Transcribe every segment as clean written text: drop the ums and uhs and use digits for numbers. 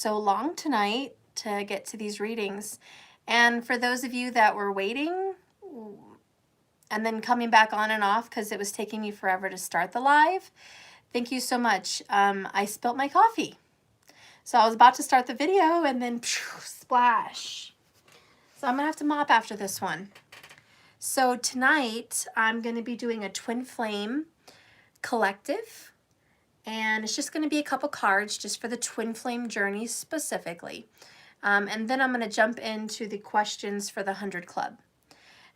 So long tonight to get to these readings. And for those of you that were waiting and then coming back on and off because it was taking me forever to start the live, thank you so much. I spilt my coffee. So I was about to start the video and then splash. So I'm gonna have to mop after this one. So tonight I'm gonna be doing a twin flame collective, and it's just gonna be a couple cards just for the twin flame journey specifically. And then I'm gonna jump into the questions for the 100 Club.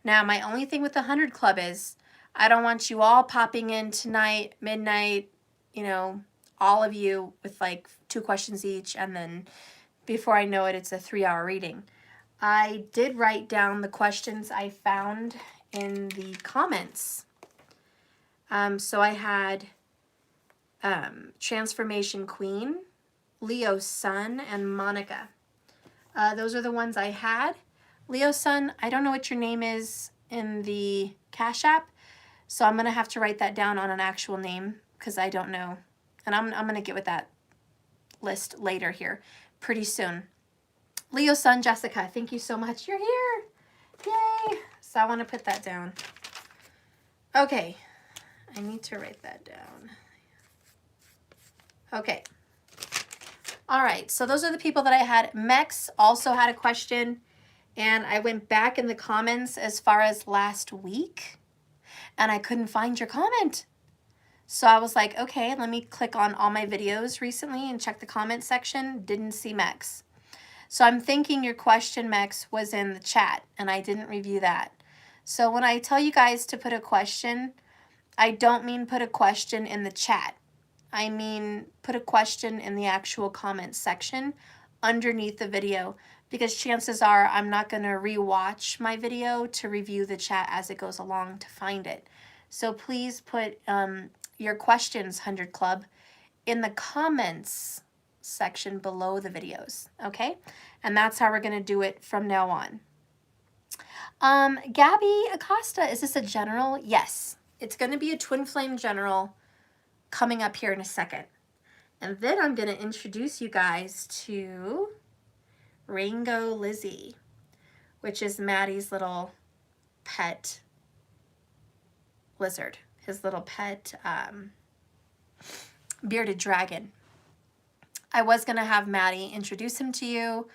Now, my only thing with the 100 Club is I don't want you all popping in tonight, midnight, you know, all of you with like 2 questions each, and then before I know it, it's a 3-hour reading. I did write down the questions I found in the comments. So I had Transformation Queen, Leo Sun, and Monica. Those are the ones I had. Leo Sun, I don't know what your name is in the Cash App, so I'm going to have to write that down on an actual name because I don't know. And I'm going to get with that list later here pretty soon. Leo Sun, Jessica, thank you so much. You're here. Yay. So I want to put that down. Okay. I need to write that down. Okay. All right. So those are the people that I had. Mex also had a question. And I went back in the comments as far as last week. And I couldn't find your comment. So I was like, okay, let me click on all my videos recently and check the comment section. Didn't see Mex. So I'm thinking your question, Mex, was in the chat, and I didn't review that. So when I tell you guys to put a question, I don't mean put a question in the chat. I mean put a question in the actual comment section underneath the video, because chances are I'm not going to rewatch my video to review the chat as it goes along to find it. So please put your questions, 100 Club, in the comments section below the videos, okay? And that's how we're going to do it from now on. Gabby Acosta, is this a general? Yes, it's going to be a twin flame general coming up here in a second. And then I'm going to introduce you guys to RANGO LIZZY, which is Maddie's little pet lizard, his little pet bearded dragon. I was going to have Maddie introduce him to you,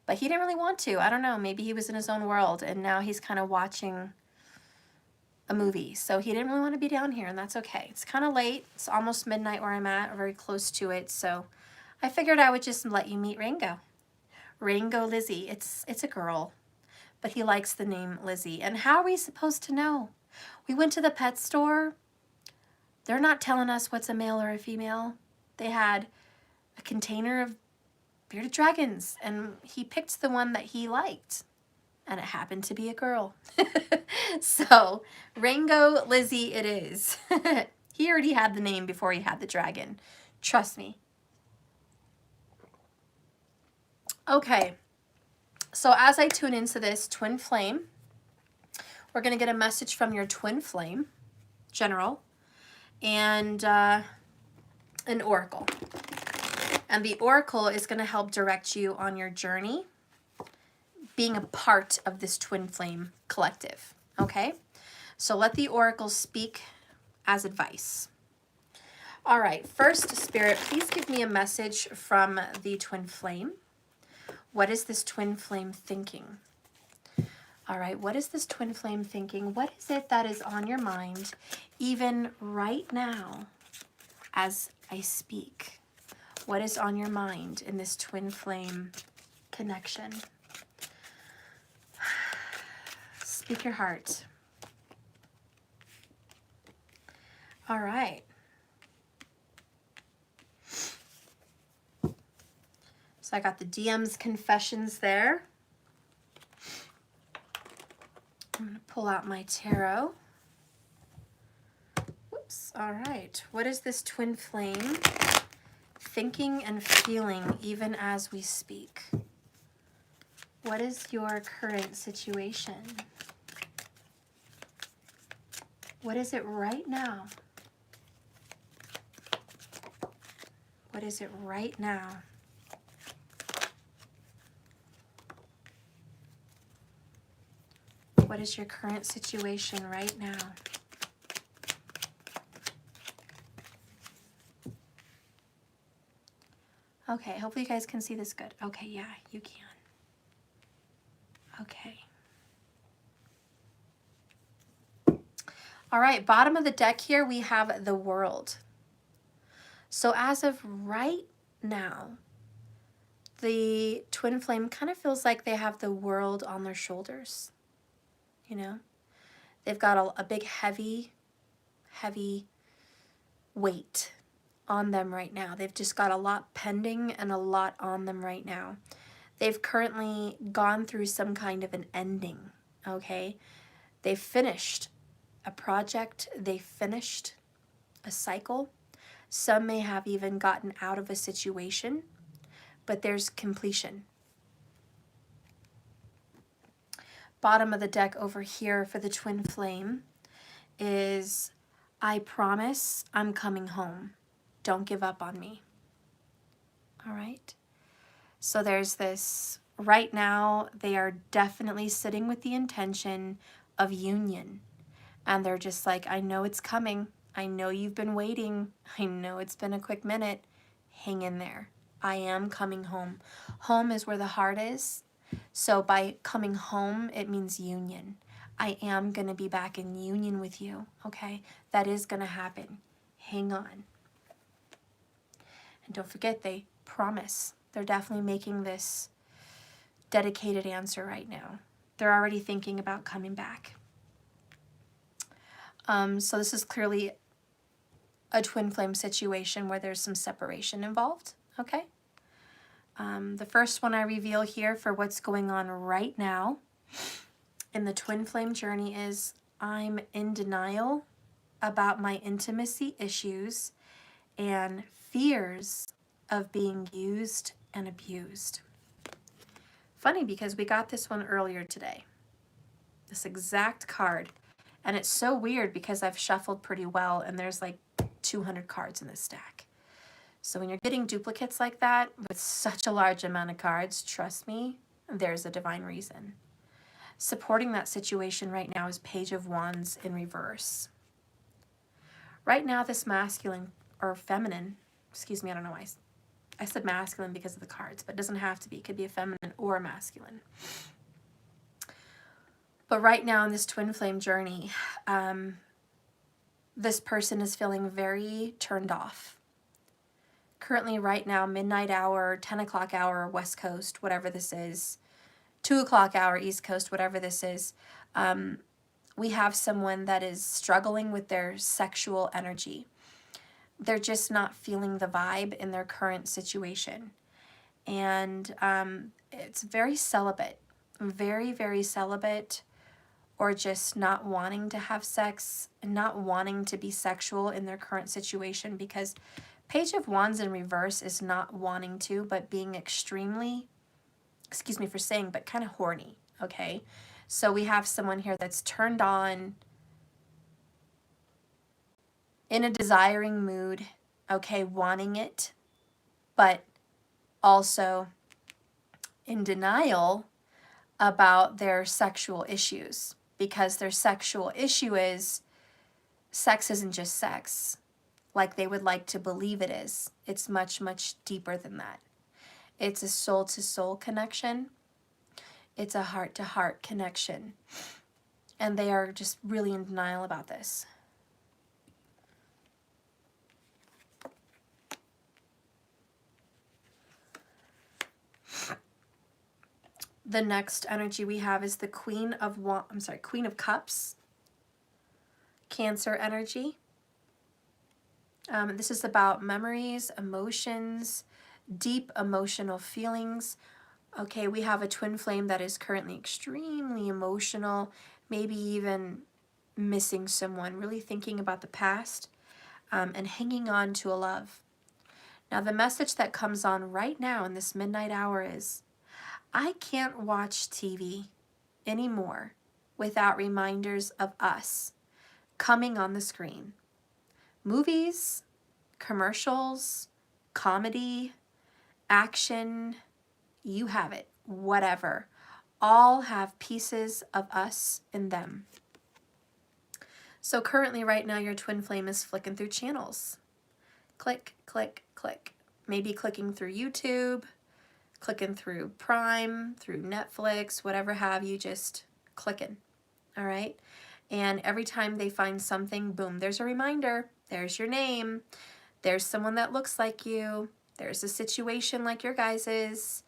but he didn't really want to. I don't know, maybe he was in his own world, and now he's kind of watching a movie, so he didn't really want to be down here, and that's okay. It's kind of late. It's almost midnight where I'm at, or very close to it, so I figured I would just let you meet RANGO. RANGO LIZZY. It's a girl, but he likes the name Lizzy. And how are we supposed to know? We went to the pet store. They're not telling us what's a male or a female. They had a container of bearded dragons, and he picked the one that he liked, and it happened to be a girl. So RANGO LIZZY it is. He already had the name before he had the dragon. Trust me. Okay, so as I tune into this twin flame, we're going to get a message from your twin flame general and an oracle. And the oracle is going to help direct you on your journey being a part of this twin flame collective. Okay, so let the oracle speak as advice. All right, first, Spirit, please give me a message from the twin flame. What is this twin flame thinking? All right, what is this twin flame thinking? What is it that is on your mind, even right now as I speak? What is on your mind in this twin flame connection? Speak your heart. All right. So I got the DM's confessions there. I'm going to pull out my tarot. Whoops. All right. What is this twin flame thinking and feeling even as we speak? What is your current situation? What is it right now? What is it right now? What is your current situation right now? Okay, hopefully you guys can see this good. Okay, yeah, you can. Okay. All right, bottom of the deck here, we have the World. So as of right now, the twin flame kind of feels like they have the world on their shoulders, you know? They've got a big, heavy weight on them right now. They've just got a lot pending and a lot on them right now. They've currently gone through some kind of an ending, okay? They've finished a project. They finished a cycle. Some may have even gotten out of a situation, but there's completion. Bottom of the deck over here for the twin flame is, I promise I'm coming home. Don't give up on me. All right. So there's this, right now they are definitely sitting with the intention of union. And they're just like, I know it's coming. I know you've been waiting. I know it's been a quick minute. Hang in there. I am coming home. Home is where the heart is. So by coming home, it means union. I am going to be back in union with you, okay? That is going to happen. Hang on. And don't forget, they promise. They're definitely making this dedicated answer right now. They're already thinking about coming back. So this is clearly a twin flame situation where there's some separation involved, okay? The first one I reveal here for what's going on right now in the twin flame journey is, I'm in denial about my intimacy issues and fears of being used and abused. Funny, because we got this one earlier today, this exact card. And it's so weird because I've shuffled pretty well and there's like 200 cards in this stack. So when you're getting duplicates like that with such a large amount of cards, trust me, there's a divine reason. Supporting that situation right now is Page of Wands in reverse. Right now, this masculine or feminine, excuse me, I don't know why I said masculine because of the cards, but it doesn't have to be. It could be a feminine or a masculine. But right now in this twin flame journey, this person is feeling very turned off. Currently right now, midnight hour, 10 o'clock hour, West Coast, whatever this is, 2 o'clock hour, East Coast, whatever this is, we have someone that is struggling with their sexual energy. They're just not feeling the vibe in their current situation. And it's very celibate, very celibate, or just not wanting to have sex, not wanting to be sexual in their current situation, because Page of Wands in reverse is not wanting to, but being extremely, excuse me for saying, but kind of horny, okay? So we have someone here that's turned on, in a desiring mood, okay, wanting it, but also in denial about their sexual issues, because their sexual issue is sex isn't just sex like they would like to believe it is. It's much deeper than that. It's a soul-to-soul connection. It's a heart-to-heart connection. And they are just really in denial about this. The next energy we have is the Queen of Cups. Cancer energy. This is about memories, emotions, deep emotional feelings. Okay, we have a twin flame that is currently extremely emotional, maybe even missing someone, really thinking about the past, and hanging on to a love. Now, the message that comes on right now in this midnight hour is, I can't watch TV anymore without reminders of us coming on the screen. Movies, commercials, comedy, action, you have it, whatever. all have pieces of us in them. So currently right now your twin flame is flicking through channels. Click, click, click. Maybe clicking through YouTube, clicking through Prime, through Netflix, whatever have you, just clicking, all right? And every time they find something, boom, there's a reminder. There's your name. There's someone that looks like you. There's a situation like your guys's.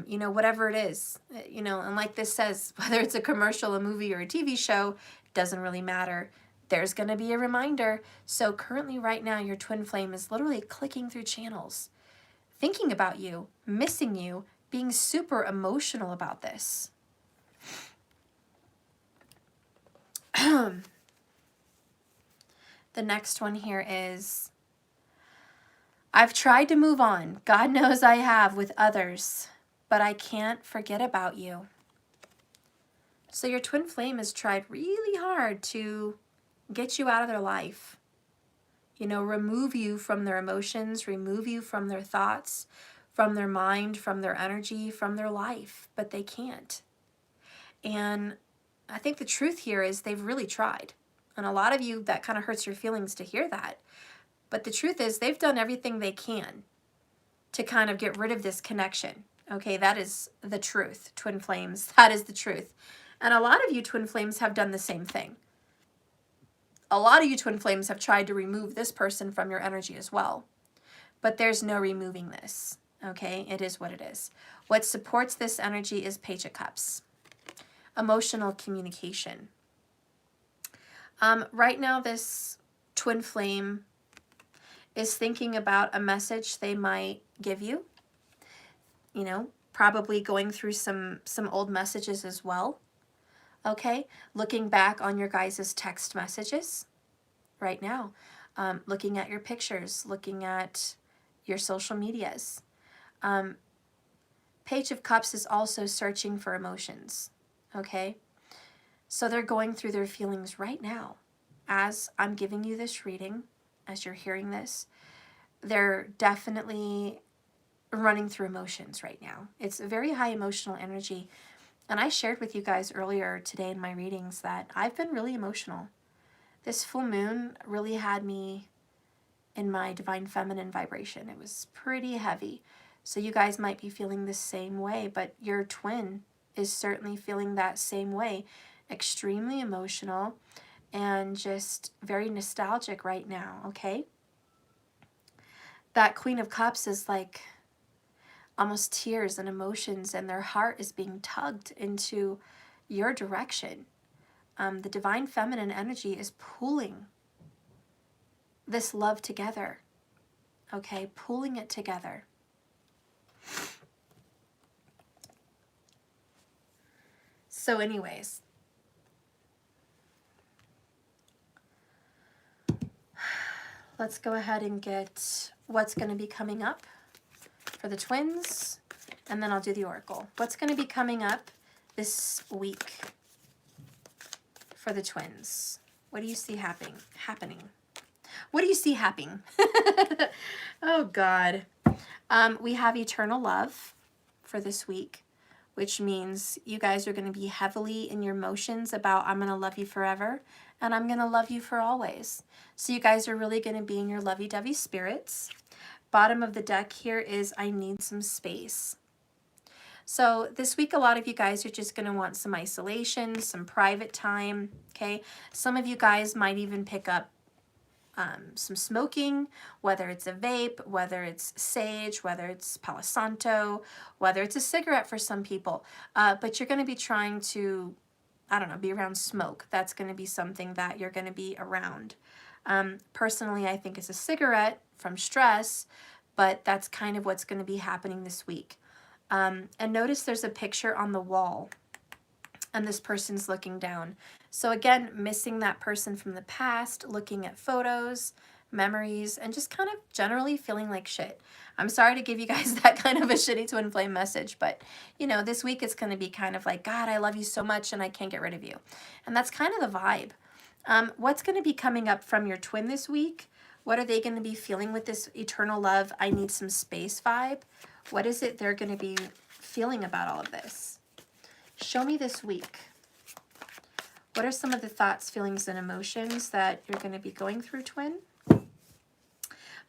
You know, whatever it is, you know, and like this says, whether it's a commercial, a movie, or a TV show, doesn't really matter. There's going to be a reminder. So currently right now, your twin flame is literally clicking through channels, thinking about you, missing you, being super emotional about this. The next one here is, I've tried to move on. God knows I have with others, but I can't forget about you. So your twin flame has tried really hard to get you out of their life. You know, remove you from their emotions, remove you from their thoughts, from their mind, from their energy, from their life, but they can't. And I think the truth here is they've really tried. And a lot of you, that kind of hurts your feelings to hear that. But the truth is they've done everything they can to kind of get rid of this connection. Okay, that is the truth, twin flames. That is the truth. And a lot of you twin flames have done the same thing. A lot of you twin flames have tried to remove this person from your energy as well. But there's no removing this. Okay, it is what it is. What supports this energy is Page of Cups. Emotional communication. Right now, this twin flame is thinking about a message they might give you. You know, probably going through some old messages as well. Okay, looking back on your guys' text messages right now. Looking at your pictures, looking at your social medias. Page of Cups is also searching for emotions. Okay, so they're going through their feelings right now. As I'm giving you this reading, as you're hearing this, they're definitely running through emotions right now. It's a very high emotional energy. And I shared with you guys earlier today in my readings that I've been really emotional. This full moon really had me in my divine feminine vibration. It was pretty heavy. So you guys might be feeling the same way, but your twin is certainly feeling that same way. Extremely emotional and just very nostalgic right now, okay? That Queen of Cups is like almost tears and emotions, and their heart is being tugged into your direction. The divine feminine energy is pulling this love together, okay? Pulling it together. So anyways, let's go ahead and get what's going to be coming up for the twins, and then I'll do the oracle. What's going to be coming up this week for the twins? What do you see happening? What do you see happening? Oh, God. We have eternal love for this week, which means you guys are going to be heavily in your emotions about I'm going to love you forever and I'm going to love you for always. So you guys are really going to be in your lovey-dovey spirits. Bottom of the deck here is I need some space. So this week, a lot of you guys are just going to want some isolation, some private time, okay? Some of you guys might even pick up some smoking, whether it's a vape, whether it's sage, whether it's Palo Santo, whether it's a cigarette for some people. But you're going to be trying to, I don't know, be around smoke. That's going to be something that you're going to be around. Personally, I think it's a cigarette from stress, but that's kind of what's going to be happening this week. And notice there's a picture on the wall and this person's looking down. So again, missing that person from the past, looking at photos, memories, and just kind of generally feeling like shit. I'm sorry to give you guys that kind of a shitty twin flame message, but you know, this week it's going to be kind of like, God, I love you so much and I can't get rid of you. And that's kind of the vibe. What's going to be coming up from your twin this week? What are they going to be feeling with this eternal love, I need some space vibe? What is it they're going to be feeling about all of this? Show me this week. What are some of the thoughts, feelings, and emotions that you're going to be going through, twin?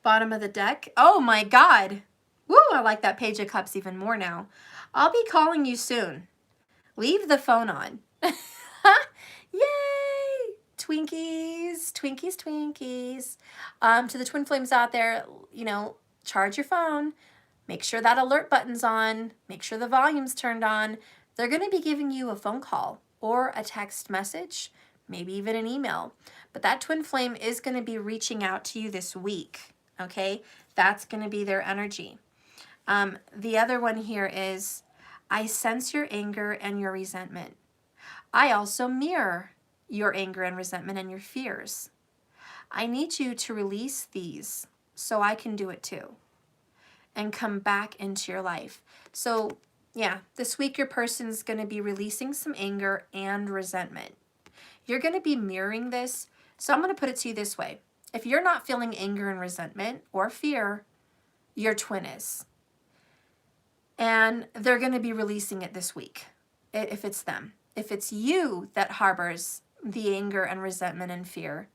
Bottom of the deck. Oh my God. Woo, I like that Page of Cups even more now. I'll be calling you soon. Leave the phone on. Yay! Twinkies, Twinkies, Twinkies. To the twin flames out there, you know, charge your phone. Make sure that alert button's on. Make sure the volume's turned on. They're going to be giving you a phone call or a text message, maybe even an email. But that twin flame is going to be reaching out to you this week, okay? That's going to be their energy. The other one here is, I sense your anger and your resentment. I also mirror your anger and resentment and your fears. I need you to release these so I can do it too and come back into your life. So yeah, this week your person's going to be releasing some anger and resentment. You're going to be mirroring this. So I'm going to put it to you this way. If you're not feeling anger and resentment or fear, your twin is. And they're going to be releasing it this week, if it's them. If it's you that harbors the anger and resentment and fear,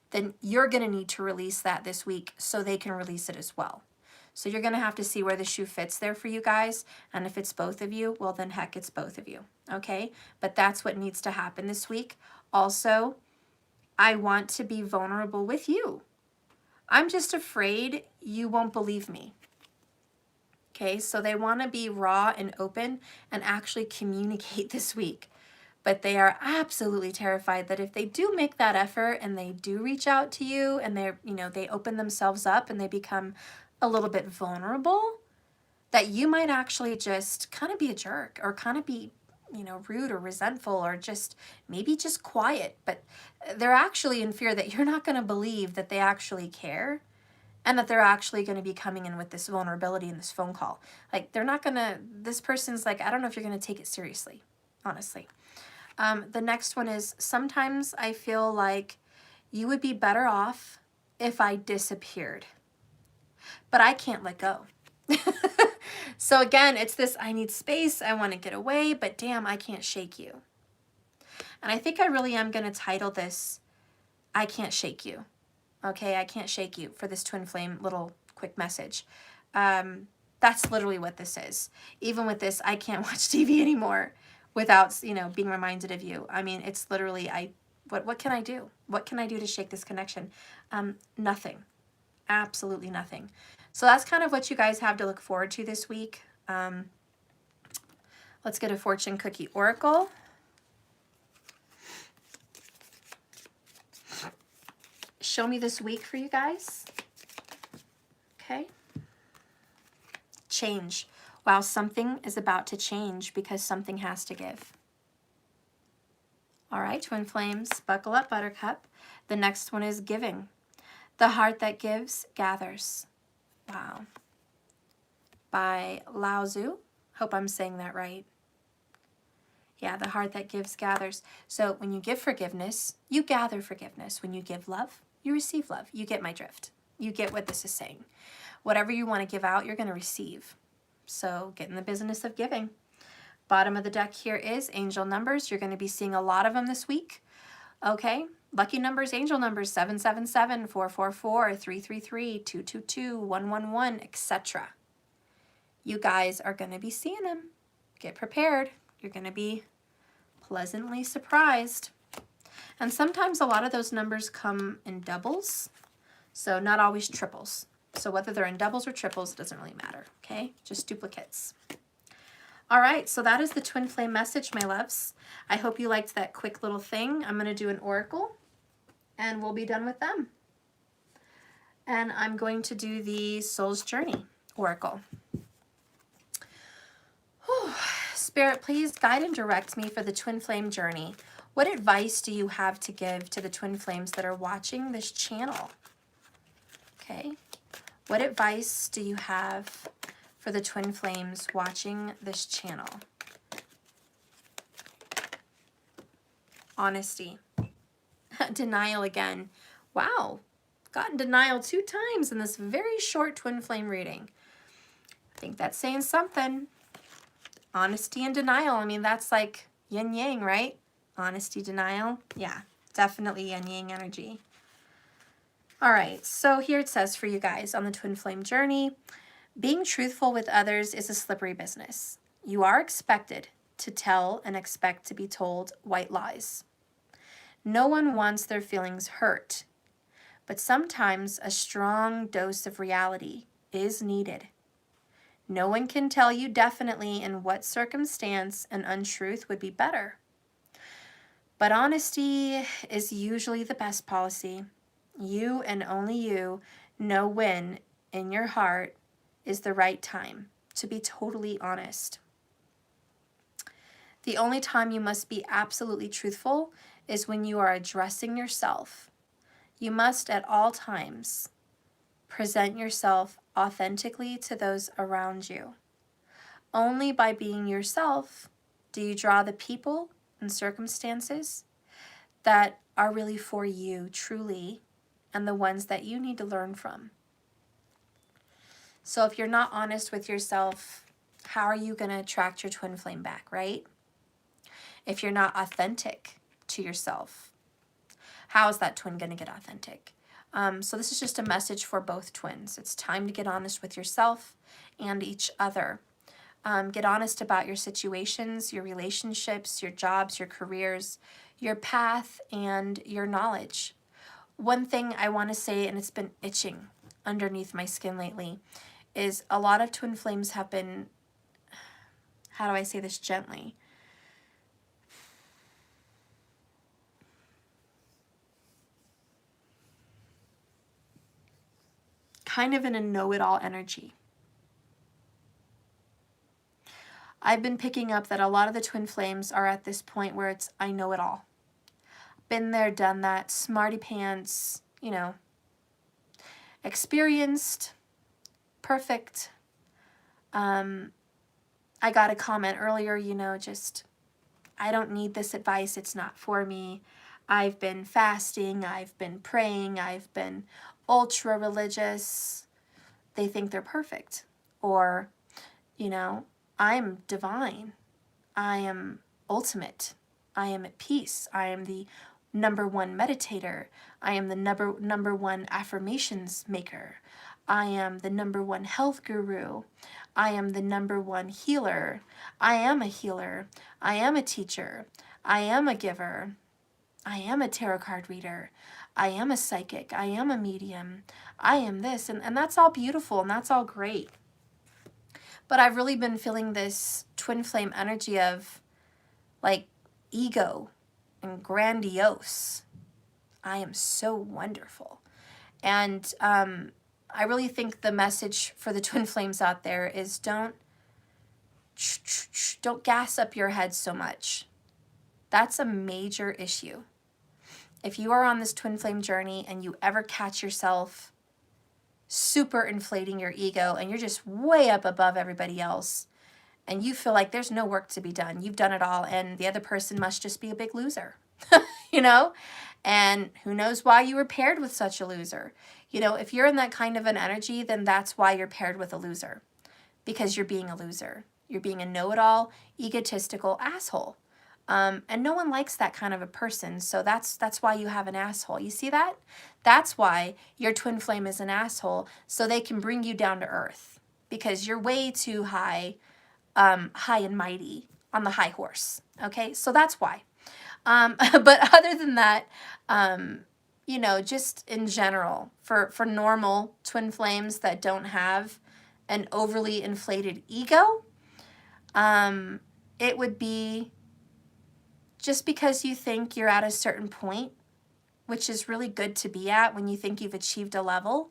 then you're going to need to release that this week so they can release it as well. So you're going to have to see where the shoe fits there for you guys. And if it's both of you, well then heck, it's both of you. Okay? But that's what needs to happen this week. Also, I want to be vulnerable with you. I'm just afraid you won't believe me. Okay? So they want to be raw and open and actually communicate this week. But they are absolutely terrified that if they do make that effort and they do reach out to you and they're, you know, they open themselves up and they become a little bit vulnerable, that you might actually just kind of be a jerk or kind of be, you know, rude or resentful or just maybe just quiet. But they're actually in fear that you're not going to believe that they actually care and that they're actually going to be coming in with this vulnerability in this phone call. Like they're not going to, this person's like, I don't know if you're going to take it seriously, honestly. The next one is, sometimes I feel like you would be better off if I disappeared, but I can't let go. So again, it's this, I need space, I want to get away, but damn, I can't shake you. And I think I really am going to title this, I Can't Shake You. Okay, I can't shake you, for this twin flame little quick message. That's literally what this is. Even with this, I can't watch TV anymore without, you know, being reminded of you. I mean, it's literally, what can I do? What can I do to shake this connection? Nothing. Absolutely nothing. So that's kind of what you guys have to look forward to this week. Let's get a fortune cookie oracle. Show me this week for you guys. Okay. Change. Wow, something is about to change because something has to give. All right, twin flames, buckle up, buttercup. The next one is giving. The heart that gives gathers. Wow. By Lao Tzu. Hope I'm saying that right. Yeah, the heart that gives gathers. So when you give forgiveness, you gather forgiveness. When you give love, you receive love. You get my drift. You get what this is saying. Whatever you want to give out, you're going to receive. So get in the business of giving. Bottom of the deck here is angel numbers. You're going to be seeing a lot of them this week. Okay. Lucky numbers, angel numbers, 777, 444, 333, 222, 111, etc. You guys are going to be seeing them. Get prepared. You're going to be pleasantly surprised. And sometimes a lot of those numbers come in doubles, so not always triples. So whether they're in doubles or triples, it doesn't really matter, okay? Just duplicates. All right, so that is the twin flame message, my loves. I hope you liked that quick little thing. I'm going to do an oracle, and we'll be done with them. And I'm going to do the Soul's Journey oracle. Whew. Spirit, please guide and direct me for the twin flame journey. What advice do you have to give to the twin flames that are watching this channel? Okay. What advice do you have for the twin flames watching this channel? Honesty. Denial again. Wow. Gotten denial 2 times in this very short twin flame reading. I think that's saying something. Honesty and denial. I mean, that's like yin yang, right? Honesty, denial. Yeah, definitely yin yang energy. All right, so here it says for you guys on the twin flame journey, being truthful with others is a slippery business. You are expected to tell and expect to be told white lies. No one wants their feelings hurt, but sometimes a strong dose of reality is needed. No one can tell you definitely in what circumstance an untruth would be better. But honesty is usually the best policy. You and only you know when, in your heart, is the right time to be totally honest. The only time you must be absolutely truthful is when you are addressing yourself. You must at all times present yourself authentically to those around you. Only by being yourself do you draw the people and circumstances that are really for you truly and the ones that you need to learn from. So if you're not honest with yourself, how are you going to attract your twin flame back, right? If you're not authentic to yourself, how is that twin going to get authentic? So this is just a message for both twins. It's time to get honest with yourself and each other. Get honest about your situations, your relationships, your jobs, your careers, your path, and your knowledge. One thing I want to say, and it's been itching underneath my skin lately, is a lot of twin flames have been, how do I say this gently? Kind of in a know-it-all energy. I've been picking up that a lot of the twin flames are at this point where it's, I know it all. Been there, done that, smarty pants, you know, experienced, perfect. I got a comment earlier, you know, just, I don't need this advice, it's not for me. I've been fasting, I've been praying, I've been ultra religious. They think they're perfect. Or, you know, I'm divine. I am ultimate. I am at peace. I am the #1 meditator. I am the number one affirmations maker. I am the #1 health guru. I am the #1 healer. I am a healer. I am a teacher. I am a giver. I am a tarot card reader. I am a psychic. I am a medium. I am this. And that's all beautiful and that's all great. But I've really been feeling this twin flame energy of like ego and grandiose. I am so wonderful. And I really think the message for the twin flames out there is don't gas up your head so much. That's a major issue. If you are on this twin flame journey and you ever catch yourself super inflating your ego and you're just way up above everybody else and you feel like there's no work to be done, you've done it all, and the other person must just be a big loser, you know? And who knows why you were paired with such a loser. You know, if you're in that kind of an energy, then that's why you're paired with a loser, because you're being a loser. You're being a know-it-all, egotistical asshole. And no one likes that kind of a person, so that's why you have an asshole. You see that? That's why your twin flame is an asshole, so they can bring you down to earth, because you're way too high and mighty on the high horse, okay? So that's why. But other than that, you know, just in general, for normal twin flames that don't have an overly inflated ego, it would be just because you think you're at a certain point, which is really good to be at when you think you've achieved a level,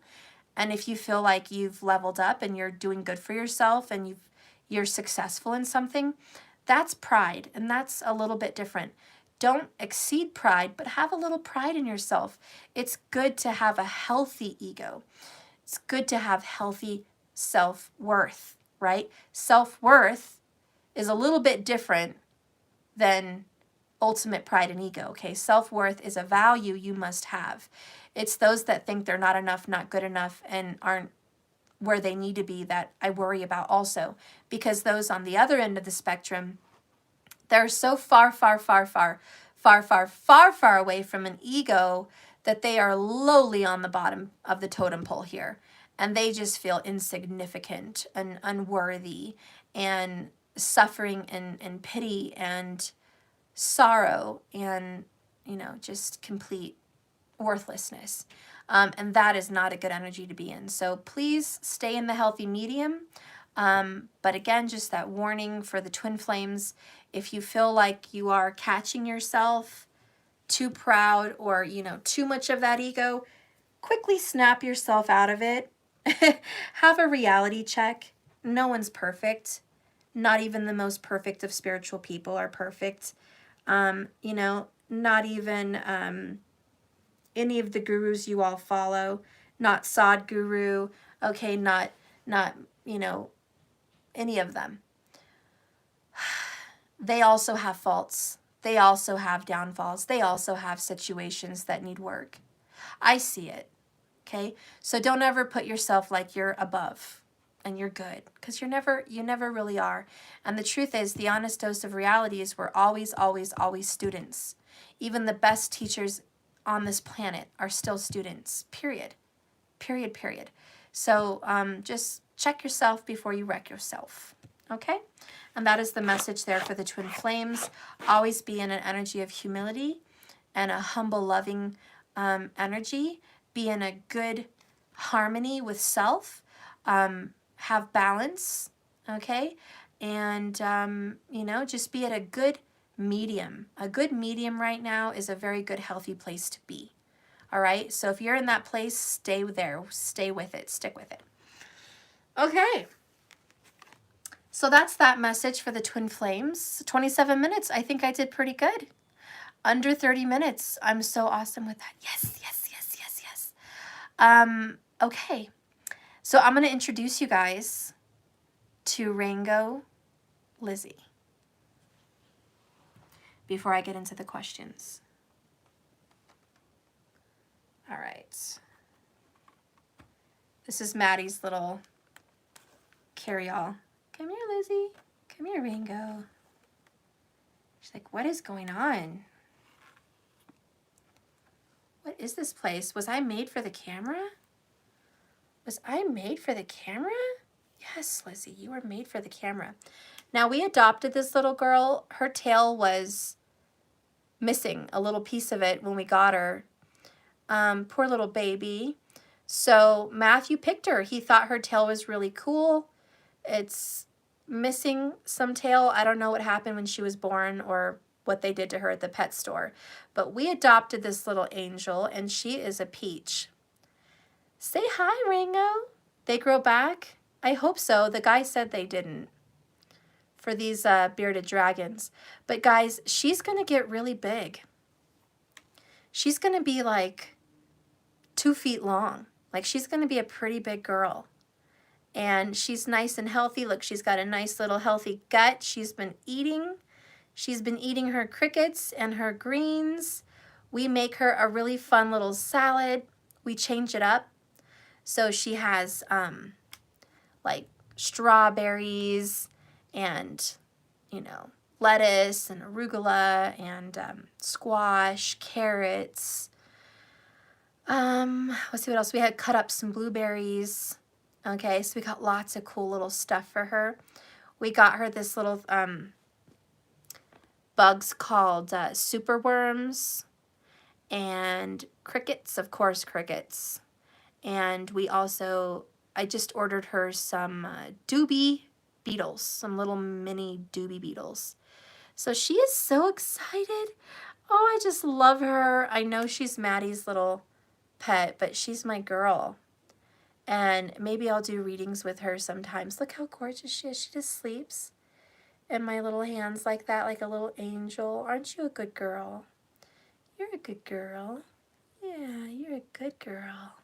and if you feel like you've leveled up and you're doing good for yourself and you're successful in something, that's pride, and that's a little bit different. Don't exceed pride, but have a little pride in yourself. It's good to have a healthy ego. It's good to have healthy self-worth, right? Self-worth is a little bit different than ultimate pride and ego, okay? Self-worth is a value you must have. It's those that think they're not enough, not good enough, and aren't where they need to be that I worry about also, because those on the other end of the spectrum, they're so far, far, far, far, far, far, far, far away from an ego that they are lowly on the bottom of the totem pole here. And they just feel insignificant and unworthy and suffering and pity and sorrow and, you know, just complete worthlessness. And that is not a good energy to be in. So please stay in the healthy medium. But again, just that warning for the twin flames, if you feel like you are catching yourself too proud or, you know, too much of that ego, quickly snap yourself out of it. Have a reality check. No one's perfect. Not even the most perfect of spiritual people are perfect. You know, not even any of the gurus you all follow, not Sadhguru, okay, not, you know, any of them. They also have faults. They also have downfalls. They also have situations that need work. I see it, okay? So don't ever put yourself like you're above and you're good, because you never really are. And the truth is, the honest dose of reality is we're always, always, always students. Even the best teachers on this planet are still students, period. Period, period. So just check yourself before you wreck yourself, okay? And that is the message there for the twin flames. Always be in an energy of humility and a humble, loving energy. Be in a good harmony with self. Have balance, okay? And, you know, just be at a good medium. A good medium right now is a very good, healthy place to be. All right? So if you're in that place, stay there. Stay with it. Stick with it. Okay. So that's that message for the twin flames. 27 minutes. I think I did pretty good. Under 30 minutes. I'm so awesome with that. Yes, yes, yes, yes, yes. Okay. So I'm going to introduce you guys to RANGO Lizzy before I get into the questions. All right. This is Maddie's little carry-all. Come here, Lizzy. Come here, RANGO. She's like, what is going on? What is this place? Was I made for the camera? Was I made for the camera? Yes, Lizzy, you were made for the camera. Now, we adopted this little girl. Her tail was missing, a little piece of it when we got her. Poor little baby. So Matthew picked her. He thought her tail was really cool. It's missing some tail. I don't know what happened when she was born or what they did to her at the pet store. But we adopted this little angel, and she is a peach. Say hi, RANGO. They grow back? I hope so. The guy said they didn't for these bearded dragons. But guys, she's going to get really big. She's going to be like 2 feet long. Like, she's going to be a pretty big girl. And she's nice and healthy. Look, she's got a nice little healthy gut. She's been eating. She's been eating her crickets and her greens. We make her a really fun little salad. We change it up. So she has like strawberries and, you know, lettuce and arugula and squash, carrots. Let's see what else. We had cut up some blueberries. Okay, so we got lots of cool little stuff for her. We got her this little bugs called superworms and crickets, of course, crickets. And we also, I just ordered her some doobie beetles, some little mini doobie beetles. So she is so excited. Oh, I just love her. I know she's Maddie's little pet, but she's my girl. And maybe I'll do readings with her sometimes. Look how gorgeous she is. She just sleeps in my little hands like that, like a little angel. Aren't you a good girl? You're a good girl. Yeah, you're a good girl.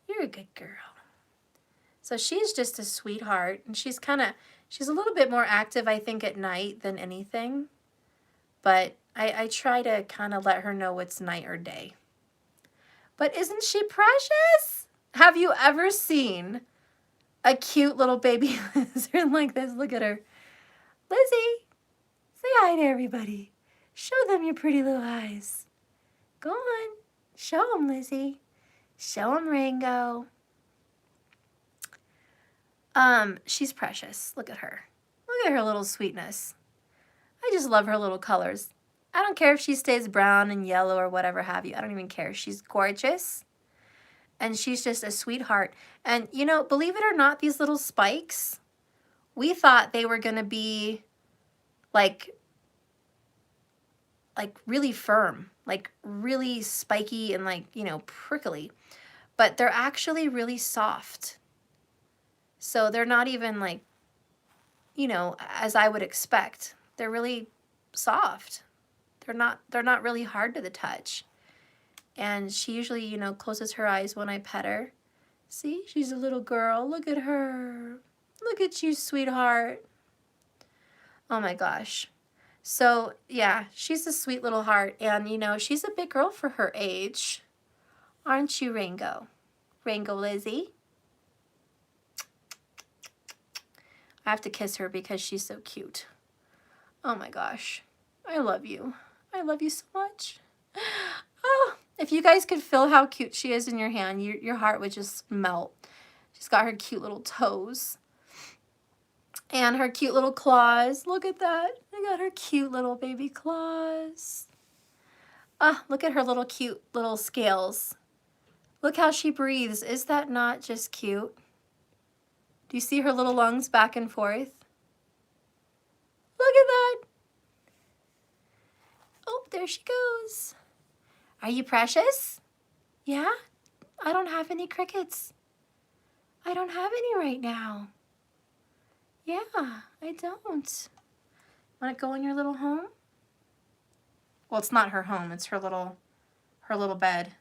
You're a good girl. So she's just a sweetheart, and she's a little bit more active, I think, at night than anything. But I try to kind of let her know it's night or day. But isn't she precious? Have you ever seen a cute little baby lizard like this. Look at her. Lizzie, say hi to everybody. Show them your pretty little eyes. Go on. Show them, Lizzie. Show them, Rango. She's precious. Look at her. Look at her little sweetness. I just love her little colors. I don't care if she stays brown and yellow or whatever have you. I don't even care. She's gorgeous. And she's just a sweetheart. And, you know, believe it or not, these little spikes, we thought they were going to be like really firm, like really spiky and like, you know, prickly. But they're actually really soft. So they're not even like, you know, as I would expect. They're really soft. They're not really hard to the touch. And she usually, you know, closes her eyes when I pet her. See, she's a little girl. Look at her. Look at you, sweetheart. Oh my gosh. So yeah, she's a sweet little heart. And you know, she's a big girl for her age. Aren't you, Rango? Rango Lizzie. I have to kiss her because she's so cute. Oh my gosh. I love you. I love you so much. Oh, if you guys could feel how cute she is in your hand, your heart would just melt. She's got her cute little toes. And her cute little claws. Look at that. I got her cute little baby claws. Ah, look at her little cute little scales. Look how she breathes. Is that not just cute? Do you see her little lungs back and forth? Look at that. Oh, there she goes. Are you precious? Yeah? I don't have any crickets. I don't have any right now. Yeah, I don't. Want to go in your little home? Well, it's not her home. It's her little bed.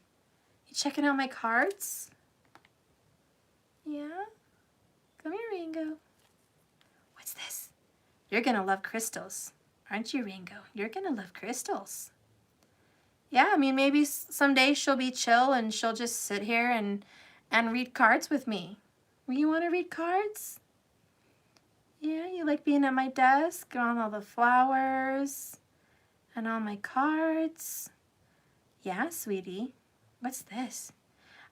You checking out my cards? Yeah? Come here, Rango. What's this? You're going to love crystals. Aren't you, Rango? You're going to love crystals. Yeah, I mean, maybe someday she'll be chill and she'll just sit here and read cards with me. You want to read cards? Yeah, you like being at my desk on all the flowers and all my cards? Yeah, sweetie. What's this?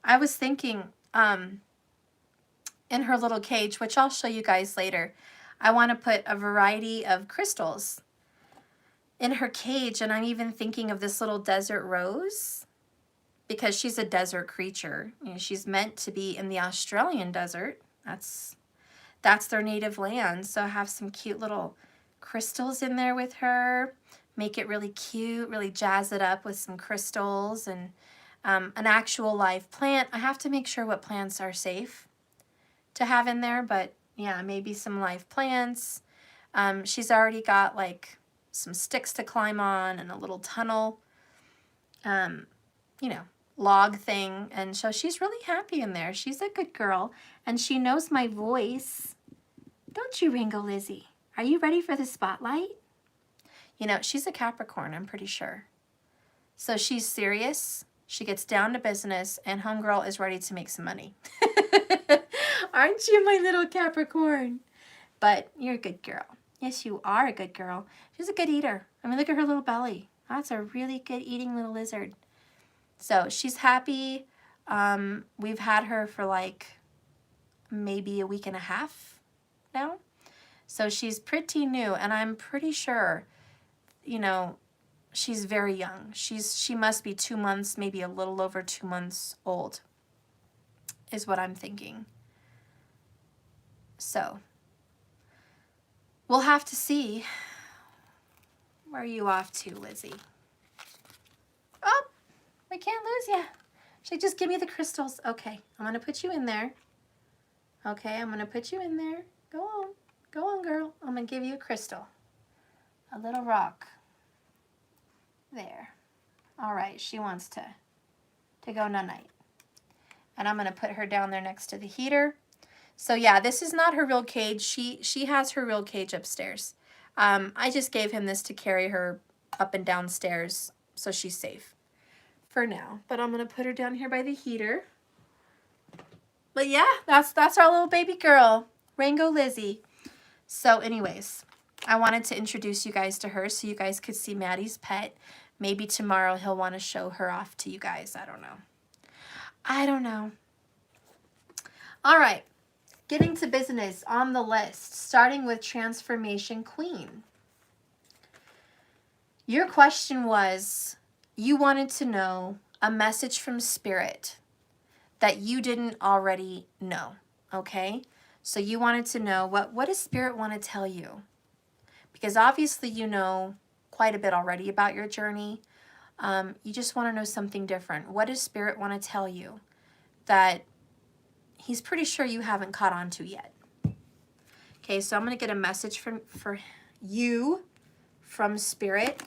I was thinking, in her little cage, which I'll show you guys later, I want to put a variety of crystals in her cage, and I'm even thinking of this little desert rose because she's a desert creature. You know, she's meant to be in the Australian desert. That's their native land. So have some cute little crystals in there with her. Make it really cute, really jazz it up with some crystals and an actual live plant. I have to make sure what plants are safe to have in there, but yeah, maybe some live plants. She's already got like some sticks to climb on and a little tunnel, you know, log thing. And so she's really happy in there. She's a good girl and she knows my voice. Don't you, Rango Lizzie? Are you ready for the spotlight? You know, she's a Capricorn, I'm pretty sure. So she's serious. She gets down to business and homegirl is ready to make some money. Aren't you, my little Capricorn? But you're a good girl. Yes, you are a good girl. She's a good eater. I mean, look at her little belly. That's a really good eating little lizard. So she's happy. We've had her for like maybe a week and a half now. So she's pretty new, and I'm pretty sure, you know, she's very young. She must be 2 months, maybe a little over 2 months old, is what I'm thinking. So we'll have to see. Where are you off to, Lizzie? Oh, we can't lose you. Should I just give me the crystals? Okay, I'm going to put you in there. Okay, I'm going to put you in there. Go on. Go on, girl. I'm going to give you a crystal. A little rock. There. All right, she wants to go night-night. And I'm going to put her down there next to the heater. So yeah, this is not her real cage. She has her real cage upstairs. I just gave him this to carry her up and down stairs so she's safe for now. But I'm going to put her down here by the heater. But yeah, that's our little baby girl, Rango Lizzy. So anyways, I wanted to introduce you guys to her so you guys could see Maddie's pet. Maybe tomorrow he'll want to show her off to you guys. I don't know. I don't know. All right, getting to business on the list, starting with Transformation Queen. Your question was, you wanted to know a message from Spirit that you didn't already know, okay? So you wanted to know, what does Spirit want to tell you? Because obviously you know quite a bit already about your journey. You just want to know something different. What does Spirit want to tell you that he's pretty sure you haven't caught on to yet? Okay, so I'm going to get a message for you from Spirit.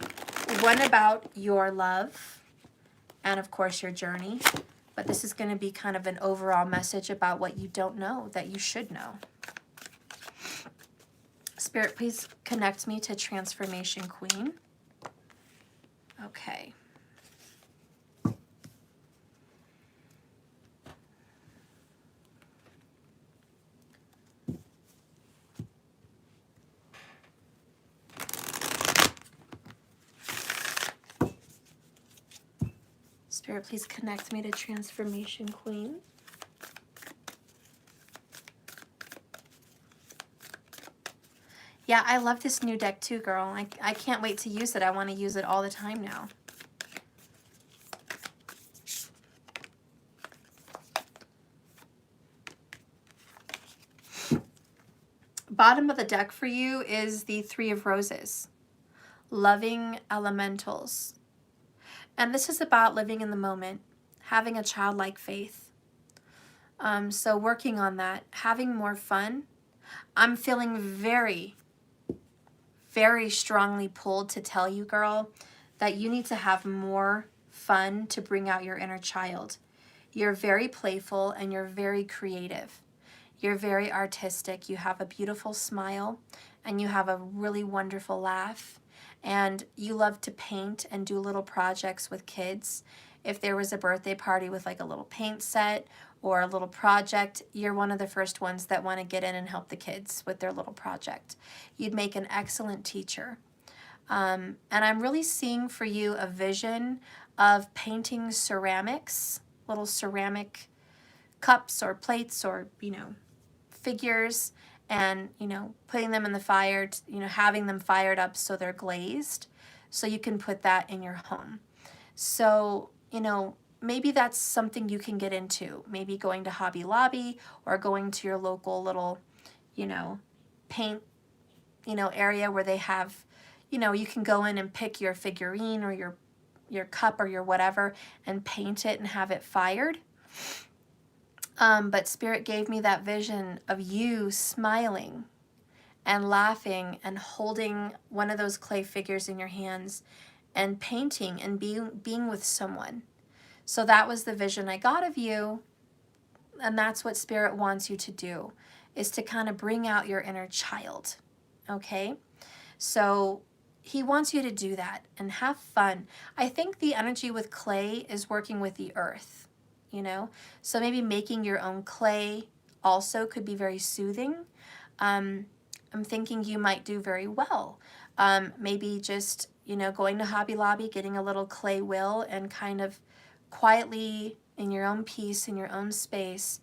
One about your love and, of course, your journey. But this is going to be kind of an overall message about what you don't know that you should know. Spirit, please connect me to Transformation Queen. Okay. Spirit, please connect me to Transformation Queen. Yeah, I love this new deck too, girl. I can't wait to use it. I want to use it all the time now. Bottom of the deck for you is the Three of Roses. Loving elementals. And this is about living in the moment, having a childlike faith. So working on that, having more fun. I'm feeling very, very strongly pulled to tell you, girl, that you need to have more fun to bring out your inner child. You're very playful and you're very creative. You're very artistic. You have a beautiful smile and you have a really wonderful laugh. And you love to paint and do little projects with kids. If there was a birthday party with like a little paint set or a little project, you're one of the first ones that want to get in and help the kids with their little project. You'd make an excellent teacher. And I'm really seeing for you a vision of painting ceramics, little ceramic cups or plates or, figures, and, putting them in the fire, having them fired up so they're glazed, so you can put that in your home. So, maybe that's something you can get into. Maybe going to Hobby Lobby or going to your local little, paint, area where they have, you can go in and pick your figurine or your cup or your whatever and paint it and have it fired. But Spirit gave me that vision of you smiling and laughing and holding one of those clay figures in your hands and painting and being with someone. So that was the vision I got of you, and that's what Spirit wants you to do, is to kind of bring out your inner child, okay? So he wants you to do that and have fun. I think the energy with clay is working with the earth, So maybe making your own clay also could be very soothing. I'm thinking you might do very well. Maybe just, going to Hobby Lobby, getting a little clay wheel and kind of quietly in your own peace, in your own space,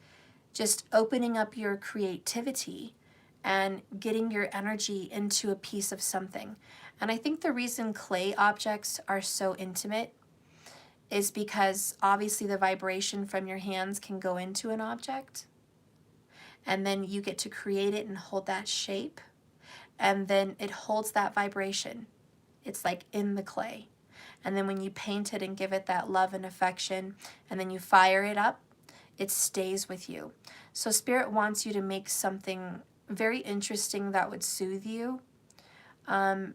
just opening up your creativity and getting your energy into a piece of something. And I think the reason clay objects are so intimate is because obviously the vibration from your hands can go into an object, and then you get to create it and hold that shape, and then it holds that vibration. It's like in the clay. And then when you paint it and give it that love and affection, and then you fire it up, it stays with you. So Spirit wants you to make something very interesting that would soothe you, and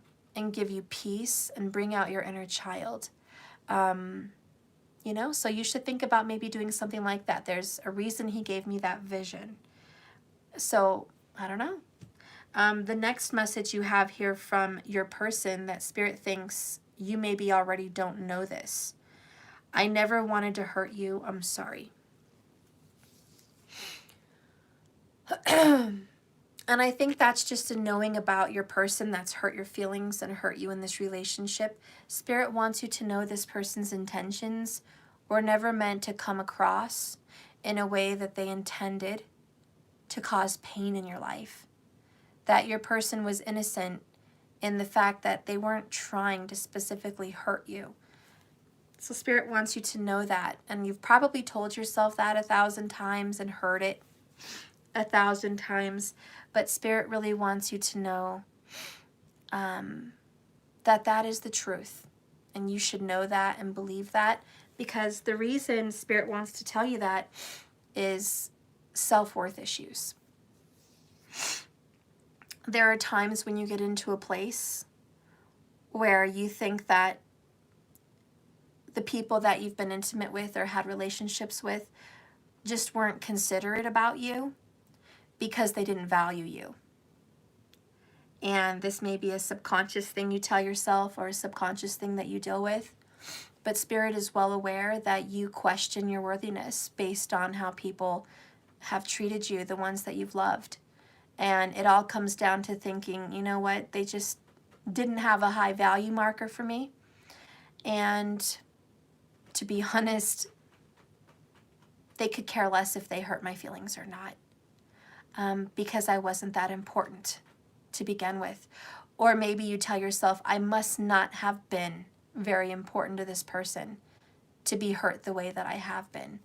give you peace and bring out your inner child. So you should think about maybe doing something like that. There's a reason he gave me that vision. So, I don't know. The next message you have here from your person that Spirit thinks you maybe already don't know this. I never wanted to hurt you. I'm sorry. And I think that's just a knowing about your person that's hurt your feelings and hurt you in this relationship. Spirit wants you to know this person's intentions were never meant to come across in a way that they intended to cause pain in your life. That your person was innocent in the fact that they weren't trying to specifically hurt you. So Spirit wants you to know that. And you've probably told yourself that 1,000 times and heard it 1,000 times. But Spirit really wants you to know that that is the truth. And you should know that and believe that. Because the reason Spirit wants to tell you that is self-worth issues. There are times when you get into a place where you think that the people that you've been intimate with or had relationships with just weren't considerate about you because they didn't value you. And this may be a subconscious thing you tell yourself or a subconscious thing that you deal with. But Spirit is well aware that you question your worthiness based on how people have treated you, the ones that you've loved. And it all comes down to thinking, you know what, they just didn't have a high value marker for me. And to be honest, they could care less if they hurt my feelings or not, because I wasn't that important to begin with. Or maybe you tell yourself, I must not have been very important to this person to be hurt the way that I have been.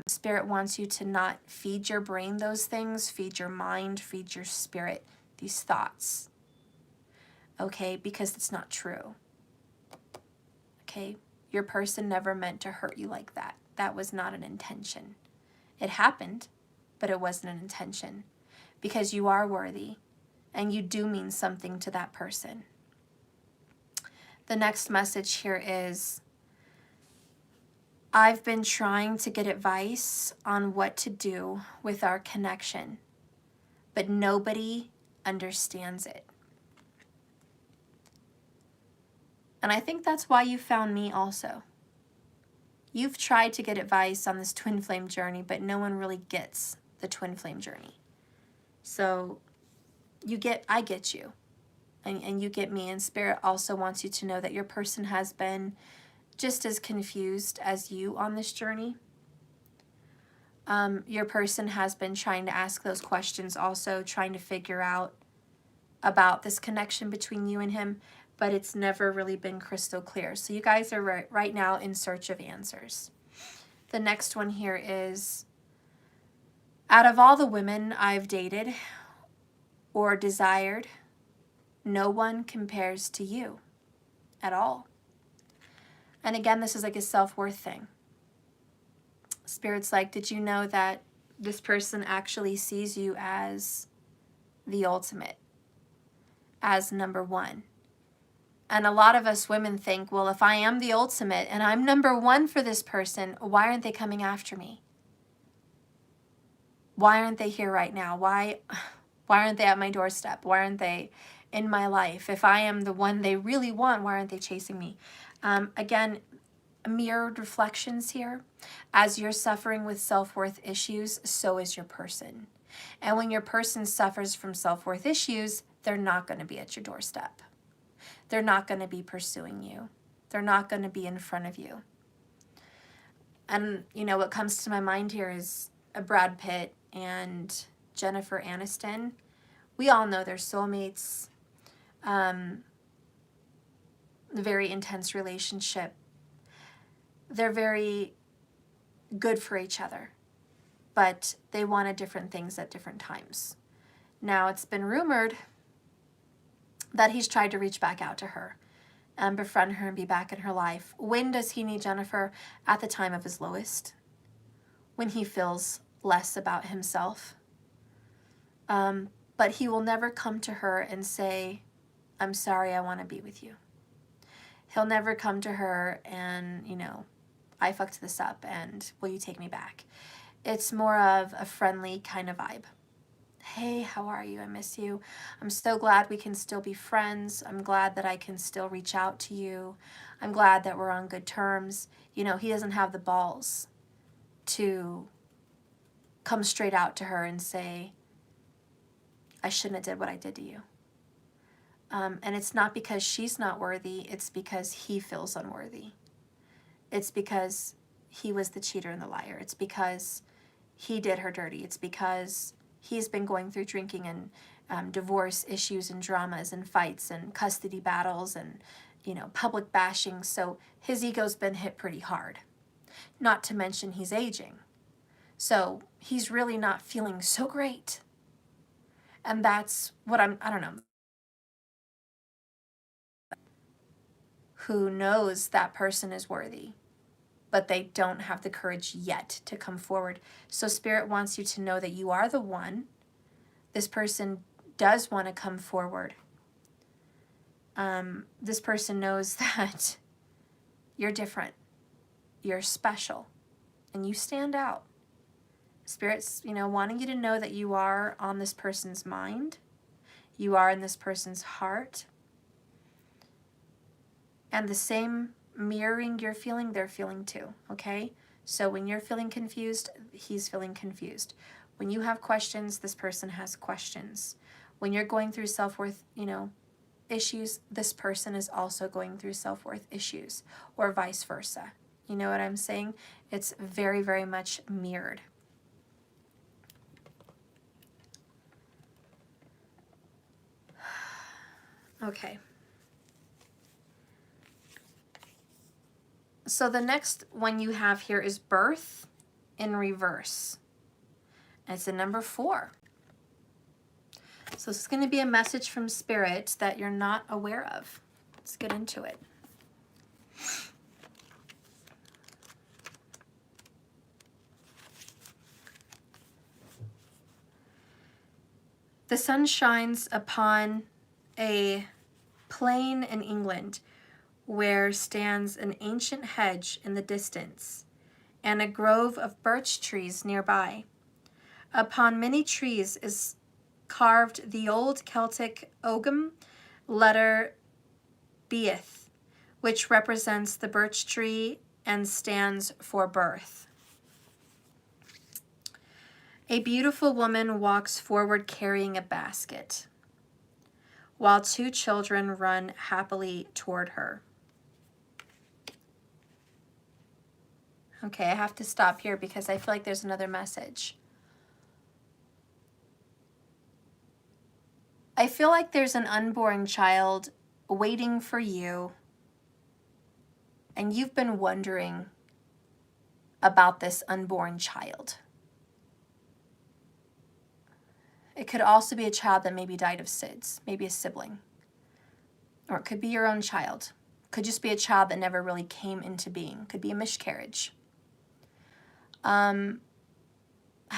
Spirit wants you to not feed your brain those things, feed your mind, feed your spirit these thoughts. Okay, because it's not true. Okay, your person never meant to hurt you like that. That was not an intention. It happened, but it wasn't an intention. Because you are worthy, and you do mean something to that person. The next message here is, I've been trying to get advice on what to do with our connection, but nobody understands it. And I think that's why you found me also. You've tried to get advice on this twin flame journey, but no one really gets the twin flame journey. So I get you, and you get me, and Spirit also wants you to know that your person has been just as confused as you on this journey. Your person has been trying to ask those questions also, trying to figure out about this connection between you and him, but it's never really been crystal clear. So you guys are right now in search of answers. The next one here is, out of all the women I've dated or desired, no one compares to you at all. And again, this is like a self-worth thing. Spirit's like, did you know that this person actually sees you as the ultimate, as number one? And a lot of us women think, well, if I am the ultimate and I'm number one for this person, why aren't they coming after me? Why aren't they here right now? Why aren't they at my doorstep? Why aren't they in my life? If I am the one they really want, why aren't they chasing me? Again, mirrored reflections here. As you're suffering with self-worth issues, so is your person. And when your person suffers from self-worth issues, they're not going to be at your doorstep. They're not going to be pursuing you. They're not going to be in front of you. And, you know, what comes to my mind here is Brad Pitt and Jennifer Aniston. We all know they're soulmates. A very intense relationship. They're very good for each other, but they wanted different things at different times. Now, it's been rumored that he's tried to reach back out to her and befriend her and be back in her life. When does he need Jennifer? At the time of his lowest, when he feels less about himself. But he will never come to her and say, I'm sorry, I want to be with you. He'll never come to her and, you know, I fucked this up and will you take me back? It's more of a friendly kind of vibe. Hey, how are you? I miss you. I'm so glad we can still be friends. I'm glad that I can still reach out to you. I'm glad that we're on good terms. You know, he doesn't have the balls to come straight out to her and say, I shouldn't have did what I did to you. And it's not because she's not worthy, it's because he feels unworthy. It's because he was the cheater and the liar. It's because he did her dirty. It's because he's been going through drinking and divorce issues and dramas and fights and custody battles and, you know, public bashing. So his ego's been hit pretty hard. Not to mention he's aging. So he's really not feeling so great. And that's what I don't know. Who knows that person is worthy, but they don't have the courage yet to come forward. So Spirit wants you to know that you are the one. This person does want to come forward. This person knows that you're different, you're special, and you stand out. Spirit's, you know, wanting you to know that you are on this person's mind, you are in this person's heart, and the same mirroring you're feeling, they're feeling too, okay? So when you're feeling confused, he's feeling confused. When you have questions, this person has questions. When you're going through self-worth, you know, issues, this person is also going through self-worth issues, or vice versa. You know what I'm saying? It's very, very much mirrored. Okay. So the next one you have here is birth in reverse. And it's the number 4. So this is going to be a message from Spirit that you're not aware of. Let's get into it. The sun shines upon a plain in England where stands an ancient hedge in the distance and a grove of birch trees nearby. Upon many trees is carved the old Celtic ogham letter Beith, which represents the birch tree and stands for birth. A beautiful woman walks forward carrying a basket, while 2 children run happily toward her. Okay, I have to stop here because I feel like there's another message. I feel like there's an unborn child waiting for you, and you've been wondering about this unborn child. It could also be a child that maybe died of SIDS, maybe a sibling. Or it could be your own child. It could just be a child that never really came into being. It could be a miscarriage. I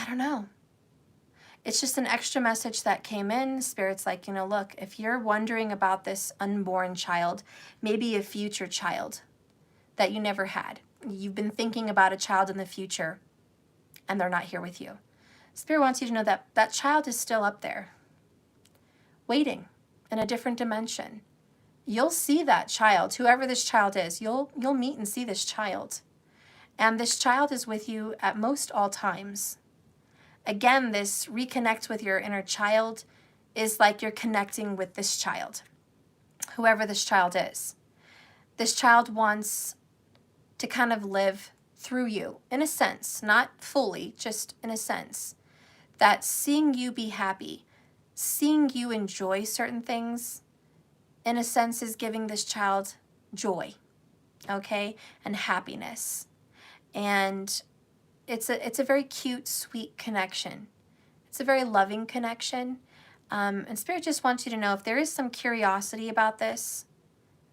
don't know. It's just an extra message that came in. Spirit's like, you know, look, if you're wondering about this unborn child, maybe a future child that you never had. You've been thinking about a child in the future and they're not here with you. Spirit wants you to know that that child is still up there, waiting in a different dimension. You'll see that child, whoever this child is, you'll meet and see this child. And this child is with you at most all times. Again, this reconnect with your inner child is like you're connecting with this child, whoever this child is. This child wants to kind of live through you, in a sense, not fully, just in a sense. That seeing you be happy, seeing you enjoy certain things, in a sense, is giving this child joy, okay, and happiness. And it's a very cute, sweet connection. It's a very loving connection. And Spirit just wants you to know if there is some curiosity about this,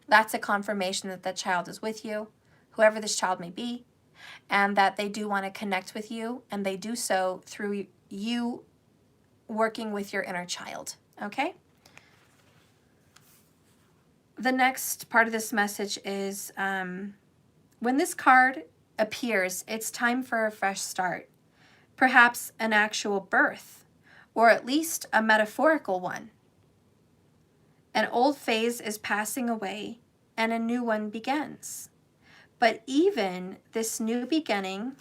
that's a confirmation that that child is with you, whoever this child may be, and that they do want to connect with you, and they do so through you working with your inner child, okay? The next part of this message is when this card appears, it's time for a fresh start, perhaps an actual birth, or at least a metaphorical one. An old phase is passing away and a new one begins. But even this new beginning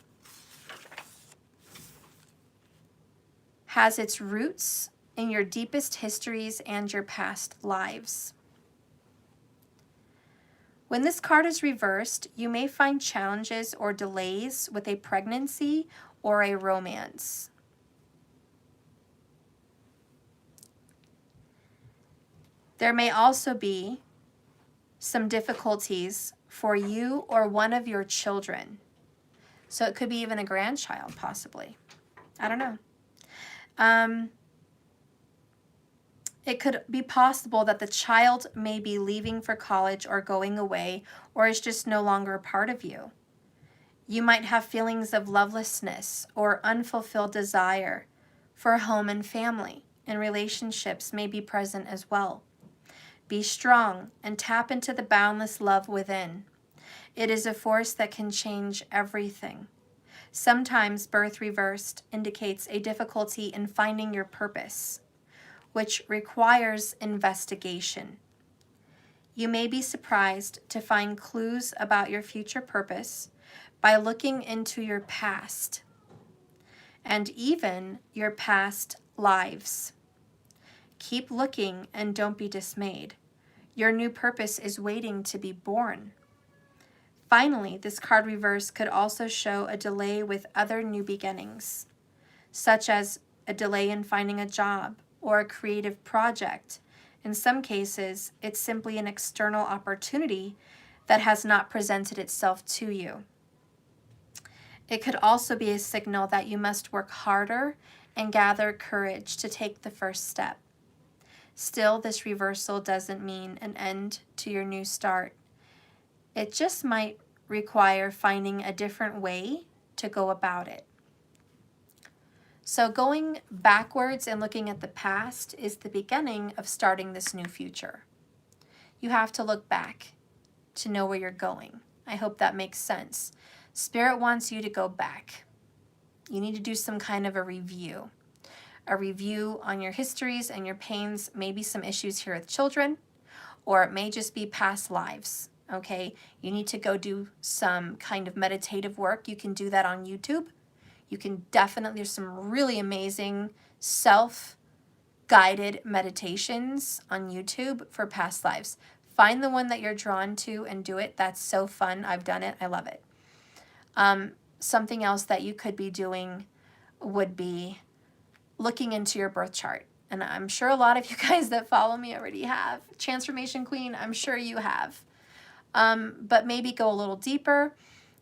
has its roots in your deepest histories and your past lives. When this card is reversed, you may find challenges or delays with a pregnancy or a romance. There may also be some difficulties for you or one of your children. So it could be even a grandchild, possibly. I don't know. It could be possible that the child may be leaving for college or going away, or is just no longer a part of you. You might have feelings of lovelessness or unfulfilled desire for home and family, and relationships may be present as well. Be strong and tap into the boundless love within. It is a force that can change everything. Sometimes birth reversed indicates a difficulty in finding your purpose, which requires investigation. You may be surprised to find clues about your future purpose by looking into your past and even your past lives. Keep looking and don't be dismayed. Your new purpose is waiting to be born. Finally, this card reverse could also show a delay with other new beginnings, such as a delay in finding a job or a creative project. In some cases, it's simply an external opportunity that has not presented itself to you. It could also be a signal that you must work harder and gather courage to take the first step. Still, this reversal doesn't mean an end to your new start. It just might require finding a different way to go about it. So going backwards and looking at the past is the beginning of starting this new future. You have to look back to know where you're going. I hope that makes sense. Spirit wants you to go back. You need to do some kind of a review on your histories and your pains, maybe some issues here with children, or it may just be past lives, okay? You need to go do some kind of meditative work. You can do that on YouTube. You can definitely, there's some really amazing self-guided meditations on YouTube for past lives. Find the one that you're drawn to and do it. That's so fun. I've done it. I love it. Something else that you could be doing would be looking into your birth chart. And I'm sure a lot of you guys that follow me already have. Transformation Queen, I'm sure you have. But maybe go a little deeper,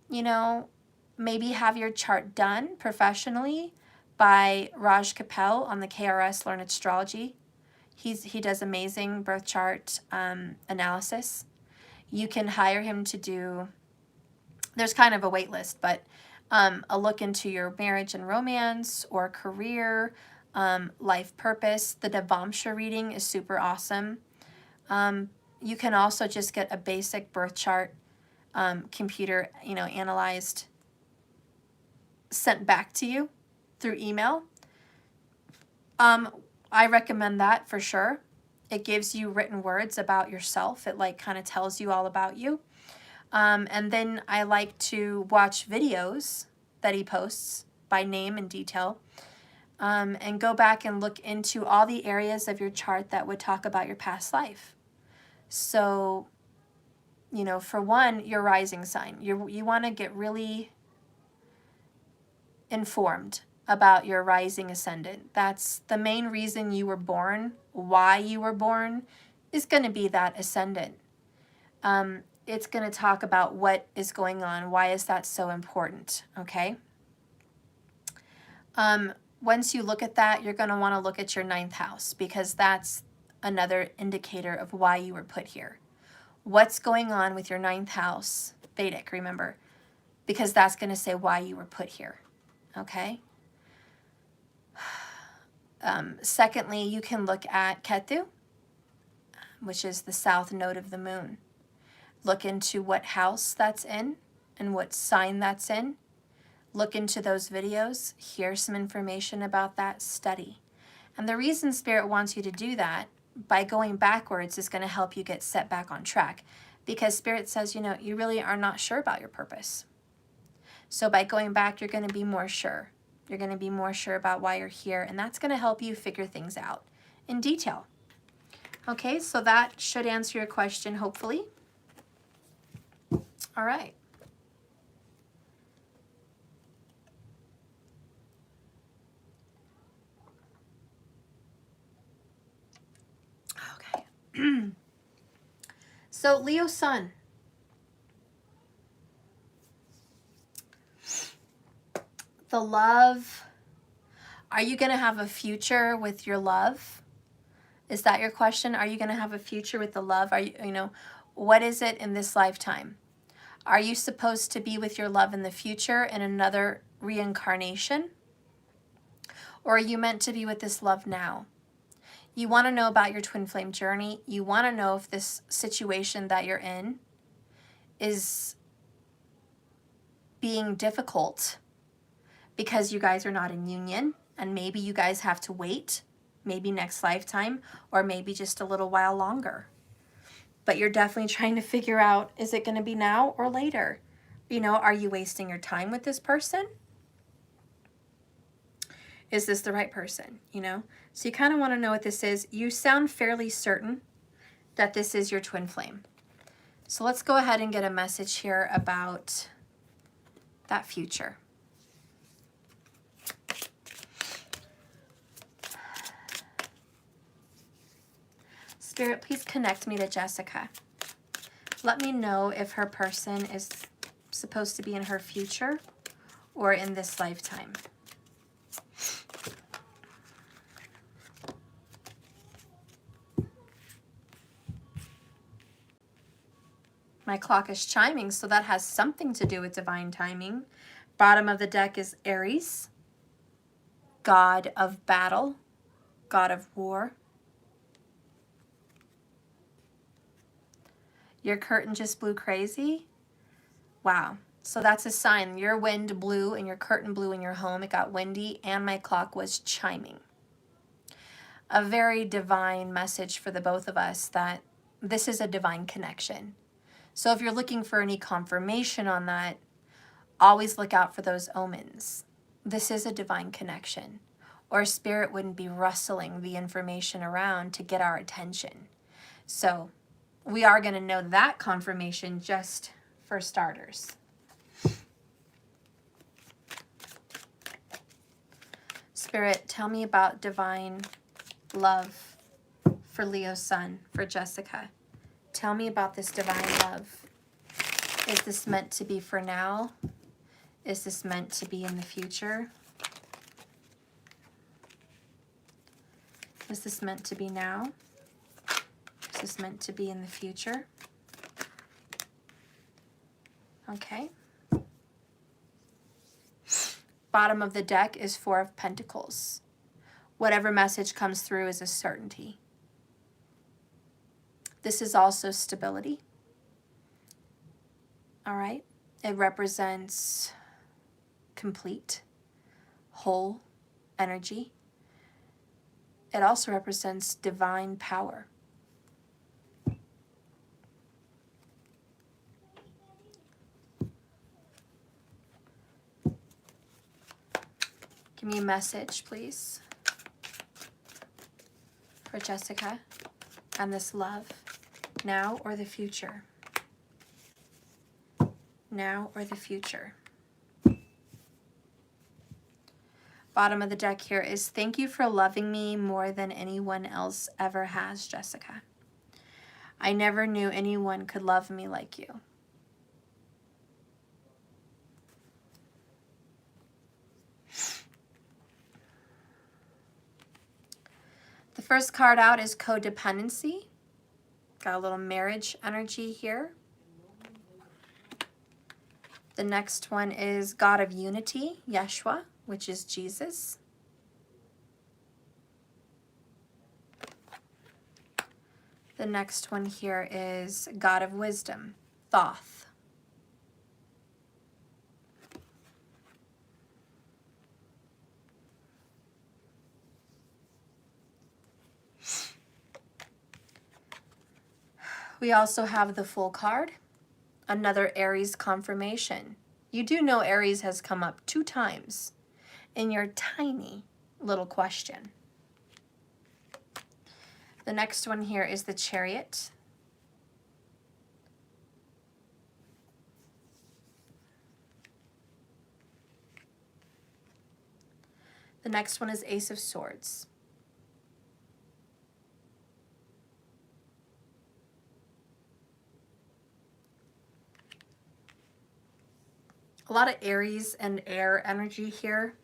you know, maybe have your chart done professionally by Raj Kapel on the KRS Learn Astrology. He does amazing birth chart analysis. You can hire him to do, there's kind of a wait list, but a look into your marriage and romance or career, life purpose. The Navamsha reading is super awesome. You can also just get a basic birth chart, computer, analyzed, sent back to you through email. I recommend that for sure. It gives you written words about yourself. It kind of tells you all about you. And then I like to watch videos that he posts by name and detail, and go back and look into all the areas of your chart that would talk about your past life. So, for one, your rising sign. You want to get really informed about your rising ascendant. That's the main reason you were born, why you were born, is going to be that ascendant. It's going to talk about what is going on. Why is that so important? Okay. Once you look at that, you're going to want to look at your 9th house, because that's another indicator of why you were put here. What's going on with your 9th house, Vedic, remember, because that's going to say why you were put here. Okay. Secondly, you can look at Ketu, which is the south node of the moon. Look into what house that's in and what sign that's in. Look into those videos, hear some information about that, study. And the reason Spirit wants you to do that by going backwards is going to help you get set back on track, because Spirit says, you really are not sure about your purpose. So by going back, you're going to be more sure. You're going to be more sure about why you're here, and that's going to help you figure things out in detail. Okay, so that should answer your question, hopefully. All right. Okay. So, Leo Sun. The love. Are you going to have a future with your love? Is that your question? Are you going to have a future with the love? Are you, what is it in this lifetime? Are you supposed to be with your love in the future in another reincarnation? Or are you meant to be with this love now? You want to know about your twin flame journey. You want to know if this situation that you're in is being difficult because you guys are not in union, and maybe you guys have to wait, maybe next lifetime, or maybe just a little while longer. But you're definitely trying to figure out, is it going to be now or later? Are you wasting your time with this person? Is this the right person? So you kind of want to know what this is. You sound fairly certain that this is your twin flame. So let's go ahead and get a message here about that future. Spirit, please connect me to Jessica. Let me know if her person is supposed to be in her future or in this lifetime. My clock is chiming, so that has something to do with divine timing. Bottom of the deck is Aries, god of battle, god of war. Your curtain just blew crazy? Wow. So that's a sign. Your wind blew and your curtain blew in your home. It got windy and my clock was chiming. A very divine message for the both of us that this is a divine connection. So if you're looking for any confirmation on that, always look out for those omens. This is a divine connection, or Spirit wouldn't be rustling the information around to get our attention. So we are going to know that confirmation just for starters. Spirit, tell me about divine love for Leo's son, for Jessica. Tell me about this divine love. Is this meant to be for now? Is this meant to be in the future? Is this meant to be now? Is this meant to be in the future? Okay. Bottom of the deck is Four of Pentacles. Whatever message comes through is a certainty. This is also stability. All right. It represents complete, whole energy. It also represents divine power. Give me a message, please, for Jessica and this love, now or the future. Now or the future. Bottom of the deck here is, thank you for loving me more than anyone else ever has, Jessica. I never knew anyone could love me like you. The first card out is codependency. Got a little marriage energy here. The next one is God of Unity, Yeshua, which is Jesus. The next one here is God of Wisdom, Thoth. We also have the Fool card, another Aries confirmation. You do know Aries has come up 2 times, in your tiny little question. The next one here is the Chariot. The next one is Ace of Swords. A lot of Aries and air energy here.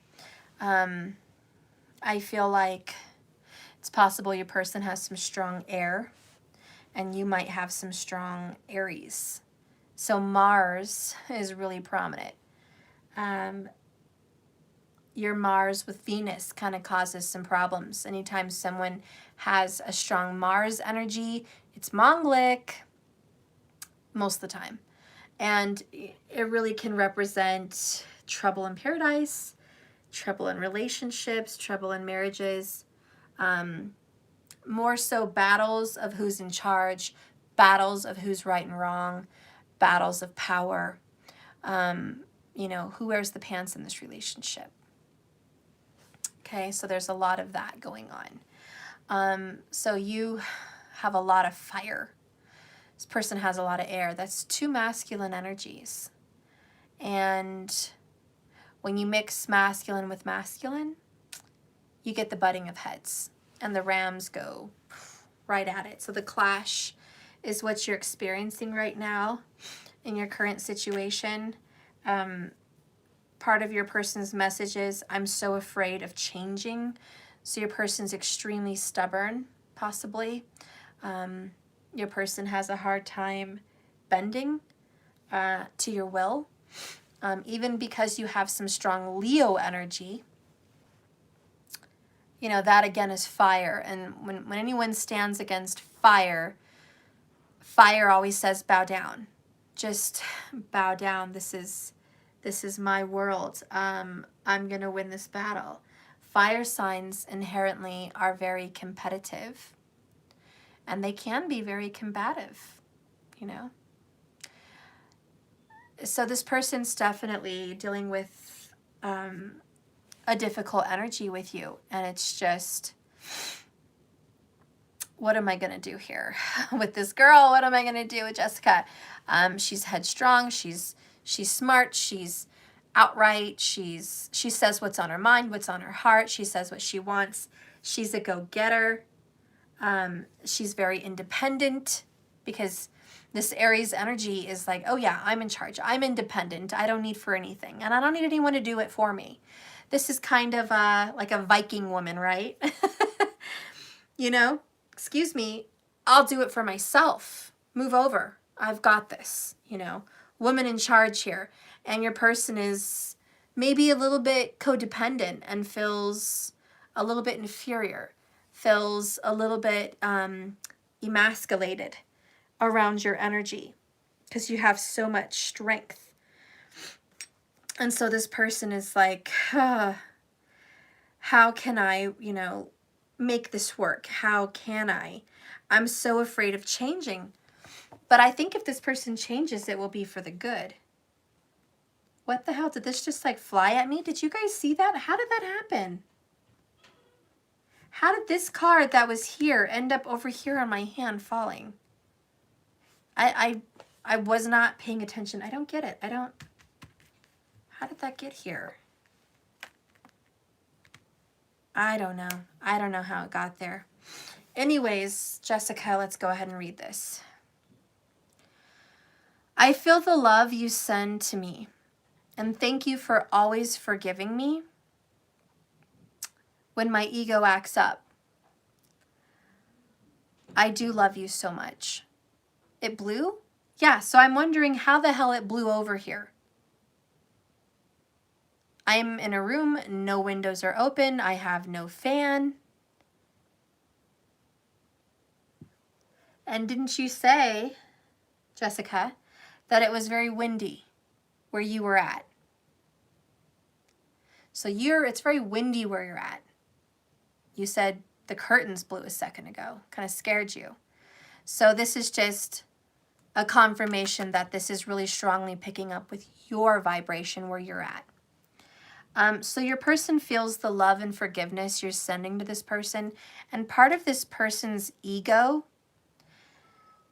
I feel like it's possible your person has some strong air and you might have some strong Aries. So Mars is really prominent. Your Mars with Venus kind of causes some problems. Anytime someone has a strong Mars energy, it's Mongolic most of the time. And it really can represent trouble in paradise, trouble in relationships, trouble in marriages, more so battles of who's in charge, battles of who's right and wrong, battles of power. You know, who wears the pants in this relationship? Okay, so there's a lot of that going on. So you have a lot of fire. This person has a lot of air. That's two masculine energies. And when you mix masculine with masculine, you get the butting of heads. And the rams go right at it. So the clash is what you're experiencing right now in your current situation. Part of your person's message is, I'm so afraid of changing. So your person's extremely stubborn, possibly. Your person has a hard time bending to your will. Even because you have some strong Leo energy, you know, that again is fire. And when anyone stands against fire, fire always says, bow down. Just bow down. This is my world. I'm going to win this battle. Fire signs inherently are very competitive. And they can be very combative, you know. So this person's definitely dealing with a difficult energy with you. And it's just, what am I going to do here with this girl? What am I going to do with Jessica? She's headstrong. She's smart. She's outright. She says what's on her mind, what's on her heart. She says what she wants. She's a go-getter. She's very independent because this Aries energy is like, oh yeah, I'm in charge. I'm independent. I don't need for anything. And I don't need anyone to do it for me. This is kind of like a Viking woman, right? You know, excuse me, I'll do it for myself. Move over. I've got this, you know, woman in charge here. And your person is maybe a little bit codependent and feels a little bit inferior, feels a little bit emasculated around your energy because you have so much strength. And so this person is like, how can I, you know, make this work? How can I? I'm so afraid of changing. But I think if this person changes, it will be for the good. What the hell? Did this just like fly at me? Did you guys see that? How did that happen? How did this card that was here end up over here on my hand falling? I was not paying attention. I don't get it. How did that get here? I don't know. I don't know how it got there. Anyways, Jessica, let's go ahead and read this. I feel the love you send to me, and thank you for always forgiving me when my ego acts up. I do love you so much. It blew? Yeah, so I'm wondering how the hell it blew over here. I'm in a room, no windows are open, I have no fan. And didn't you say, Jessica, that it was very windy where you were at? So it's very windy where you're at. You said the curtains blew a second ago, kind of scared you. So this is just a confirmation that this is really strongly picking up with your vibration where you're at. So your person feels the love and forgiveness you're sending to this person. And part of this person's ego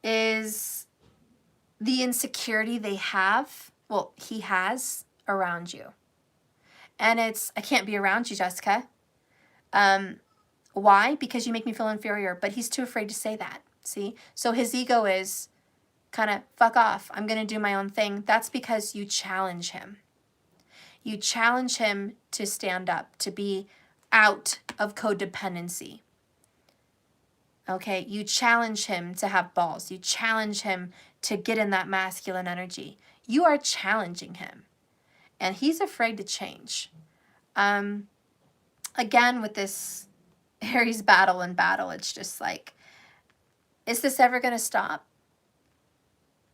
is the insecurity they have, well, he has around you. And it's, I can't be around you, Jessica. Why? Because you make me feel inferior. But he's too afraid to say that. See? So his ego is kind of, fuck off. I'm going to do my own thing. That's because you challenge him. You challenge him to stand up, to be out of codependency. Okay? You challenge him to have balls. You challenge him to get in that masculine energy. You are challenging him. And he's afraid to change. Again, with this Aries battle, it's just like, is this ever going to stop?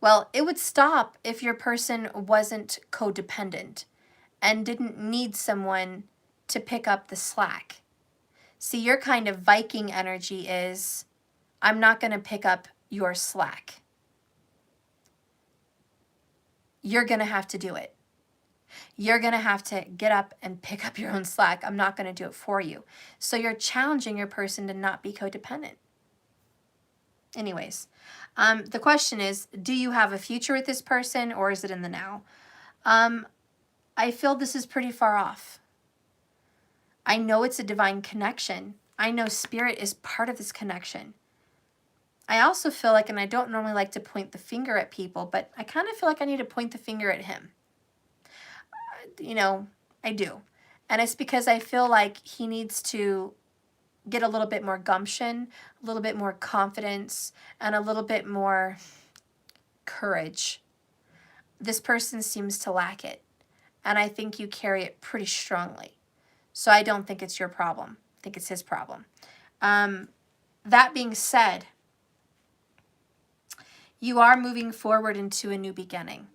Well, it would stop if your person wasn't codependent and didn't need someone to pick up the slack. See, your kind of Viking energy is, I'm not going to pick up your slack. You're going to have to do it. You're going to have to get up and pick up your own slack. I'm not going to do it for you. So you're challenging your person to not be codependent. Anyways, the question is, do you have a future with this person, or is it in the now? I feel this is pretty far off. I know it's a divine connection. I know spirit is part of this connection. I also feel like, and I don't normally like to point the finger at people, but I kind of feel like I need to point the finger at him. You know, I do. And it's because I feel like he needs to get a little bit more gumption, a little bit more confidence, and a little bit more courage. This person seems to lack it. And I think you carry it pretty strongly. So I don't think it's your problem. I think it's his problem. That being said, you are moving forward into a new beginning.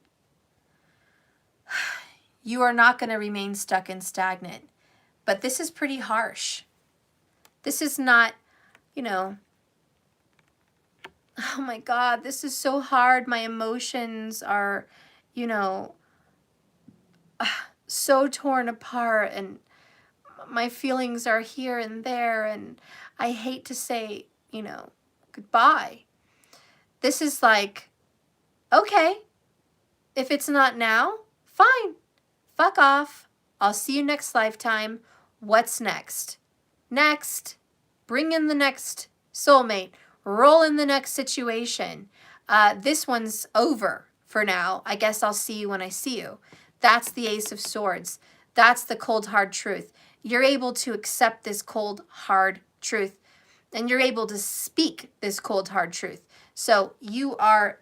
You are not going to remain stuck and stagnant. But this is pretty harsh. This is not, you know, oh my God, this is so hard. My emotions are, you know, so torn apart, and my feelings are here and there, and I hate to say, you know, goodbye. This is like, okay, if it's not now, fine. Fuck off. I'll see you next lifetime. What's next? Next. Bring in the next soulmate. Roll in the next situation. This one's over for now. I guess I'll see you when I see you. That's the Ace of Swords. That's the cold, hard truth. You're able to accept this cold, hard truth. And you're able to speak this cold, hard truth. So you are,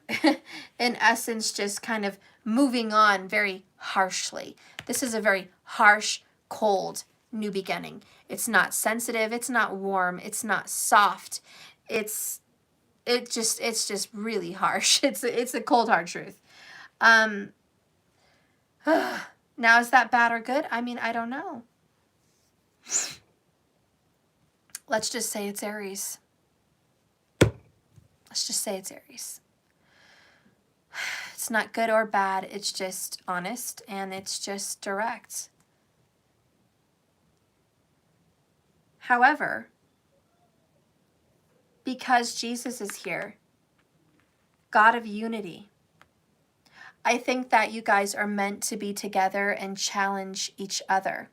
in essence, just kind of moving on very harshly. This is a very harsh, cold, new beginning. It's not sensitive. It's not warm. It's not soft. It's just really harsh. It's a cold, hard truth. Now, is that bad or good? I mean, I don't know. Let's just say it's Aries. Let's just say it's Aries. It's not good or bad. It's just honest, and it's just direct. However, because Jesus is here, God of unity, I think that you guys are meant to be together and challenge each other.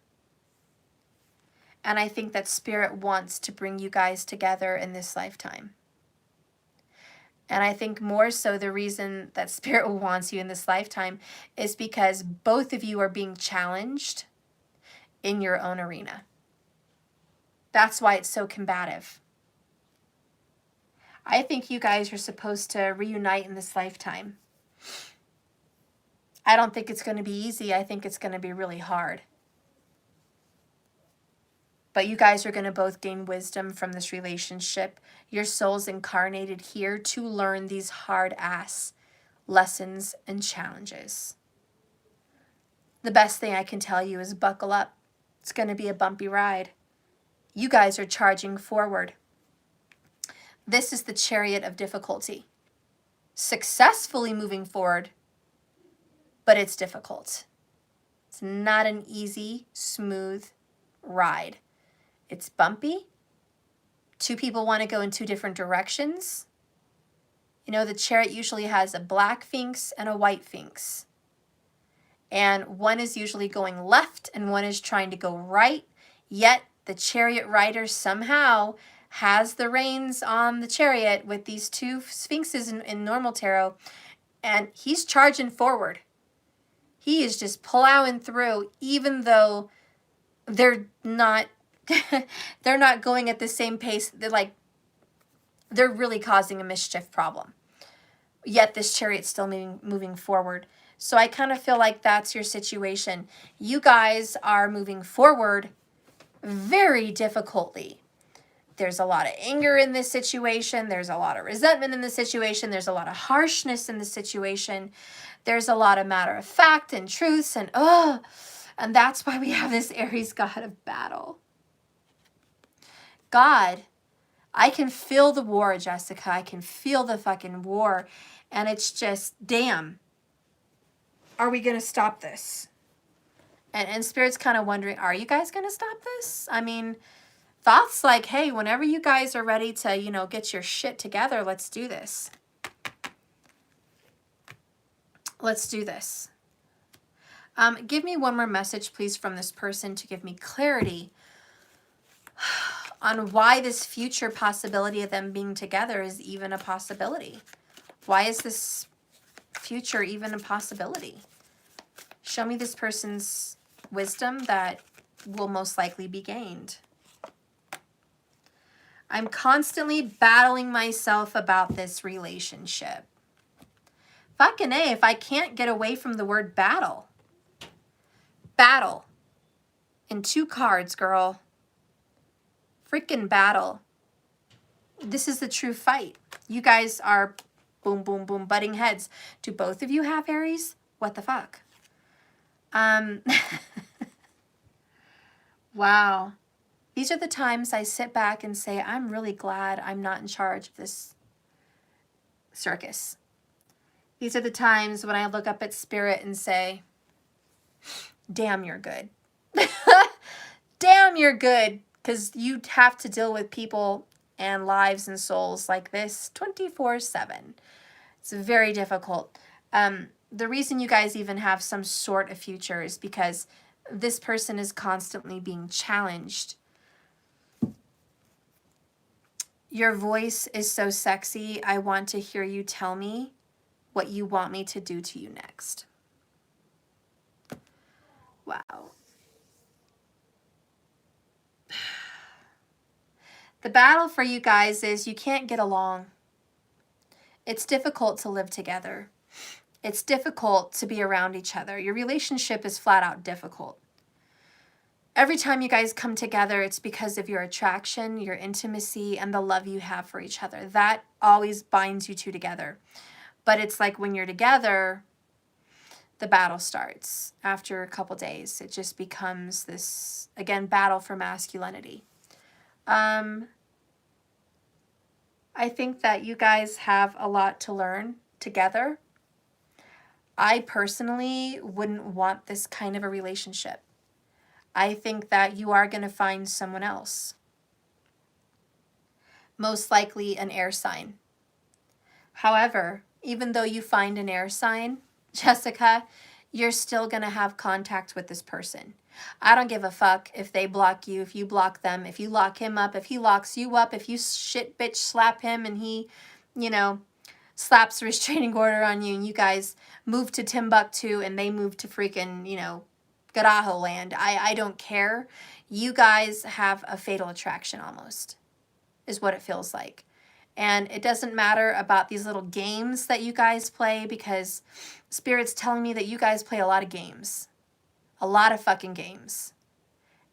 And I think that Spirit wants to bring you guys together in this lifetime. And I think more so the reason that Spirit wants you in this lifetime is because both of you are being challenged in your own arena. That's why it's so combative. I think you guys are supposed to reunite in this lifetime. I don't think it's going to be easy. I think it's going to be really hard. But you guys are going to both gain wisdom from this relationship. Your soul's incarnated here to learn these hard-ass lessons and challenges. The best thing I can tell you is buckle up. It's going to be a bumpy ride. You guys are charging forward. This is the chariot of difficulty. Successfully moving forward, but it's difficult. It's not an easy, smooth ride. It's bumpy. Two people want to go in two different directions. You know, the chariot usually has a black sphinx and a white sphinx. And one is usually going left and one is trying to go right. Yet the chariot rider somehow has the reins on the chariot with these two sphinxes in normal tarot. And he's charging forward. He is just plowing through, even though they're not they're not going at the same pace. They're really causing a mischief problem. Yet this chariot's still moving forward. So I kind of feel like that's your situation. You guys are moving forward very difficultly. There's a lot of anger in this situation. There's a lot of resentment in this situation. There's a lot of harshness in the situation. There's a lot of matter of fact and truths and and that's why we have this Aries god of battle. God, I can feel the war, Jessica. I can feel the fucking war. And it's just, damn, are we going to stop this? And Spirit's kind of wondering, are you guys going to stop this? I mean, thoughts like, hey, whenever you guys are ready to, you know, get your shit together, let's do this. Let's do this. Give me one more message, please, from this person to give me clarity on why this future possibility of them being together is even a possibility. Why is this future even a possibility? Show me this person's wisdom that will most likely be gained. I'm constantly battling myself about this relationship. Fucking A, if I can't get away from the word battle. Battle. In 2 cards, girl. Freaking battle. This is the true fight. You guys are boom, boom, boom, butting heads. Do both of you have Aries? What the fuck? Wow. These are the times I sit back and say, I'm really glad I'm not in charge of this circus. These are the times when I look up at Spirit and say, damn, you're good. Damn, you're good. Because you have to deal with people and lives and souls like this 24/7. It's very difficult. The reason you guys even have some sort of future is because this person is constantly being challenged. Your voice is so sexy. I want to hear you tell me what you want me to do to you next. Wow. The battle for you guys is you can't get along. It's difficult to live together. It's difficult to be around each other. Your relationship is flat out difficult. Every time you guys come together, it's because of your attraction, your intimacy, and the love you have for each other. That always binds you two together. But it's like when you're together, the battle starts. After a couple days, it just becomes this, again, battle for masculinity. I think that you guys have a lot to learn together. I personally wouldn't want this kind of a relationship. I think that you are going to find someone else. Most likely an air sign. However, even though you find an air sign, Jessica, you're still going to have contact with this person. I don't give a fuck if they block you, if you block them, if you lock him up, if he locks you up, if you shit bitch slap him and he, you know, slaps a restraining order on you and you guys move to Timbuktu and they move to freaking, you know, Garajo land. I don't care. You guys have a fatal attraction almost, is what it feels like. And it doesn't matter about these little games that you guys play because Spirit's telling me that you guys play a lot of games. A lot of fucking games.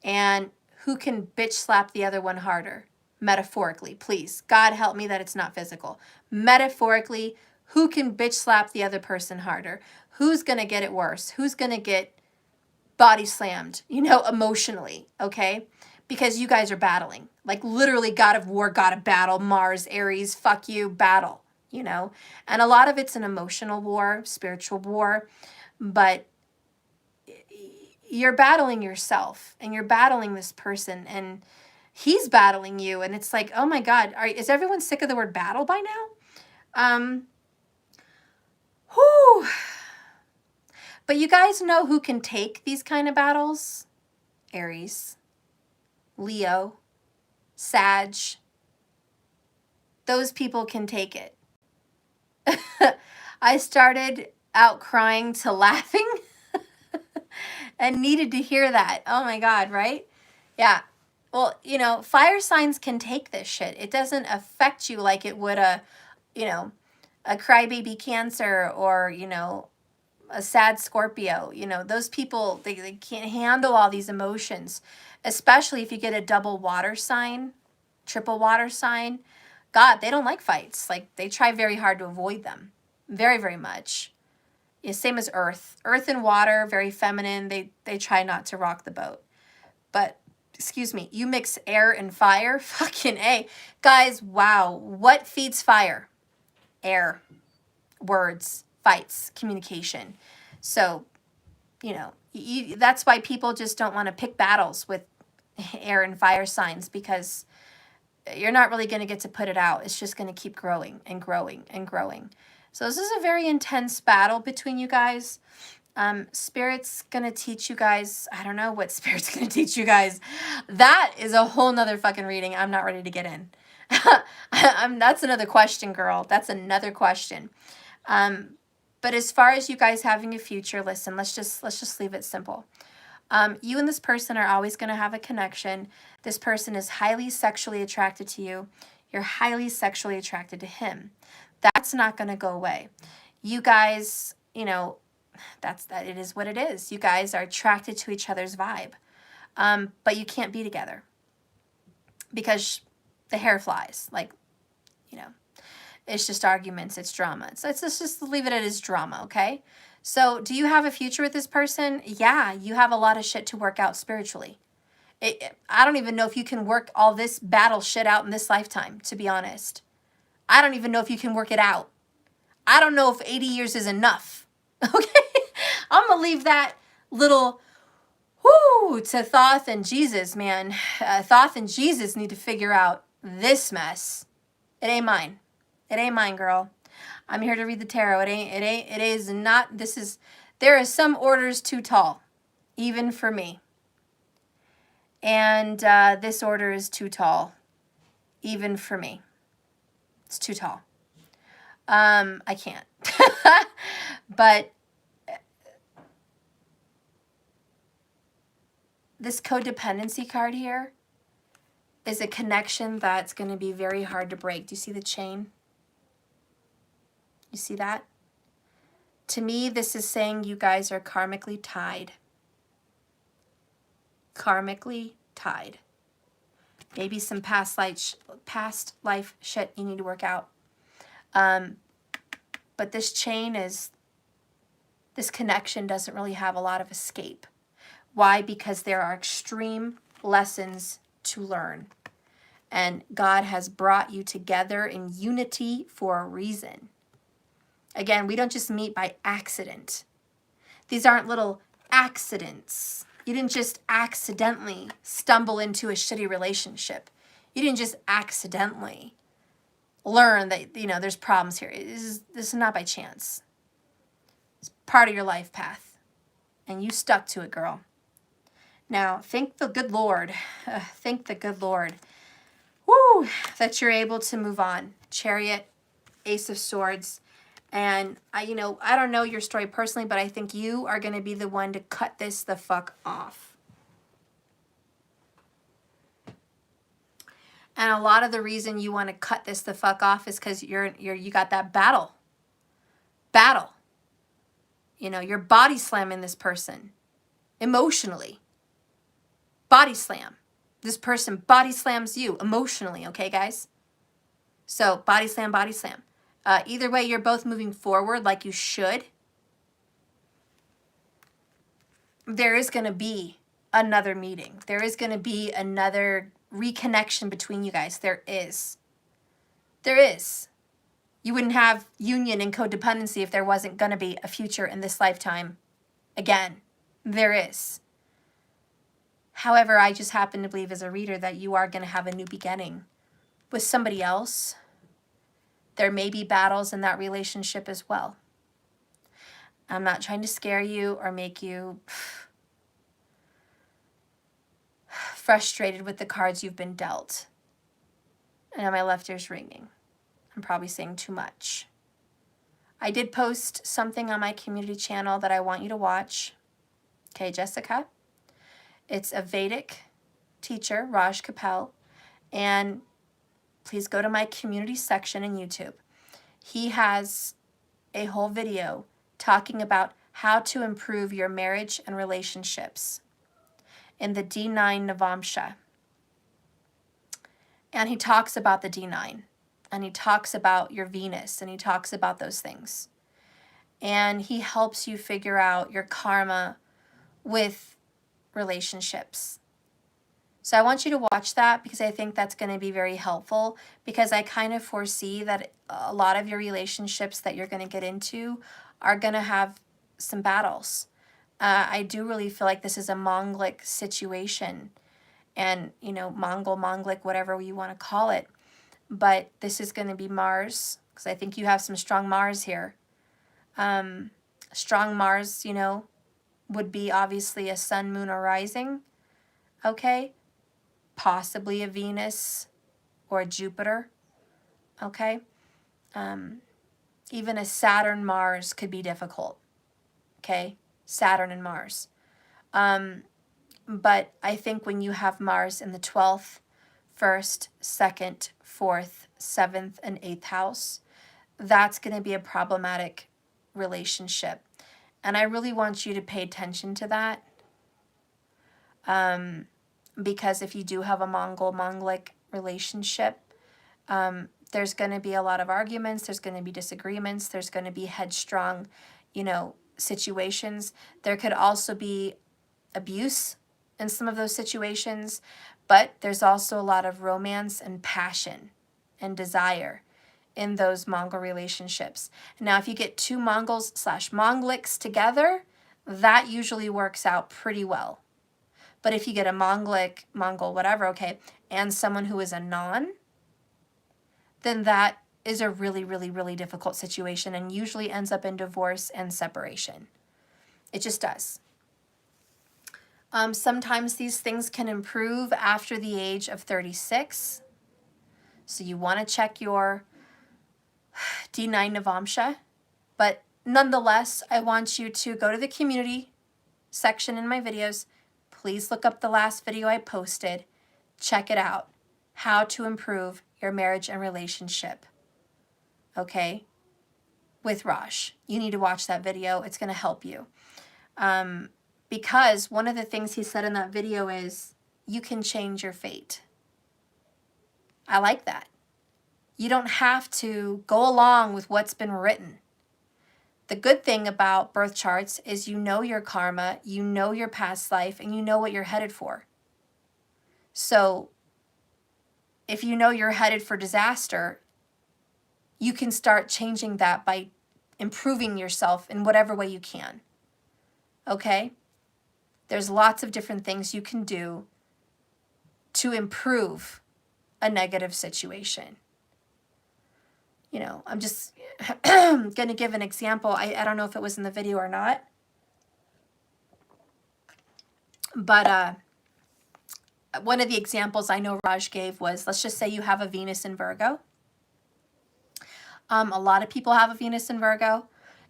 And who can bitch slap the other one harder? Metaphorically, please. God help me that it's not physical. Metaphorically, who can bitch slap the other person harder? Who's going to get it worse? Who's going to get body slammed, you know, emotionally, okay? Because you guys are battling. Like literally God of War, God of Battle, Mars, Aries, fuck you, battle, you know? And a lot of it's an emotional war, spiritual war, but you're battling yourself and you're battling this person and he's battling you. And it's like, oh my God, is everyone sick of the word battle by now? Whew. But you guys know who can take these kind of battles? Aries, Leo, Sag. Those people can take it. I started out crying to laughing and needed to hear that. Oh my God, right? Yeah. Well, you know, fire signs can take this shit. It doesn't affect you like it would a crybaby Cancer or, a sad Scorpio. Those people, they can't handle all these emotions, especially if you get a double water sign, triple water sign. God, they don't like fights. Like, they try very hard to avoid them. Very, very much. Yeah, same as Earth. Earth and water, very feminine. They try not to rock the boat. But, excuse me, you mix air and fire? Fucking A. Guys, wow. What feeds fire? Air. Words. Fights. Communication. So, that's why people just don't want to pick battles with air and fire signs, because you're not really going to get to put it out. It's just going to keep growing and growing and growing. So this is a very intense battle between you guys. Spirit's going to teach you guys. I don't know what Spirit's going to teach you guys. That is a whole nother fucking reading. I'm not ready to get in. That's another question, girl. That's another question. But as far as you guys having a future, listen, let's just leave it simple. You and this person are always going to have a connection. This person is highly sexually attracted to you. You're highly sexually attracted to him. That's not going to go away. You guys, that it is what it is. You guys are attracted to each other's vibe. But you can't be together because the hair flies. Like, it's just arguments. It's drama. So let's just leave it as drama, okay? So do you have a future with this person? Yeah, you have a lot of shit to work out spiritually. I don't even know if you can work all this battle shit out in this lifetime, to be honest. I don't even know if you can work it out. I don't know if 80 years is enough. Okay? I'm going to leave that little to Thoth and Jesus, man. Thoth and Jesus need to figure out this mess. It ain't mine. It ain't mine, girl. I'm here to read the tarot. It is not, there are some orders too tall, even for me. And this order is too tall, even for me. It's too tall. I can't. But this codependency card here is a connection that's going to be very hard to break. Do you see the chain? You see that? To me, this is saying you guys are karmically tied. Karmically tied. Maybe some past life shit you need to work out. But this chain this connection doesn't really have a lot of escape. Why? Because there are extreme lessons to learn. And God has brought you together in unity for a reason. Again, we don't just meet by accident. These aren't little accidents. You didn't just accidentally stumble into a shitty relationship. You didn't just accidentally learn that, there's problems here. This is not by chance. It's part of your life path. And you stuck to it, girl. Now, thank the good Lord. Thank the good Lord. Woo! That you're able to move on. Chariot, Ace of Swords. And I don't know your story personally, but I think you are going to be the one to cut this the fuck off. And a lot of the reason you want to cut this the fuck off is because you got that battle. You're body slamming this person emotionally. Body slam. This person body slams you emotionally, okay, guys? So body slam, body slam. Either way, you're both moving forward like you should. There is going to be another meeting. There is going to be another reconnection between you guys. There is. There is. You wouldn't have union and codependency if there wasn't going to be a future in this lifetime. Again, there is. However, I just happen to believe as a reader that you are going to have a new beginning with somebody else. There may be battles in that relationship as well. I'm not trying to scare you or make you frustrated with the cards you've been dealt. And now my left ear's ringing. I'm probably saying too much. I did post something on my community channel that I want you to watch. Okay, Jessica? It's a Vedic teacher, Raj Kapel, and please go to my community section in YouTube. He has a whole video talking about how to improve your marriage and relationships in the D9 Navamsha. And he talks about the D9, and he talks about your Venus, and he talks about those things. And he helps you figure out your karma with relationships. So I want you to watch that because I think that's going to be very helpful, because I kind of foresee that a lot of your relationships that you're going to get into are going to have some battles. I do really feel like this is a Mongolic situation, and, you know, Mongolic, whatever you want to call it. But this is going to be Mars, because I think you have some strong Mars here. Strong Mars, you know, would be obviously a sun, moon, or rising. Okay? Possibly a Venus or a Jupiter. Okay? Even a Saturn, Mars could be difficult. Okay? Saturn and Mars. But I think when you have Mars in the 12th, 1st, 2nd, 4th, 7th, and 8th house, that's going to be a problematic relationship. And I really want you to pay attention to that. Because if you do have a Mongolic relationship, there's going to be a lot of arguments, there's going to be disagreements, there's going to be headstrong, you know, situations. There could also be abuse in some of those situations, but there's also a lot of romance and passion and desire in those Mongol relationships. Now, if you get two Mongols/Mongolics together, that usually works out pretty well. But if you get a Mongol, whatever, okay, and someone who is a non, then that is a really, really, really difficult situation and usually ends up in divorce and separation. It just does. Sometimes these things can improve after the age of 36. So you want to check your D9 Navamsha. But nonetheless, I want you to go to the community section in my videos. Please look up the last video I posted. Check it out. How to improve your marriage and relationship. Okay? With Raj. You need to watch that video. It's going to help you. Because one of the things he said in that video is, you can change your fate. I like that. You don't have to go along with what's been written. The good thing about birth charts is you know your karma, you know your past life, and you know what you're headed for. So if you know you're headed for disaster, you can start changing that by improving yourself in whatever way you can. Okay? There's lots of different things you can do to improve a negative situation. You know, I'm just going to give an example. I don't know if it was in the video or not. But one of the examples I know Raj gave was, let's just say you have a Venus in Virgo. A lot of people have a Venus in Virgo.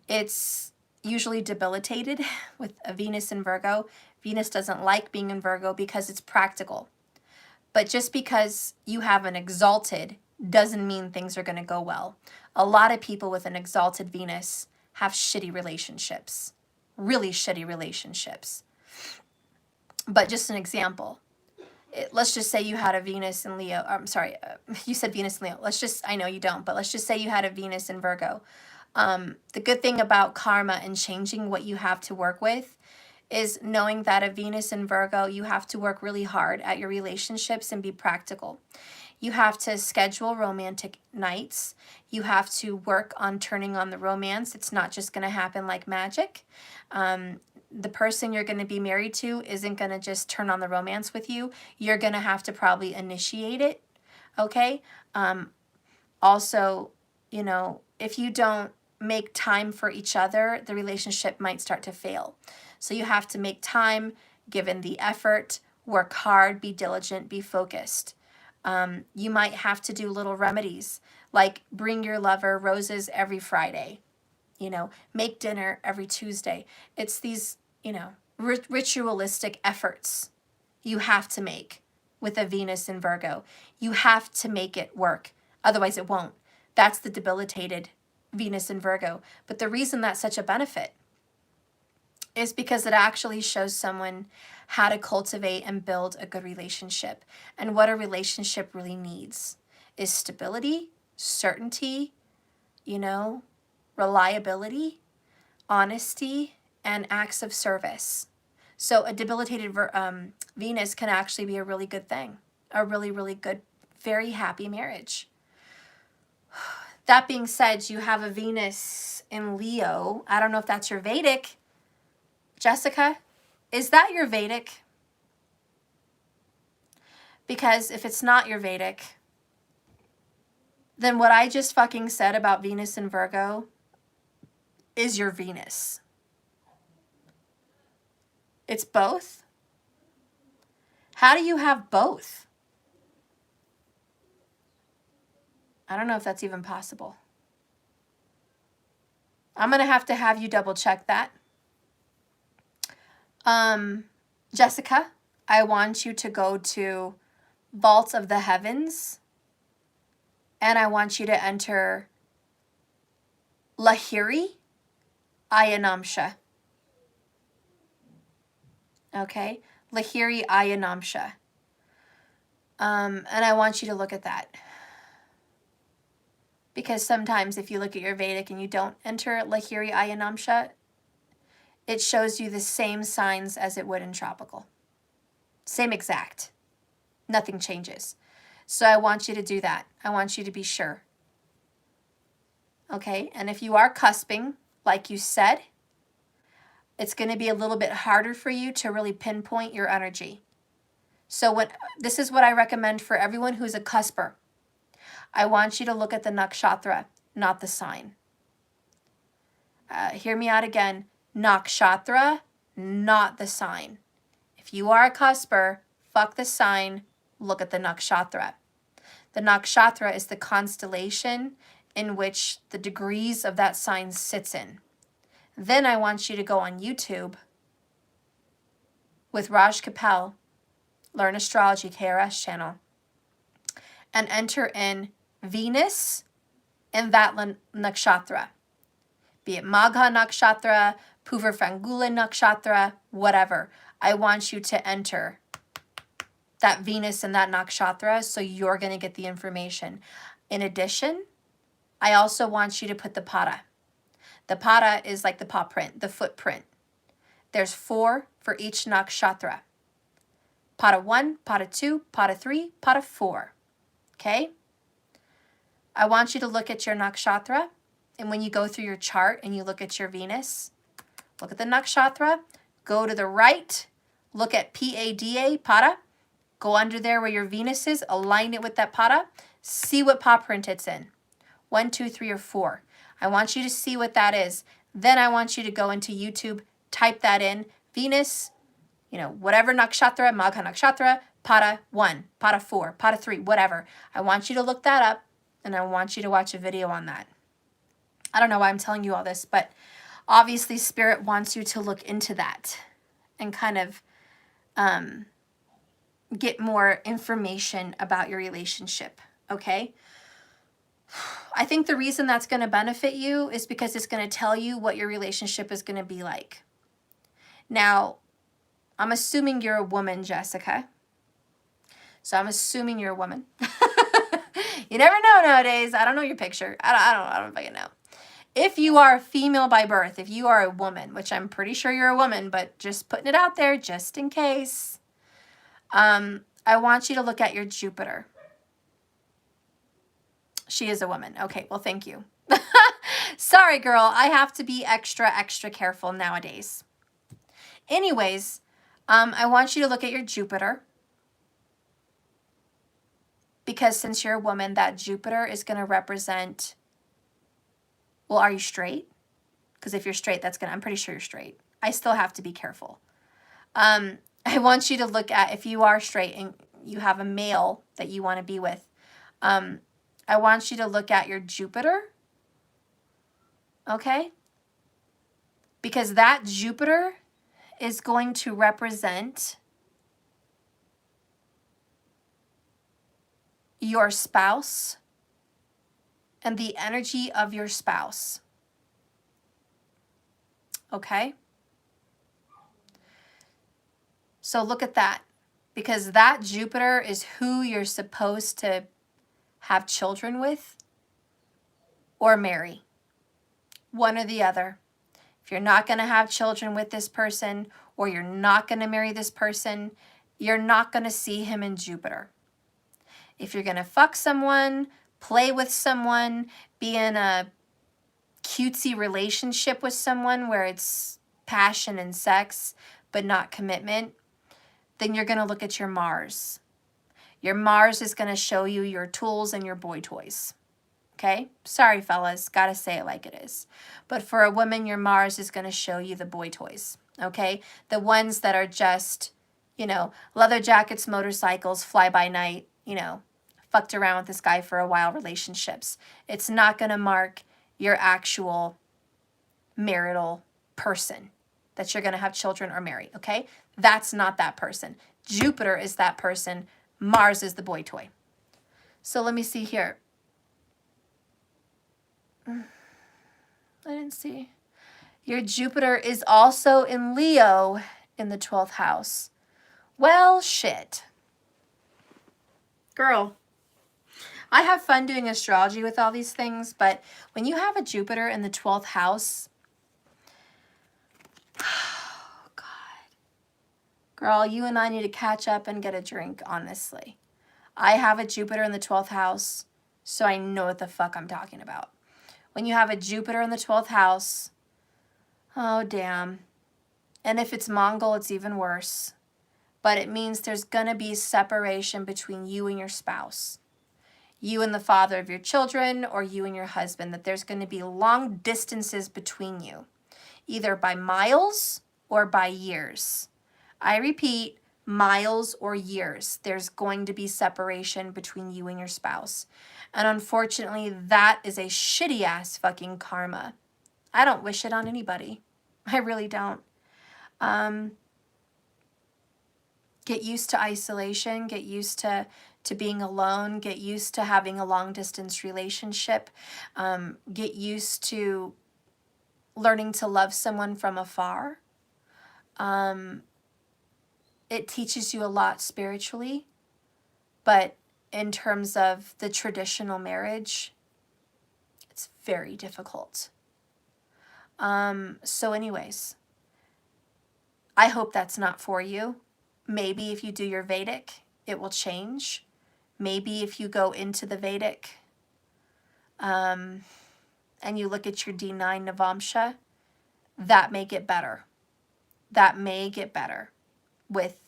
It's usually debilitated with a Venus in Virgo. Venus doesn't like being in Virgo because it's practical. But just because you have an exalted doesn't mean things are going to go well. A lot of people with an exalted Venus have shitty relationships. Really shitty relationships. But just an example. Let's just say you had a Venus in Leo. I'm sorry, you said Venus in Leo. I know you don't, but let's just say you had a Venus in Virgo. The good thing about karma and changing what you have to work with is knowing that a Venus in Virgo, you have to work really hard at your relationships and be practical. You have to schedule romantic nights. You have to work on turning on the romance. It's not just going to happen like magic. the person you're going to be married to isn't going to just turn on the romance with you. You're going to have to probably initiate it, okay? Also, you know, if you don't make time for each other, the relationship might start to fail. So you have to make time, given the effort, work hard, be diligent, be focused. You might have to do little remedies, like bring your lover roses every Friday, you know, make dinner every Tuesday. It's these, you know, ritualistic efforts you have to make with a Venus in Virgo. You have to make it work. Otherwise it won't. That's the debilitated Venus in Virgo. But the reason that's such a benefit is because it actually shows someone how to cultivate and build a good relationship. And what a relationship really needs is stability, certainty, you know, reliability, honesty, and acts of service. So a debilitated Venus can actually be a really good thing, a really, really good, very happy marriage. That being said, you have a Venus in Leo. I don't know if that's your Vedic. Jessica, is that your Vedic? Because if it's not your Vedic, then what I just fucking said about Venus in Virgo is your Venus. It's both? How do you have both? I don't know if that's even possible. I'm going to have you double check that. Jessica, I want you to go to Vaults of the Heavens, and I want you to enter Lahiri Ayanamsha. Okay? Lahiri Ayanamsha. And I want you to look at that. Because sometimes if you look at your Vedic and you don't enter Lahiri Ayanamsha, it shows you the same signs as it would in tropical. Same exact. Nothing changes. So I want you to do that. I want you to be sure. Okay? And if you are cusping, like you said, it's going to be a little bit harder for you to really pinpoint your energy. So this is what I recommend for everyone who's a cusper. I want you to look at the nakshatra, not the sign. Hear me out again. Nakshatra, not the sign. If you are a cusper, fuck the sign, look at the nakshatra. The nakshatra is the constellation in which the degrees of that sign sits in. Then I want you to go on YouTube with Raj Kapel, Learn Astrology, KRS channel, and enter in Venus in that nakshatra. Be it Magha nakshatra, Purvafangula nakshatra, whatever. I want you to enter that Venus in that nakshatra so you're going to get the information. In addition, I also want you to put the pada. The pada is like the paw print, the footprint. There's 4 for each nakshatra. Pada 1, pada 2, pada 3, pada 4. Okay? I want you to look at your nakshatra, and when you go through your chart and you look at your Venus, look at the nakshatra, go to the right, look at PADA, pada, go under there where your Venus is, align it with that pada, see what paw print it's in. 1, 2, 3, or 4. I want you to see what that is. Then I want you to go into YouTube, type that in, Venus, you know, whatever nakshatra, Magha nakshatra, pada 1, pada 4, pada 3, whatever. I want you to look that up, and I want you to watch a video on that. I don't know why I'm telling you all this, but obviously Spirit wants you to look into that and kind of get more information about your relationship, okay? I think the reason that's going to benefit you is because it's going to tell you what your relationship is going to be like. Now, I'm assuming you're a woman, Jessica. So I'm assuming you're a woman. You never know nowadays. I don't know your picture. I don't fucking know. If you are a female by birth, if you are a woman, which I'm pretty sure you're a woman, but just putting it out there just in case, I want you to look at your Jupiter. She is a woman. Okay, well, thank you. Sorry, girl. I have to be extra, extra careful nowadays. Anyways, I want you to look at your Jupiter, because since you're a woman, that Jupiter is going to represent, well, are you straight? Because if you're straight, I'm pretty sure you're straight. I still have to be careful. I want you to look at, if you are straight and you have a male that you want to be with, I want you to look at your Jupiter, okay? Because that Jupiter is going to represent your spouse and the energy of your spouse, okay? So look at that, because that Jupiter is who you're supposed to have children with or marry, one or the other. If you're not going to have children with this person, or you're not going to marry this person, you're not going to see him in Jupiter. If you're going to fuck someone, play with someone, be in a cutesy relationship with someone where it's passion and sex, but not commitment, then you're going to look at your Mars. Your Mars is going to show you your tools and your boy toys. Okay? Sorry, fellas. Got to say it like it is. But for a woman, your Mars is going to show you the boy toys. Okay? The ones that are just, leather jackets, motorcycles, fly by night, fucked around with this guy for a while relationships. It's not going to mark your actual marital person that you're going to have children or marry, okay? That's not that person. Jupiter is that person. Mars is the boy toy. So let me see here. I didn't see. Your Jupiter is also in Leo in the 12th house. Well, shit. Girl, I have fun doing astrology with all these things, but when you have a Jupiter in the 12th house, oh, God. Girl, you and I need to catch up and get a drink, honestly. I have a Jupiter in the 12th house, so I know what the fuck I'm talking about. When you have a Jupiter in the 12th house, oh, damn. And if it's Mongol, it's even worse. But it means there's going to be separation between you and your spouse. You and the father of your children, or you and your husband, that there's going to be long distances between you, either by miles or by years. I repeat, miles or years. There's going to be separation between you and your spouse. And unfortunately, that is a shitty ass fucking karma. I don't wish it on anybody. I really don't. Get used to isolation, get used to being alone, get used to having a long distance relationship, get used to learning to love someone from afar. It teaches you a lot spiritually, but in terms of the traditional marriage, it's very difficult. So anyways, I hope that's not for you. Maybe if you do your Vedic, it will change. Maybe if you go into the Vedic and you look at your D9 Navamsha, that may get better. That may get better with,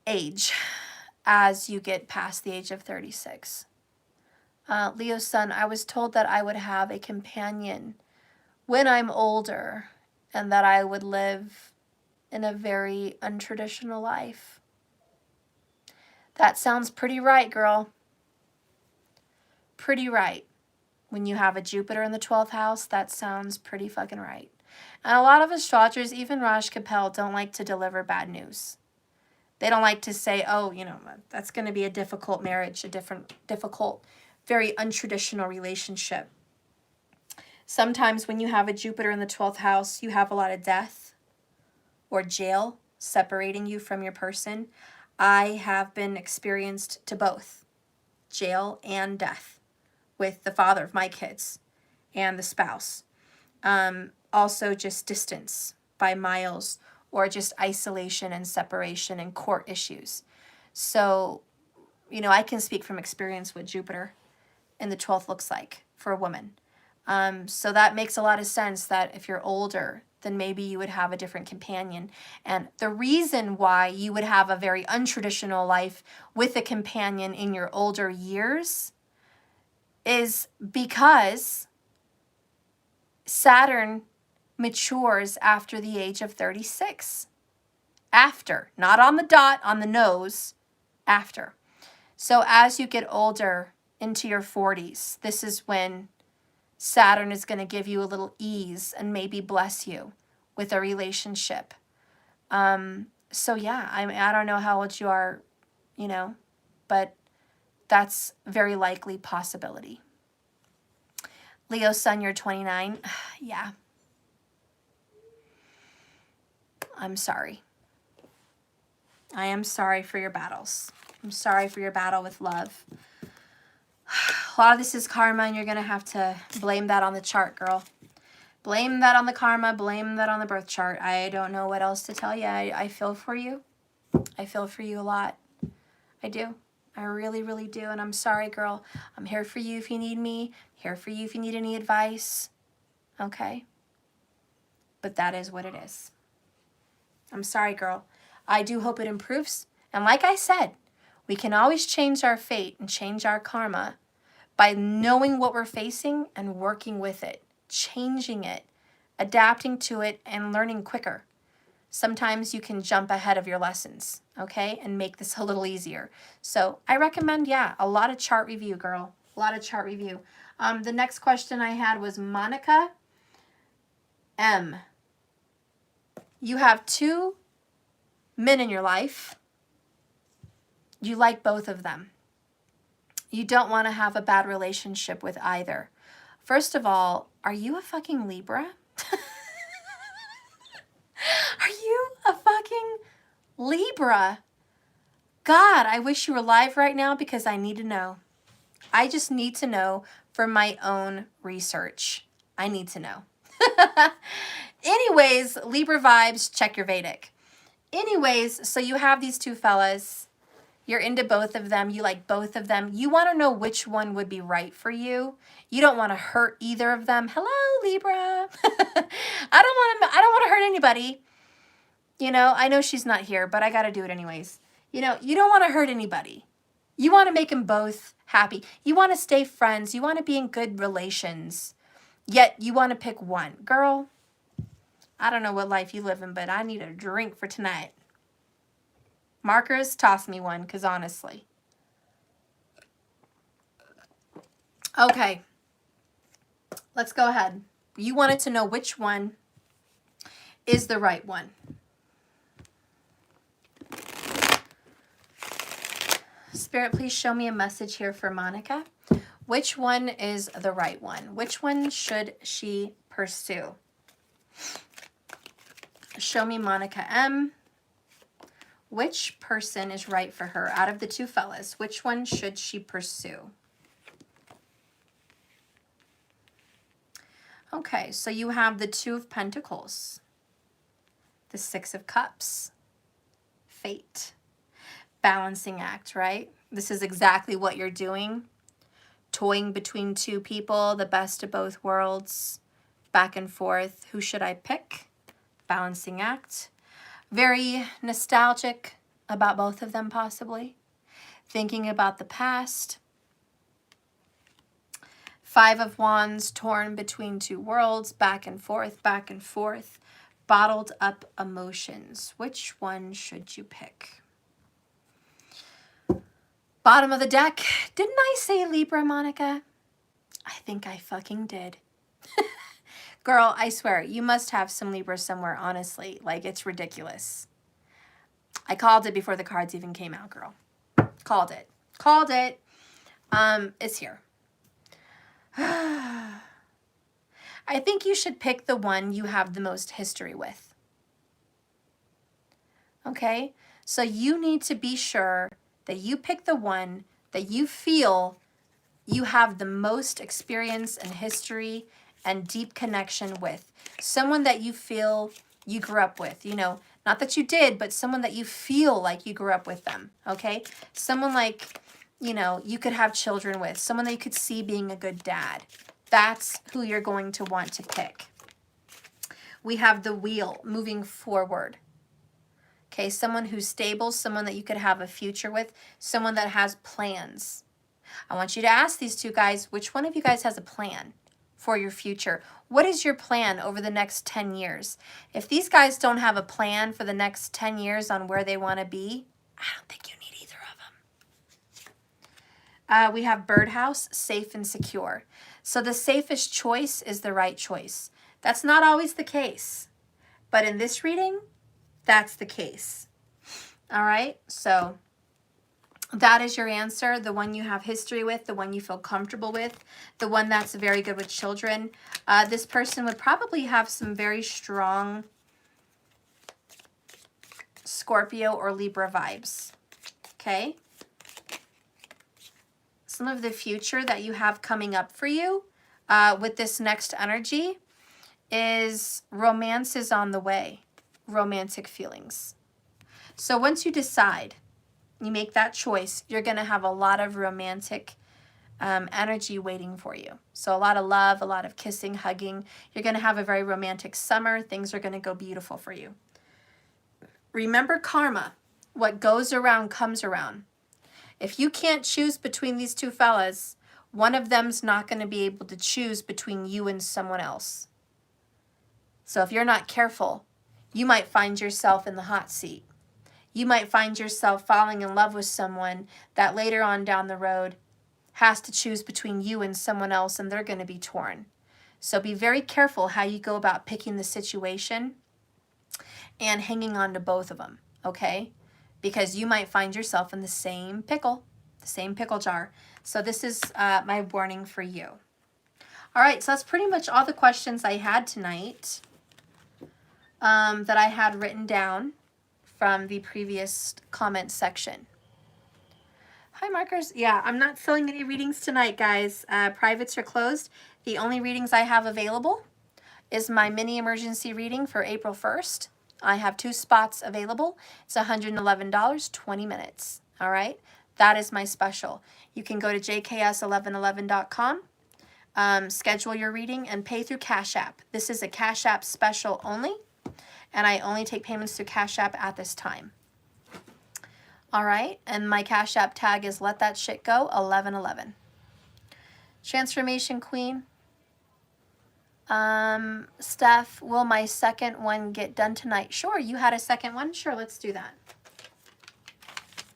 age as you get past the age of 36. Leo sun, I was told that I would have a companion when I'm older and that I would live in a very untraditional life. That sounds pretty right, girl. Pretty right. When you have a Jupiter in the 12th house, that sounds pretty fucking right. And a lot of astrologers, even Raj Kapil, don't like to deliver bad news. They don't like to say, oh, that's going to be a difficult marriage, difficult, very untraditional relationship. Sometimes when you have a Jupiter in the 12th house, you have a lot of death or jail separating you from your person. I have been experienced to both, jail and death, with the father of my kids and the spouse. Also just distance by miles, or just isolation and separation and court issues. So, I can speak from experience what Jupiter in the 12th looks like for a woman. So that makes a lot of sense that if you're older, then maybe you would have a different companion. And the reason why you would have a very untraditional life with a companion in your older years is because Saturn matures after the age of 36. After, not on the dot, on the nose, after. So as you get older into your 40s, this is when Saturn is going to give you a little ease and maybe bless you with a relationship. So yeah, I don't know how old you are, you know, but that's very likely possibility. Leo sun, you're 29. Yeah. I'm sorry. I am sorry for your battles. I'm sorry for your battle with love. A lot of this is karma, and you're going to have to blame that on the chart, girl. Blame that on the karma. Blame that on the birth chart. I don't know what else to tell you. I feel for you. I feel for you a lot. I do. I really, really do. And I'm sorry, girl. I'm here for you if you need me. Here for you if you need any advice. Okay? But that is what it is. I'm sorry, girl. I do hope it improves. And like I said, we can always change our fate and change our karma by knowing what we're facing and working with it, changing it, adapting to it, and learning quicker. Sometimes you can jump ahead of your lessons, okay, and make this a little easier. So I recommend, yeah, a lot of chart review, girl. A lot of chart review. The next question I had was Monica M. You have 2 men in your life. You like both of them. You don't want to have a bad relationship with either. First of all, are you a fucking Libra? Are you a fucking Libra? God, I wish you were live right now because I need to know. I just need to know for my own research. I need to know. Anyways, Libra vibes, check your Vedic. Anyways, so you have these 2 fellas. You're into both of them. You like both of them. You want to know which one would be right for you. You don't want to hurt either of them. Hello, Libra. I don't want to hurt anybody. You know, I know she's not here, but I got to do it anyways. You know, you don't want to hurt anybody. You want to make them both happy. You want to stay friends. You want to be in good relations. Yet you want to pick one. Girl, I don't know what life you live in, but I need a drink for tonight. Markers, toss me one, because honestly. Okay. Let's go ahead. You wanted to know which one is the right one. Spirit, please show me a message here for Monica. Which one is the right one? Which one should she pursue? Show me Monica M. Which person is right for her out of the 2 fellas? Which one should she pursue? Okay, so you have the 2 of Pentacles, the 6 of Cups, fate, balancing act, right? This is exactly what you're doing. Toying between 2 people, the best of both worlds, back and forth. Who should I pick? Balancing act. Very nostalgic about both of them, possibly. Thinking about the past. 5 of Wands, torn between 2 worlds, back and forth, back and forth. Bottled up emotions. Which one should you pick? Bottom of the deck. Didn't I say Libra, Monica? I think I fucking did. Girl, I swear, you must have some Libra somewhere, honestly. Like, it's ridiculous. I called it before the cards even came out, girl. Called it. Called it. It's here. I think you should pick the one you have the most history with. Okay? So you need to be sure that you pick the one that you feel you have the most experience and history and deep connection with. Someone that you feel you grew up with, you know, not that you did, but someone that you feel like you grew up with them, okay? Someone like, you know, you could have children with, someone that you could see being a good dad. That's who you're going to want to pick. We have the wheel moving forward. Okay, someone who's stable, someone that you could have a future with, someone that has plans. I want you to ask these two guys, which one of you guys has a plan for your future? What is your plan over the next 10 years? If these guys don't have a plan for the next 10 years on where they want to be, I don't think you need either of them. We have birdhouse, safe and secure. So the safest choice is the right choice. That's not always the case, but in this reading, that's the case. All right, so that is your answer, the one you have history with, the one you feel comfortable with, the one that's very good with children. This person would probably have some very strong Scorpio or Libra vibes, okay? Some of the future that you have coming up for you with this next energy is romance is on the way, romantic feelings. So once you decide, you make that choice, you're going to have a lot of romantic energy waiting for you. So a lot of love, a lot of kissing, hugging. You're going to have a very romantic summer. Things are going to go beautiful for you. Remember karma. What goes around comes around. If you can't choose between these two fellas, one of them's not going to be able to choose between you and someone else. So if you're not careful, you might find yourself in the hot seat. You might find yourself falling in love with someone that later on down the road has to choose between you and someone else, and they're going to be torn. So be very careful how you go about picking the situation and hanging on to both of them, okay? Because you might find yourself in the same pickle jar. So this is my warning for you. All right, so that's pretty much all the questions I had tonight that I had written down from the previous comment section. Hi, markers. Yeah, I'm not filling any readings tonight, guys. Privates are closed. The only readings I have available is my mini emergency reading for April 1st. I have 2 spots available. It's $111, 20 minutes. All right, that is my special. You can go to jks1111.com, schedule your reading, and pay through Cash App. This is a Cash App special only, and I only take payments through Cash App at this time. All right, and my Cash App tag is Let That Shit Go 1111. Transformation Queen. Steph, will my second one get done tonight? Sure, you had a second one? Sure, let's do that.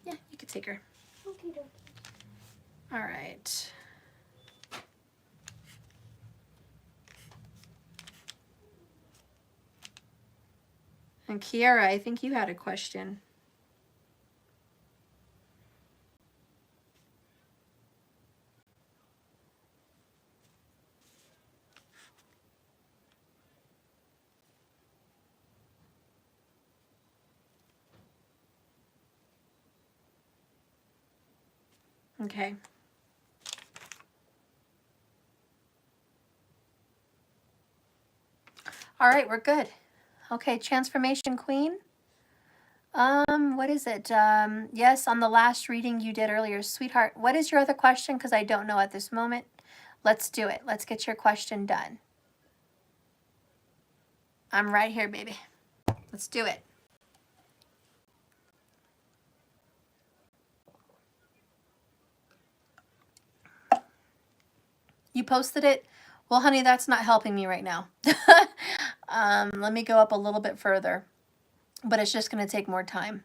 Yeah, you could take her. Okay. All right. And Kiara, I think you had a question. Okay. All right, we're good. Okay, Transformation Queen. What is it? Yes, on the last reading you did earlier, sweetheart. What is your other question? Because I don't know at this moment. Let's do it. Let's get your question done. I'm right here, baby. Let's do it. You posted it? Well, honey, that's not helping me right now. Let me go up a little bit further, but it's just going to take more time.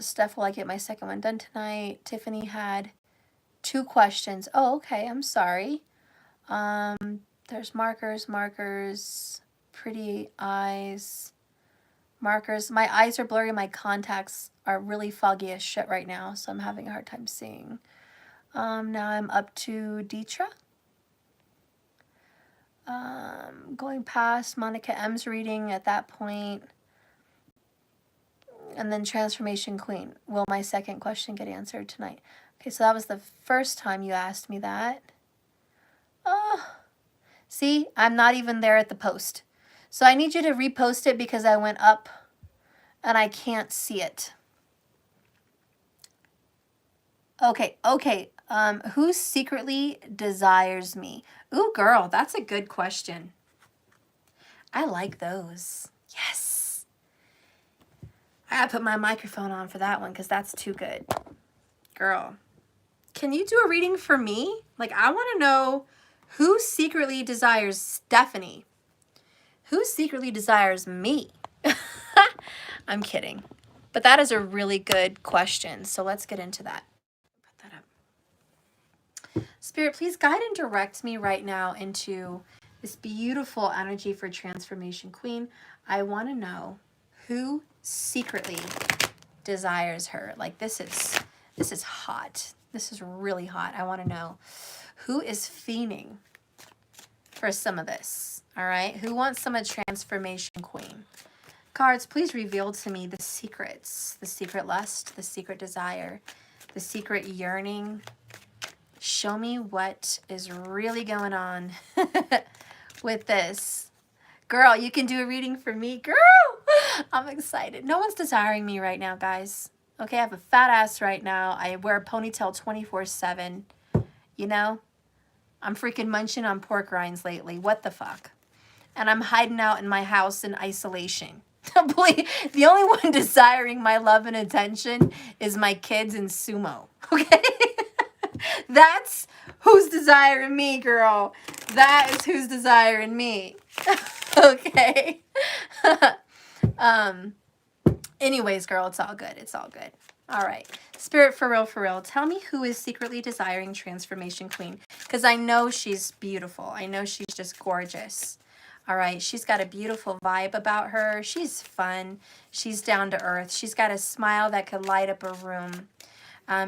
Steph, will I get my second one done tonight? Tiffany had 2 questions. Oh, okay. I'm sorry. There's markers, pretty eyes, markers. My eyes are blurry. My contacts are really foggy as shit right now, so I'm having a hard time seeing. Now I'm up to Deetra. Going past Monica M's reading at that point. And then Transformation Queen. Will my second question get answered tonight? Okay, so that was the first time you asked me that. Oh, see, I'm not even there at the post. So I need you to repost it because I went up and I can't see it. Okay. Who secretly desires me? Ooh, girl, that's a good question. I like those. Yes. I gotta put my microphone on for that one because that's too good. Girl, can you do a reading for me? Like, I want to know who secretly desires Stephanie. Who secretly desires me? I'm kidding. But that is a really good question. So let's get into that. Put that up. Spirit, please guide and direct me right now into this beautiful energy for Transformation Queen. I want to know who secretly desires her. Like, this is hot. This is really hot. I want to know who is fiending for some of this. All right. Who wants some of Transformation Queen? Cards, please reveal to me the secrets, the secret lust, the secret desire, the secret yearning. Show me what is really going on with this. Girl, you can do a reading for me. Girl, I'm excited. No one's desiring me right now, guys. Okay, I have a fat ass right now. I wear a ponytail 24/7. You know? I'm freaking munching on pork rinds lately. What the fuck? And I'm hiding out in my house in isolation. The only one desiring my love and attention is my kids and Sumo. Okay? That's who's desiring me, girl. That is who's desiring me. Okay? Anyways, girl, it's all good. It's all good. All right. Spirit, for real, tell me who is secretly desiring Transformation Queen. Because I know she's beautiful. I know she's just gorgeous. All right. She's got a beautiful vibe about her. She's fun. She's down to earth. She's got a smile that could light up a room.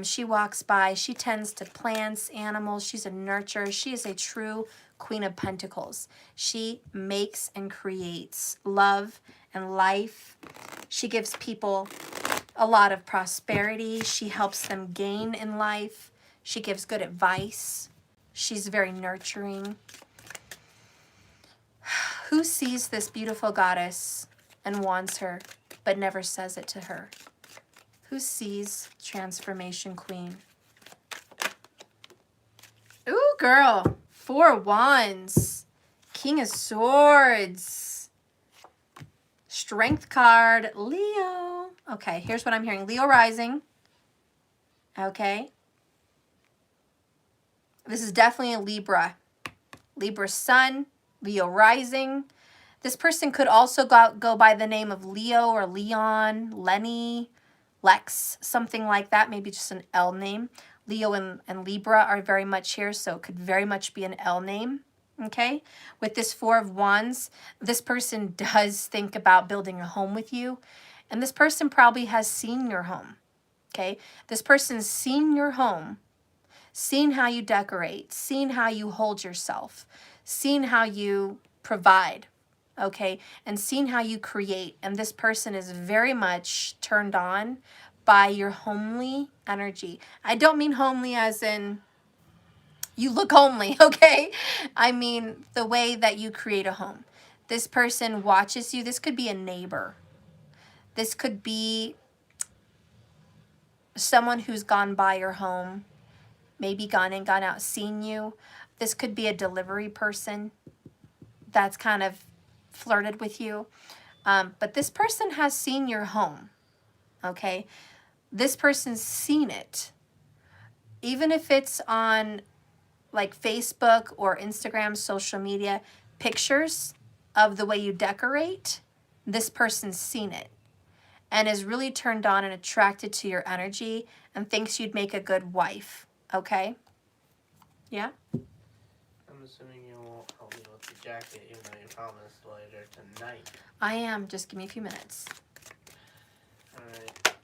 She walks by. She tends to plants, animals. She's a nurturer. She is a true Queen of Pentacles. She makes and creates love and life. She gives people a lot of prosperity. She helps them gain in life. She gives good advice. She's very nurturing. Who sees this beautiful goddess and wants her, but never says it to her? Who sees Transformation Queen? Ooh, girl. 4 Wands. King of Swords. Strength card. Leo. Okay, here's what I'm hearing. Leo rising. Okay. This is definitely a Libra. Libra sun. Leo rising. This person could also go by the name of Leo or Leon, Lenny, Lex, something like that. Maybe just an L name. Leo and Libra are very much here, so it could very much be an L name. Okay? With this 4 of Wands, this person does think about building a home with you. And this person probably has seen your home. Okay? This person's seen your home, seen how you decorate, seen how you hold yourself, seen how you provide. Okay, and seeing how you create. And this person is very much turned on by your homely energy. I don't mean homely as in you look homely, okay? I mean the way that you create a home. This person watches you. This could be a neighbor. This could be someone who's gone by your home, maybe gone in, gone out, seen you. This could be a delivery person that's kind of flirted with you. But this person has seen your home, okay? This person's seen it. Even if it's on like Facebook or Instagram, social media, pictures of the way you decorate, this person's seen it and is really turned on and attracted to your energy and thinks you'd make a good wife, okay? Yeah? I'm assuming you won't help me with the jacket, even though you promised later tonight. I am. Just give me a few minutes. Alright.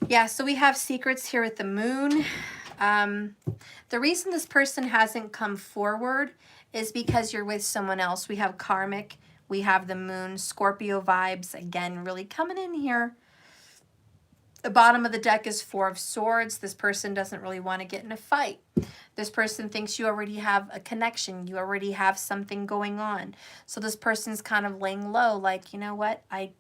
Yeah, so we have secrets here with the moon. The reason this person hasn't come forward is because you're with someone else. We have karmic. We have the moon. Scorpio vibes, again, really coming in here. The bottom of the deck is 4 of Swords. This person doesn't really want to get in a fight. This person thinks you already have a connection. You already have something going on. So this person's kind of laying low, like, you know what? I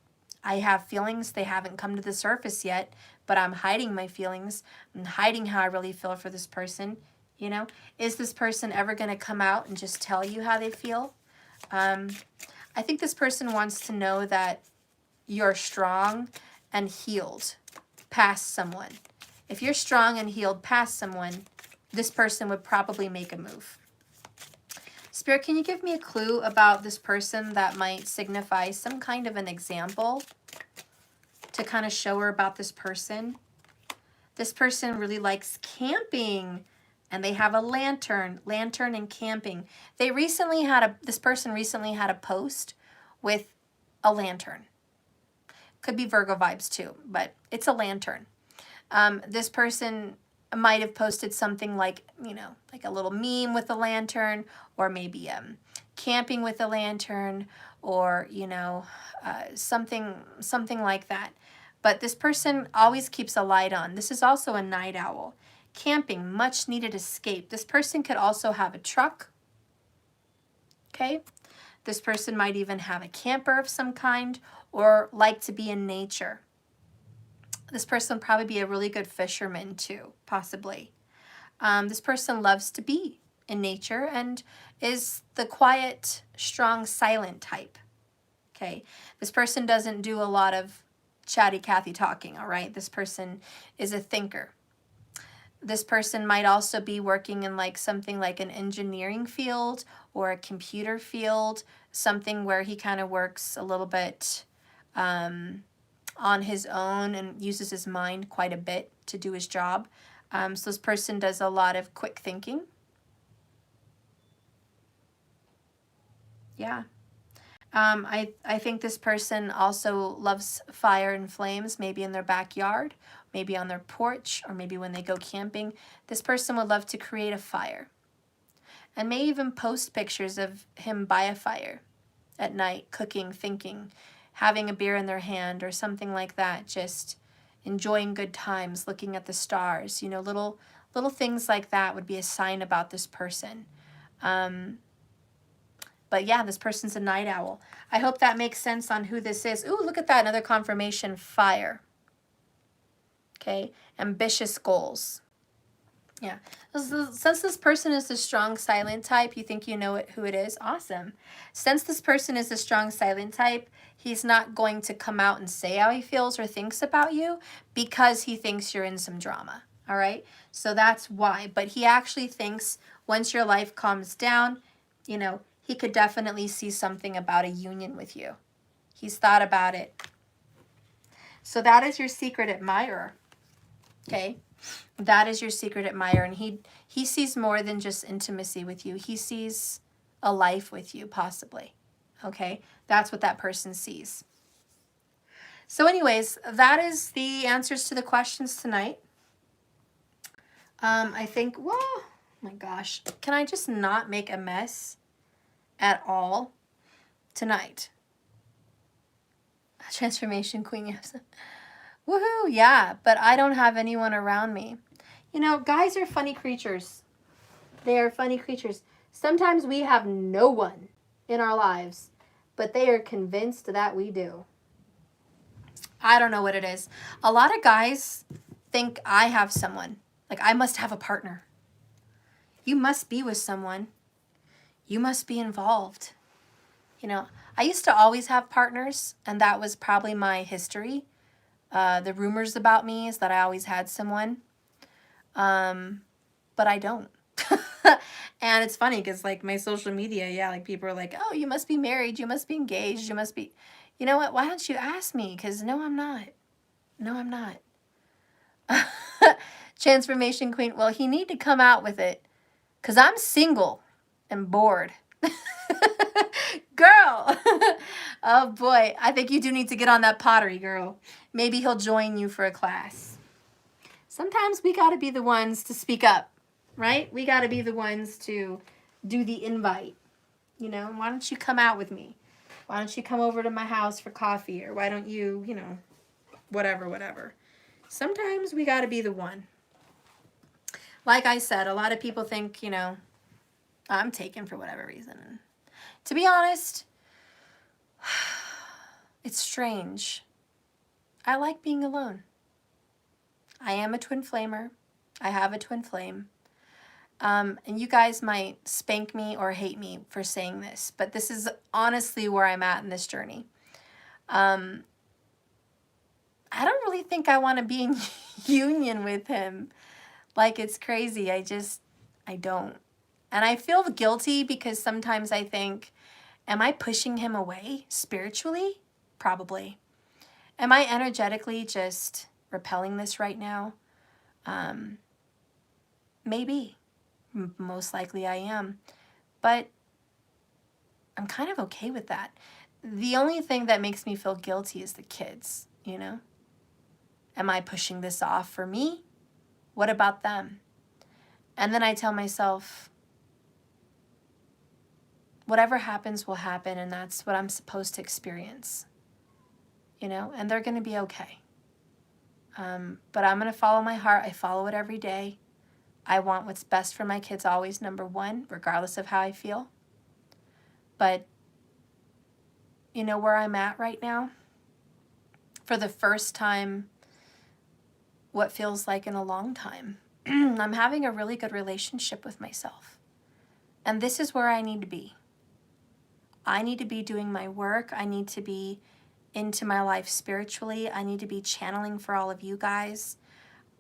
have feelings. They haven't come to the surface yet, but I'm hiding my feelings. I'm hiding how I really feel for this person. You know, is this person ever going to come out and just tell you how they feel? I think this person wants to know that you're strong and healed past someone. If you're strong and healed past someone, this person would probably make a move. Spirit, can you give me a clue about this person that might signify some kind of an example to kind of show her about this person? This person really likes camping, and they have a lantern and camping. This person recently had a post with a lantern. Could be Virgo vibes too, but it's a lantern. This person might have posted something like, like a little meme with a lantern, or maybe camping with a lantern, or, something like that. But this person always keeps a light on. This is also a night owl. Camping, much needed escape. This person could also have a truck. Okay? This person might even have a camper of some kind, or like to be in nature. This person would probably be a really good fisherman too, possibly. This person loves to be in nature and is the quiet, strong, silent type. Okay? This person doesn't do a lot of chatty Cathy talking, all right? This person is a thinker. This person might also be working in like something like an engineering field or a computer field, something where he kind of works a little bit on his own and uses his mind quite a bit to do his job. So this person does a lot of quick thinking. Yeah. I think this person also loves fire and flames, maybe in their backyard, maybe on their porch, or maybe when they go camping. This person would love to create a fire and may even post pictures of him by a fire at night, cooking, thinking, having a beer in their hand or something like that, just enjoying good times, looking at the stars. Little things like that would be a sign about this person. But yeah, this person's a night owl. I hope that makes sense on who this is. Ooh, look at that, another confirmation, fire. Okay, ambitious goals. Yeah, since this person is the strong silent type, you think you know who it is? Awesome. Since this person is the strong silent type, he's not going to come out and say how he feels or thinks about you because he thinks you're in some drama, all right? So that's why. But he actually thinks once your life calms down, he could definitely see something about a union with you. He's thought about it. So that is your secret admirer, okay? That is your secret admirer, and he sees more than just intimacy with you. He sees a life with you, possibly, okay? That's what that person sees. So anyways, that is the answers to the questions tonight. I think, whoa, oh my gosh, can I just not make a mess at all tonight? Transformation Queen, yes. Woohoo, yeah, but I don't have anyone around me. Guys are funny creatures. They are funny creatures. Sometimes we have no one in our lives, but they are convinced that we do. I don't know what it is. A lot of guys think I have someone. Like, I must have a partner. You must be with someone. You must be involved. I used to always have partners, and that was probably my history. The rumors about me is that I always had someone. But I don't. And it's funny because like my social media, yeah, like people are like, oh, you must be married, you must be engaged, you must be, you know what, why don't you ask me? Because no, I'm not. No, I'm not. Transformation Queen, well, he need to come out with it because I'm single and bored. Girl. Oh boy, I think you do need to get on that pottery, girl. Maybe he'll join you for a class. Sometimes we got to be the ones to speak up, right? We got to be the ones to do the invite. Why don't you come out with me? Why don't you come over to my house for coffee? Or why don't you, whatever. Sometimes we got to be the one. Like I said, a lot of people think, I'm taken for whatever reason. To be honest, it's strange. I like being alone. I am a twin flamer. I have a twin flame. And you guys might spank me or hate me for saying this, but this is honestly where I'm at in this journey. I don't really think I want to be in union with him. Like, it's crazy. I don't. And I feel guilty because sometimes I think, am I pushing him away spiritually? Probably. Am I energetically just repelling this right now? Maybe. Most likely I am. But I'm kind of okay with that. The only thing that makes me feel guilty is the kids, you know? Am I pushing this off for me? What about them? And then I tell myself, whatever happens will happen, and that's what I'm supposed to experience, you know? And they're going to be okay. But I'm going to follow my heart. I follow it every day. I want what's best for my kids always, number one, regardless of how I feel. But you know where I'm at right now? For the first time, what feels like in a long time, I'm having a really good relationship with myself. And this is where I need to be. I need to be doing my work. I need to be into my life spiritually. I need to be channeling for all of you guys.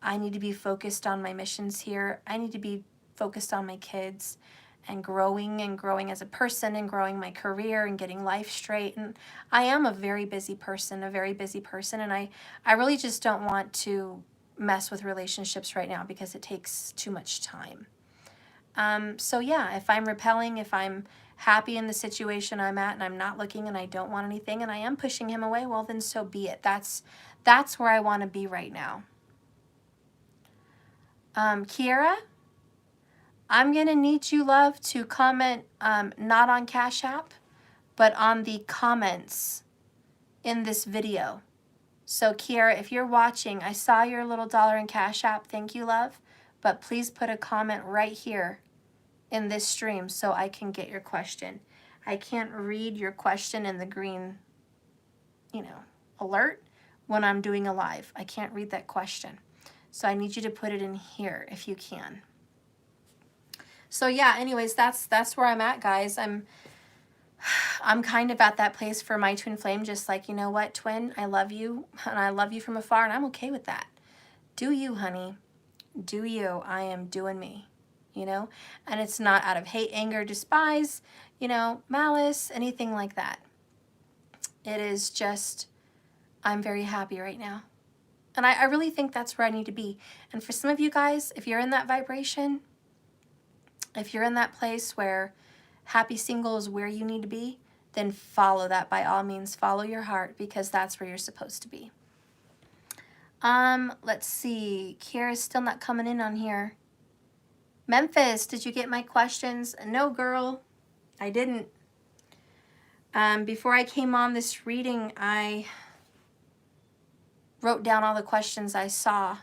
I need to be focused on my missions here. I need to be focused on my kids and growing as a person and growing my career and getting life straight. And I am a very busy person, and I really just don't want to mess with relationships right now because it takes too much time. So yeah, if I'm repelling, if I'm happy in the situation I'm at and I'm not looking and I don't want anything and I am pushing him away, well then so be it. That's where I want to be right now. Kiara, I'm going to need you, love, to comment not on Cash App, but on the comments in this video. So Kiara, if you're watching, I saw your little dollar in Cash App. Thank you, love. But please put a comment right here in this stream so I can get your question. I can't read your question in the green, alert when I'm doing a live. I can't read that question. So I need you to put it in here if you can. So yeah, anyways, that's where I'm at, guys. I'm kind of at that place for my twin flame, just like, you know what, twin, I love you, and I love you from afar, and I'm okay with that. Do you, honey. Do you. I am doing me, and it's not out of hate, anger, despise, malice, anything like that. It is just, I'm very happy right now. And I really think that's where I need to be. And for some of you guys, if you're in that vibration, if you're in that place where happy single is where you need to be, then follow that by all means. Follow your heart, because that's where you're supposed to be. Let's see. Kiara's still not coming in on here. Memphis, did you get my questions? No, girl, I didn't. Before I came on this reading, I wrote down all the questions I saw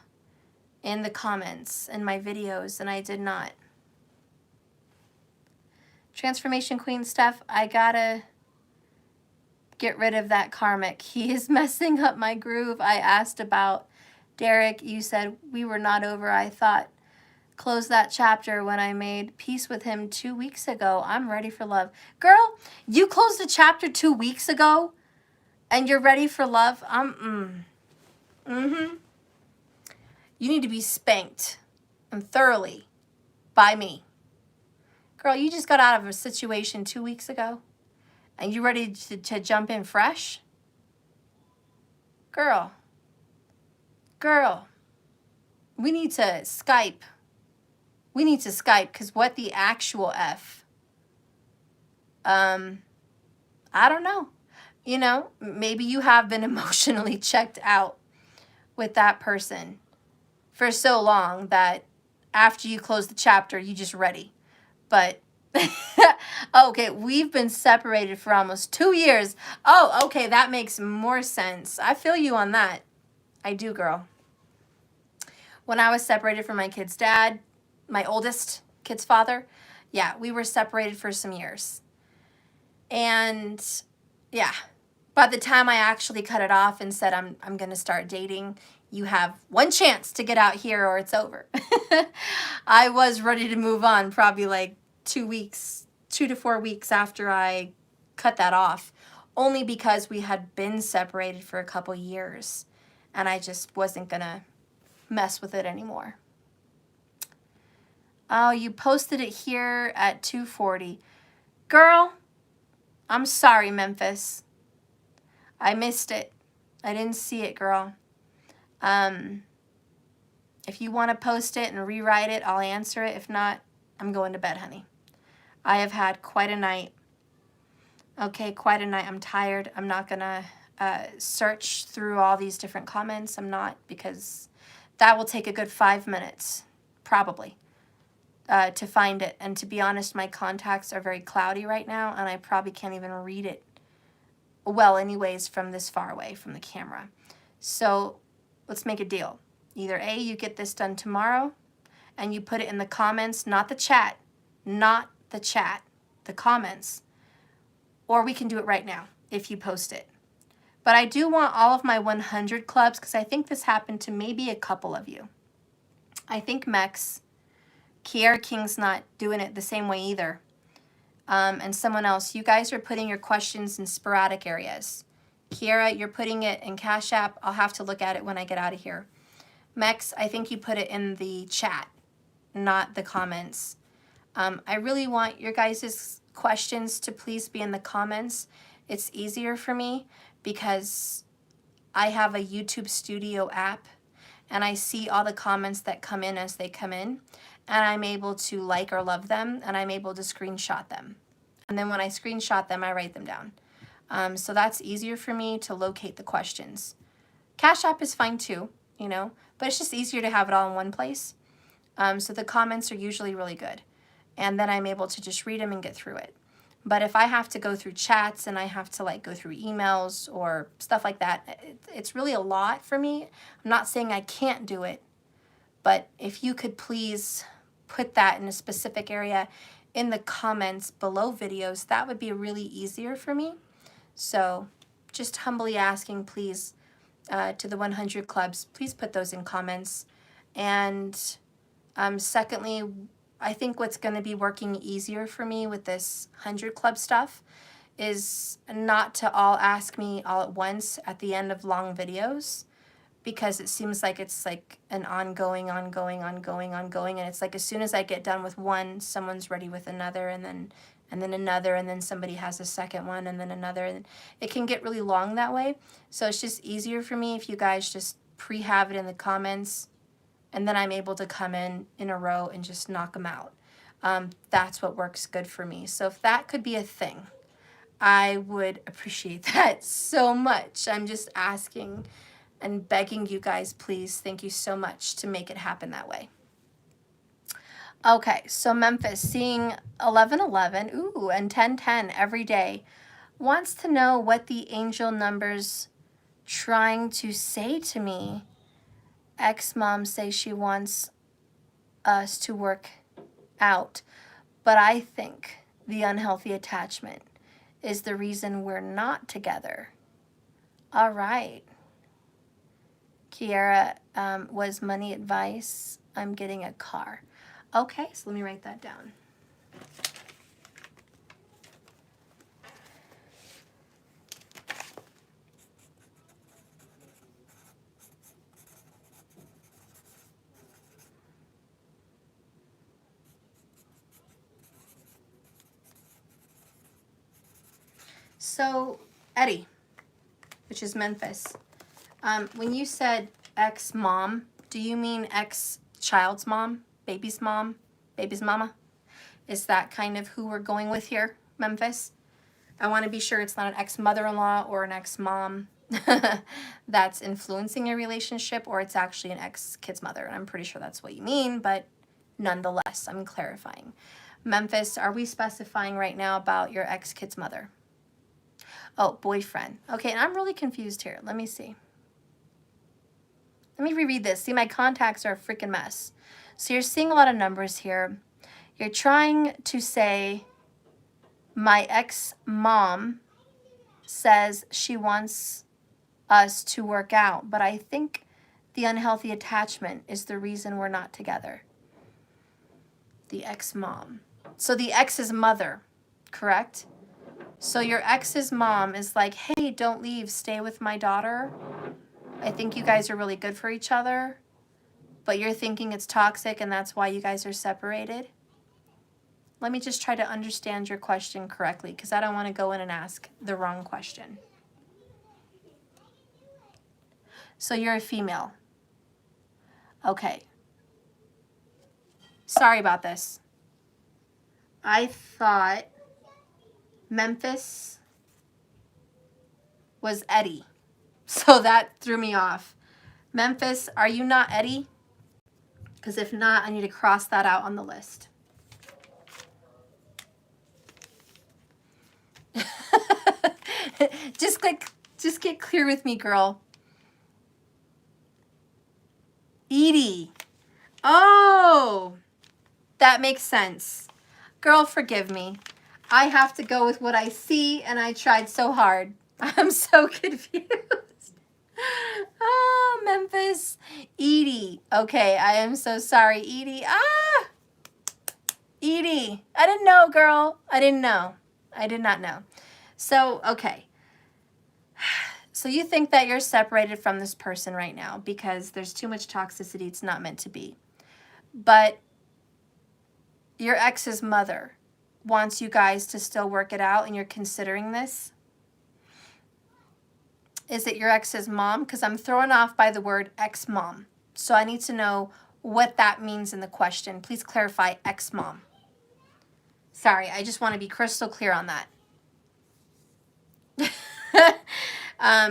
in the comments in my videos, and I did not. Transformation Queen Steph, I gotta get rid of that karmic. He is messing up my groove. I asked about Derek. You said we were not over. I thought close that chapter when I made peace with him 2 weeks ago. I'm ready for love. Girl, you closed the chapter 2 weeks ago and you're ready for love? You need to be spanked and thoroughly by me. Girl, you just got out of a situation 2 weeks ago and you ready to jump in fresh? Girl, we need to Skype. We need to Skype, because what the actual F? I don't know. Maybe you have been emotionally checked out with that person for so long that after you close the chapter, you just ready. But, okay, we've been separated for almost 2 years. Oh, okay, that makes more sense. I feel you on that. I do, girl. When I was separated from my kid's dad, my oldest kid's father, yeah, we were separated for some years. And yeah, by the time I actually cut it off and said I'm going to start dating, you have one chance to get out here or it's over. I was ready to move on probably like 2 to 4 weeks after I cut that off, only because we had been separated for a couple years and I just wasn't gonna mess with it anymore. Oh, you posted it here at 2:40. Girl, I'm sorry, Memphis. I missed it. I didn't see it, girl. If you want to post it and rewrite it, I'll answer it. If not, I'm going to bed, honey. I have had quite a night. Okay, quite a night. I'm tired. I'm not going to search through all these different comments. I'm not, because that will take a good 5 minutes, probably, to find it. And to be honest, my contacts are very cloudy right now, and I probably can't even read it well anyways from this far away from the camera. So let's make a deal. Either A, you get this done tomorrow and you put it in the comments, not the chat, the comments, or we can do it right now if you post it. But I do want all of my 100 clubs, because I think this happened to maybe a couple of you. I think Mex, Kiara King's not doing it the same way either. And someone else, you guys are putting your questions in sporadic areas. Kiara, you're putting it in Cash App. I'll have to look at it when I get out of here. Mex, I think you put it in the chat, not the comments. I really want your guys' questions to please be in the comments. It's easier for me because I have a YouTube Studio app and I see all the comments that come in as they come in, and I'm able to like or love them, and I'm able to screenshot them. And then when I screenshot them, I write them down. So that's easier for me to locate the questions. Cash App is fine too, you know, but it's just easier to have it all in one place. So the comments are usually really good. And then I'm able to just read them and get through it. But if I have to go through chats and I have to like go through emails or stuff like that, it's really a lot for me. I'm not saying I can't do it, but if you could please put that in a specific area in the comments below videos, that would be really easier for me. So just humbly asking, please, to the 100 clubs, please put those in comments. And secondly, I think what's going to be working easier for me with this 100 club stuff is not to all ask me all at once at the end of long videos, because it seems like it's like an ongoing, and it's like as soon as I get done with one, someone's ready with another, and then another, and then somebody has a second one, and then another, and it can get really long that way. So it's just easier for me if you guys just pre-have it in the comments, and then I'm able to come in a row and just knock them out. That's what works good for me. So if that could be a thing, I would appreciate that so much. I'm just asking and begging you guys, please, thank you so much to make it happen that way. Okay, so Memphis, seeing 1111, ooh, and 1010 every day, wants to know what the angel number's trying to say to me. Ex-mom says she wants us to work out, but I think the unhealthy attachment is the reason we're not together. All right. Kiara, was money advice? I'm getting a car. Okay, so let me write that down. So, Eddie, which is Memphis, when you said ex-mom, do you mean ex-child's mom, baby's mama? Is that kind of who we're going with here, Memphis? I want to be sure it's not an ex-mother-in-law or an ex-mom that's influencing a relationship, or it's actually an ex-kid's mother. And I'm pretty sure that's what you mean, but nonetheless, I'm clarifying. Memphis, are we specifying right now about your ex-kid's mother? Oh, boyfriend. Okay, and I'm really confused here. Let me see. Let me reread this. See, my contacts are a freaking mess. So you're seeing a lot of numbers here. You're trying to say my ex-mom says she wants us to work out, but I think The unhealthy attachment is the reason we're not together. The ex-mom. So the ex's mother, correct? So your ex's mom is like, hey, don't leave, stay with my daughter. I think you guys are really good for each other, but you're thinking it's toxic and that's why you guys are separated. Let me just try to understand your question correctly, because I don't want to go in and ask the wrong question. So you're a female. Okay. Sorry about this. I thought Memphis was Eddie. So that threw me off. Memphis, are you not Eddie? Because if not, I need to cross that out on the list. Just get clear with me, girl. Edie. Oh, that makes sense. Girl, forgive me. I have to go with what I see, and I tried so hard. I'm so confused. Oh, Memphis. Edie. Okay, I am so sorry, Edie. Ah! Edie. I didn't know, girl. I didn't know. I did not know. So, okay. So you think that you're separated from this person right now because there's too much toxicity. It's not meant to be. But your ex's mother wants you guys to still work it out, and you're considering this. Is it your ex's mom? Because I'm thrown off by the word ex-mom. So I need to know what that means in the question. Please clarify ex-mom. Sorry, I just want to be crystal clear on that.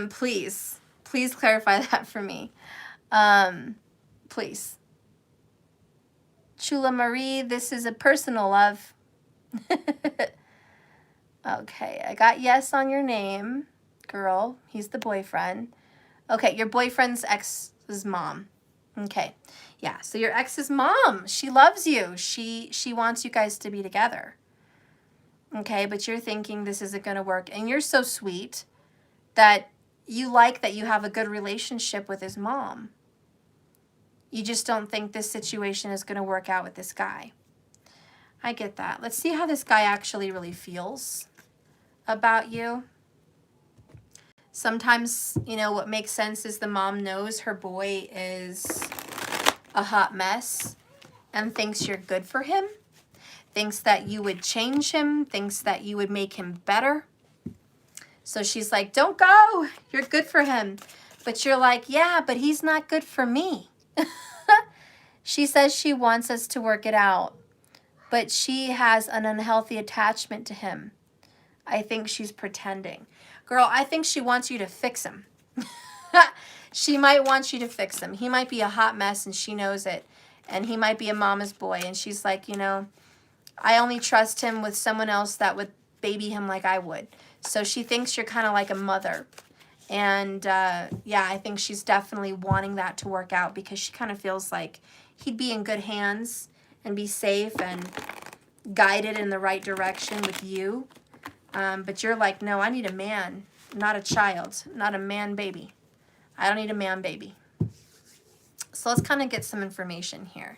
Please clarify that for me. Please. Chula Marie, this is a personal love. Okay, I got yes on your name, girl. He's the boyfriend. Okay, your boyfriend's ex's mom. Okay, yeah, so your ex's mom, she loves you. She wants you guys to be together. Okay, but you're thinking this isn't going to work. And you're so sweet that you like that you have a good relationship with his mom. You just don't think this situation is going to work out with this guy. I get that. Let's see how this guy actually really feels about you. Sometimes, you know, what makes sense is the mom knows her boy is a hot mess and thinks you're good for him, thinks that you would change him, thinks that you would make him better. So she's like, don't go. You're good for him. But you're like, yeah, but he's not good for me. She says she wants us to work it out, but she has an unhealthy attachment to him. I think she's pretending. Girl, I think she wants you to fix him. She might want you to fix him. He might be a hot mess and she knows it. And he might be a mama's boy. And she's like, you know, I only trust him with someone else that would baby him like I would. So she thinks you're kind of like a mother. And yeah, I think she's definitely wanting that to work out because she kind of feels like he'd be in good hands and be safe and guided in the right direction with you. But you're like, no, I need a man, not a child, not a man baby. I don't need a man baby. So let's kind of get some information here.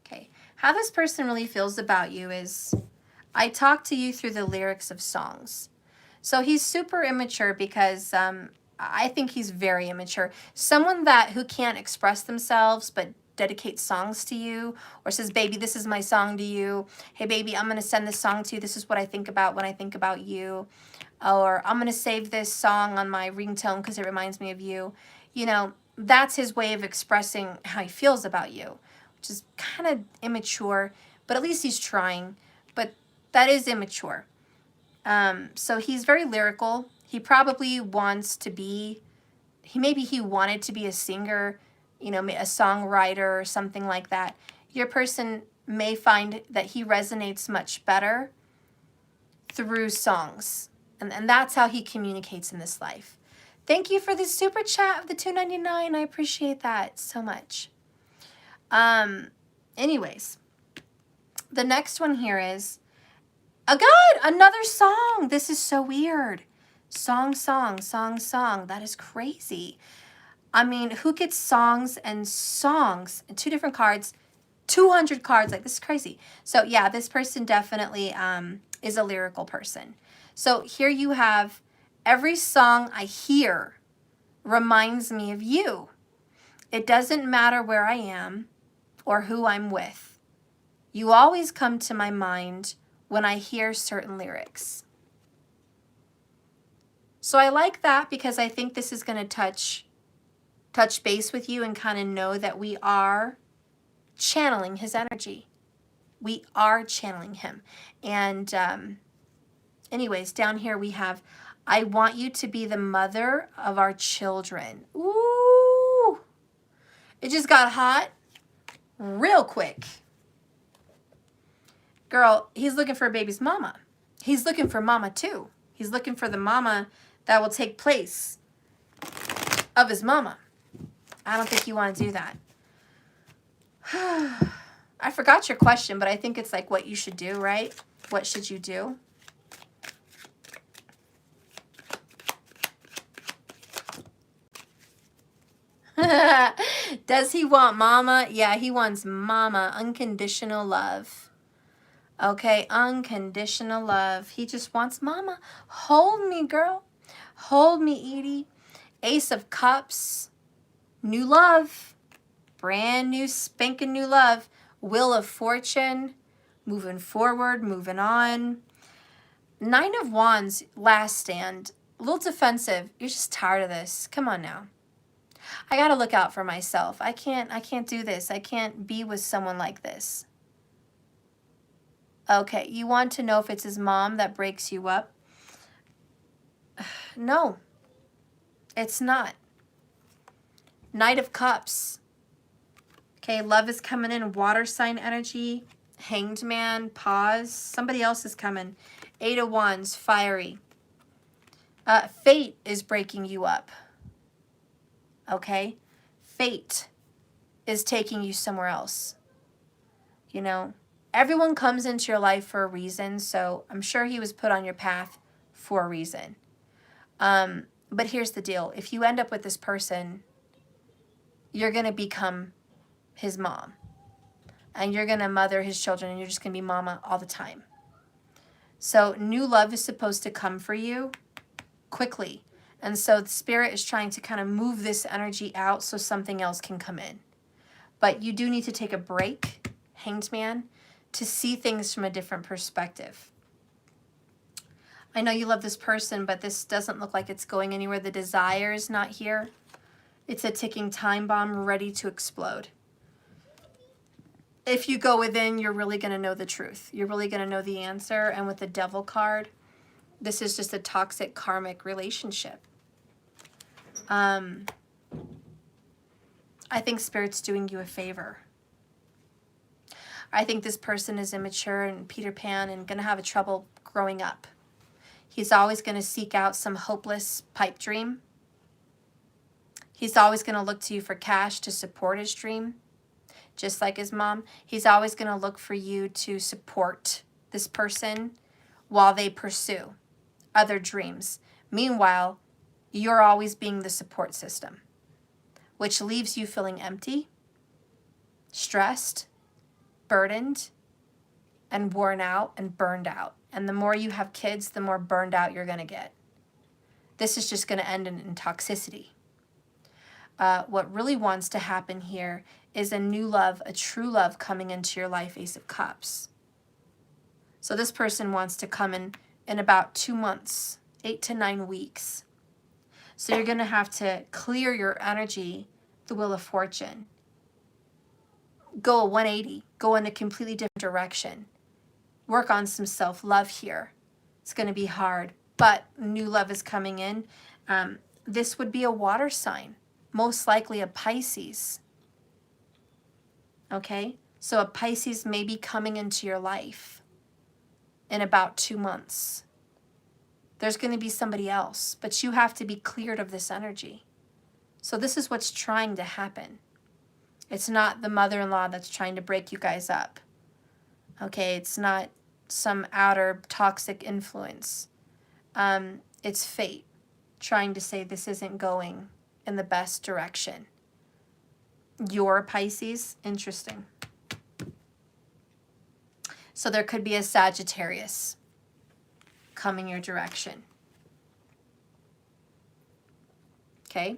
Okay, how this person really feels about you is, I talk to you through the lyrics of songs. So he's super immature because I think he's very immature. Someone who can't express themselves but dedicates songs to you, or says, baby, this is my song to you. Hey, baby, I'm going to send this song to you. This is what I think about when I think about you. Or I'm going to save this song on my ringtone because it reminds me of you. You know, that's his way of expressing how he feels about you, which is kind of immature, but at least he's trying. But that is immature. So he's very lyrical. He probably wants to be, maybe he wanted to be a singer, you know, a songwriter or something like that. Your person may find that he resonates much better through songs. And that's how he communicates in this life. Thank you for the super chat of the $2.99. I appreciate that so much. Anyways, the next one here is, Oh God, another song. This is so weird. Song, song, song, song. That is crazy. I mean, who gets songs and songs? 2 different cards, 200 cards. Like, this is crazy. So yeah, this person definitely is a lyrical person. So here you have, every song I hear reminds me of you. It doesn't matter where I am or who I'm with. You always come to my mind when I hear certain lyrics. So I like that because I think this is going to touch base with you and kind of know that we are channeling his energy. We are channeling him. And anyways, down here we have, I want you to be the mother of our children. Ooh, it just got hot real quick. Girl, he's looking for a baby's mama. He's looking for mama too. He's looking for the mama that will take place of his mama. I don't think you want to do that. I forgot your question, but I think it's like what you should do, right? What should you do? Does he want mama? Yeah, he wants mama. Unconditional love. Okay, unconditional love. He just wants mama. Hold me, girl. Hold me, Edie. Ace of Cups. New love. Brand new, spanking new love. Wheel of Fortune. Moving forward, moving on. 9 of Wands, last stand. A little defensive. You're just tired of this. Come on now. I got to look out for myself. I can't do this. I can't be with someone like this. Okay, you want to know if it's his mom that breaks you up? No, it's not. Knight of Cups. Okay, love is coming in. Water sign energy. Hanged man. Pause. Somebody else is coming. 8 of Wands. Fiery. Fate is breaking you up. Okay? Fate is taking you somewhere else. You know? Everyone comes into your life for a reason, so I'm sure he was put on your path for a reason. But here's the deal. If you end up with this person, you're going to become his mom. And you're going to mother his children, and you're just going to be mama all the time. So new love is supposed to come for you quickly. And so the spirit is trying to kind of move this energy out so something else can come in. But you do need to take a break, Hanged Man, to see things from a different perspective. I know you love this person, but this doesn't look like it's going anywhere. The desire is not here. It's a ticking time bomb ready to explode. If you go within, you're really going to know the truth. You're really going to know the answer. And with the Devil card, this is just a toxic karmic relationship. I think Spirit's doing you a favor. I think this person is immature and Peter Pan and going to have a trouble growing up. He's always going to seek out some hopeless pipe dream. He's always going to look to you for cash to support his dream, just like his mom. He's always going to look for you to support this person while they pursue other dreams. Meanwhile, you're always being the support system, which leaves you feeling empty, stressed, burdened, and worn out and burned out. And the more you have kids, the more burned out you're going to get. This is just going to end in toxicity. What really wants to happen here is a new love, a true love coming into your life, Ace of Cups. So this person wants to come in about 2 months, 8 to 9 weeks. So you're going to have to clear your energy, the Wheel of Fortune. Go a 180, go in a completely different direction. Work on some self-love here. It's going to be hard, but new love is coming in. This would be a water sign, most likely a Pisces. Okay, so a Pisces may be coming into your life in about 2 months. There's going to be somebody else, but you have to be cleared of this energy. So this is what's trying to happen. It's not the mother-in-law that's trying to break you guys up. Okay, it's not some outer toxic influence. It's fate trying to say this isn't going in the best direction. You're Pisces. Interesting. So there could be a Sagittarius coming your direction. Okay?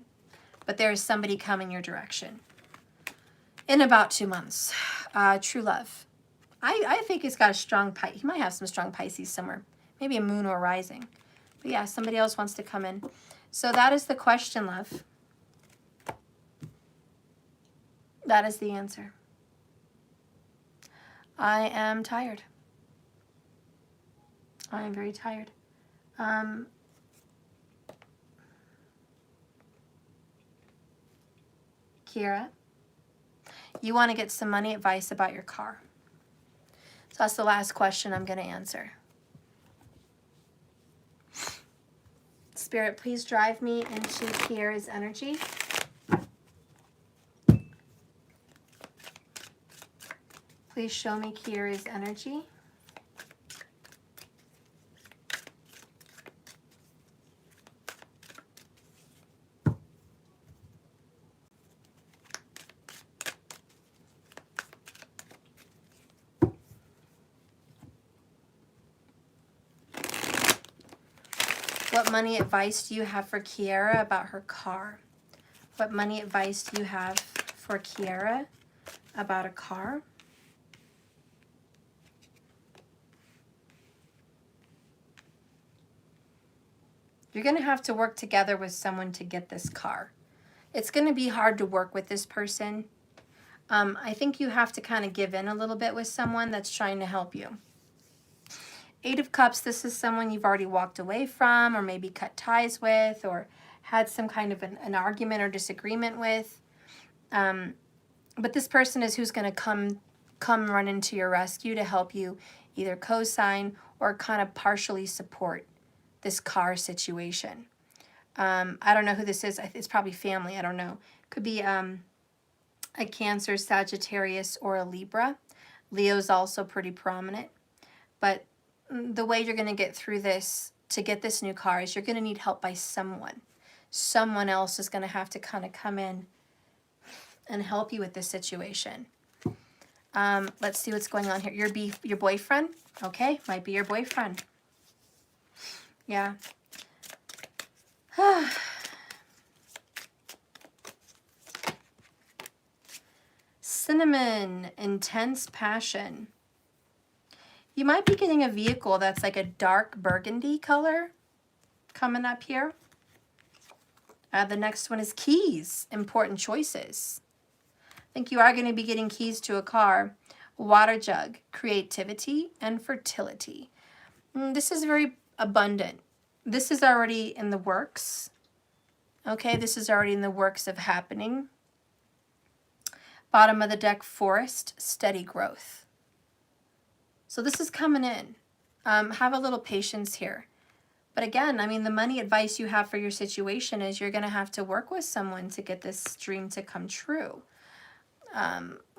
But there is somebody coming your direction in about 2 months. True love. I think he's got a strong Pisces. He might have some strong Pisces somewhere. Maybe a moon or rising. But yeah, somebody else wants to come in. So that is the question, love. That is the answer. I am tired. I am very tired. Kiara, you want to get some money advice about your car. So that's the last question I'm going to answer. Spirit, please drive me into Kiara's energy. Please show me Kiara's energy. What money advice do you have for Kiara about her car? What money advice do you have for Kiara about a car? You're going to have to work together with someone to get this car. It's going to be hard to work with this person. I think you have to kind of give in a little bit with someone that's trying to help you. 8 of Cups, this is someone you've already walked away from or maybe cut ties with or had some kind of an argument or disagreement with. But this person is who's going to come run into your rescue to help you either co-sign or kind of partially support this car situation. I don't know who this is. It's probably family. I don't know. Could be a Cancer, Sagittarius, or a Libra. Leo's also pretty prominent. But the way you're going to get through this, to get this new car, is you're going to need help by someone. Someone else is going to have to kind of come in and help you with this situation. Let's see what's going on here. Your boyfriend? Okay, might be your boyfriend. Yeah. Cinnamon, intense passion. You might be getting a vehicle that's like a dark burgundy color coming up here. The next one is keys, important choices. I think you are going to be getting keys to a car. Water jug, creativity and fertility. This is very abundant. This is already in the works. Okay, this is already in the works of happening. Bottom of the deck, forest, steady growth. So this is coming in. Have a little patience here. But again, I mean, the money advice you have for your situation is you're going to have to work with someone to get this dream to come true.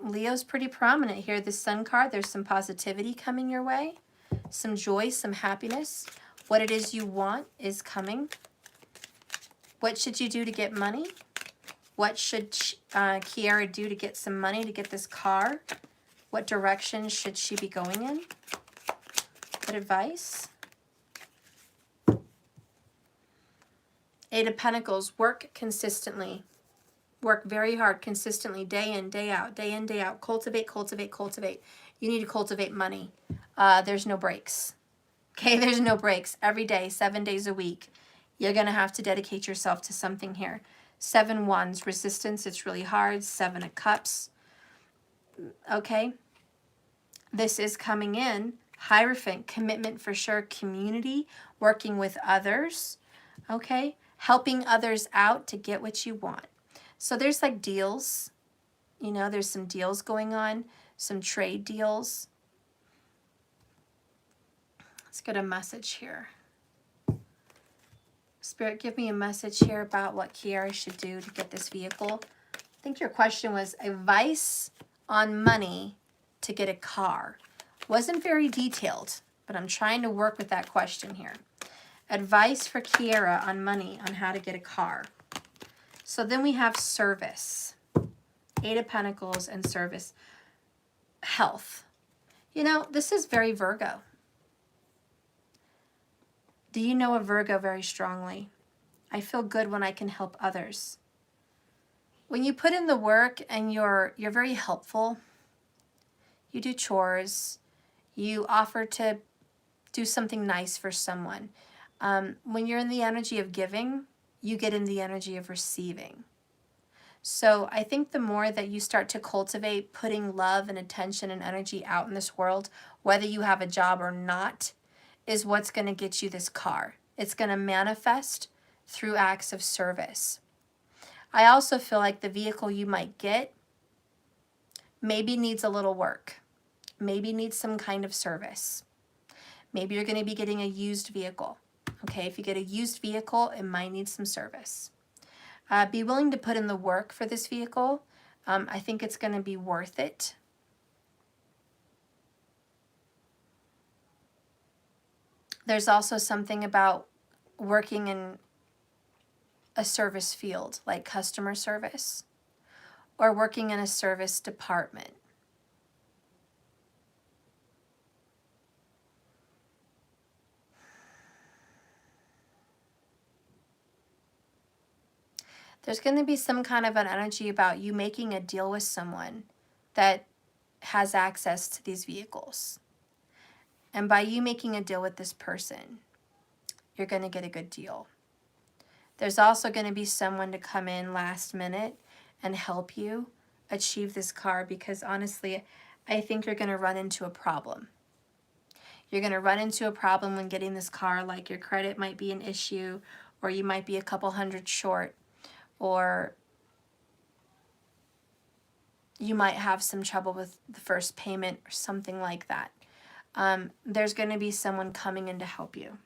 Leo's pretty prominent here. The Sun card, there's some positivity coming your way. Some joy, some happiness. What it is you want is coming. What should you do to get money? What should Kiara do to get some money to get this car? What direction should she be going in? What advice? 8 of Pentacles, work consistently. Work very hard, consistently, day in, day out, day in, day out. Cultivate, cultivate, cultivate. You need to cultivate money. There's no breaks. Okay, there's no breaks. Every day, 7 days a week, you're going to have to dedicate yourself to something here. 7 Wands, resistance, it's really hard. 7 of Cups. Okay, this is coming in. Hierophant, commitment for sure. Community, working with others. Okay, helping others out to get what you want. So there's like deals, you know, there's some deals going on, some trade deals. Let's get a message here. Spirit, give me a message here about what Kiara should do to get this vehicle. I think your question was advice on money to get a car. Wasn't very detailed. but I'm trying to work with that question here. Advice for Kiara on money, on how to get a car. So then we have service. 8 of Pentacles and service. Health. You know, this is very Virgo. Do you know a Virgo very strongly? I feel good when I can help others. When you put in the work and you're very helpful, you do chores, you offer to do something nice for someone. When you're in the energy of giving, you get in the energy of receiving. So I think the more that you start to cultivate putting love and attention and energy out in this world, whether you have a job or not, is what's going to get you this car. It's going to manifest through acts of service. I also feel like the vehicle you might get maybe needs a little work. Maybe needs some kind of service. Maybe you're going to be getting a used vehicle. Okay, if you get a used vehicle, it might need some service. Be willing to put in the work for this vehicle. I think it's going to be worth it. There's also something about working in a service field, like customer service, or working in a service department. There's going to be some kind of an energy about you making a deal with someone that has access to these vehicles. And by you making a deal with this person, you're going to get a good deal. There's also going to be someone to come in last minute and help you achieve this car, because honestly, I think you're going to run into a problem. You're going to run into a problem when getting this car, like your credit might be an issue, or you might be a couple hundred short, or you might have some trouble with the first payment or something like that. There's going to be someone coming in to help you.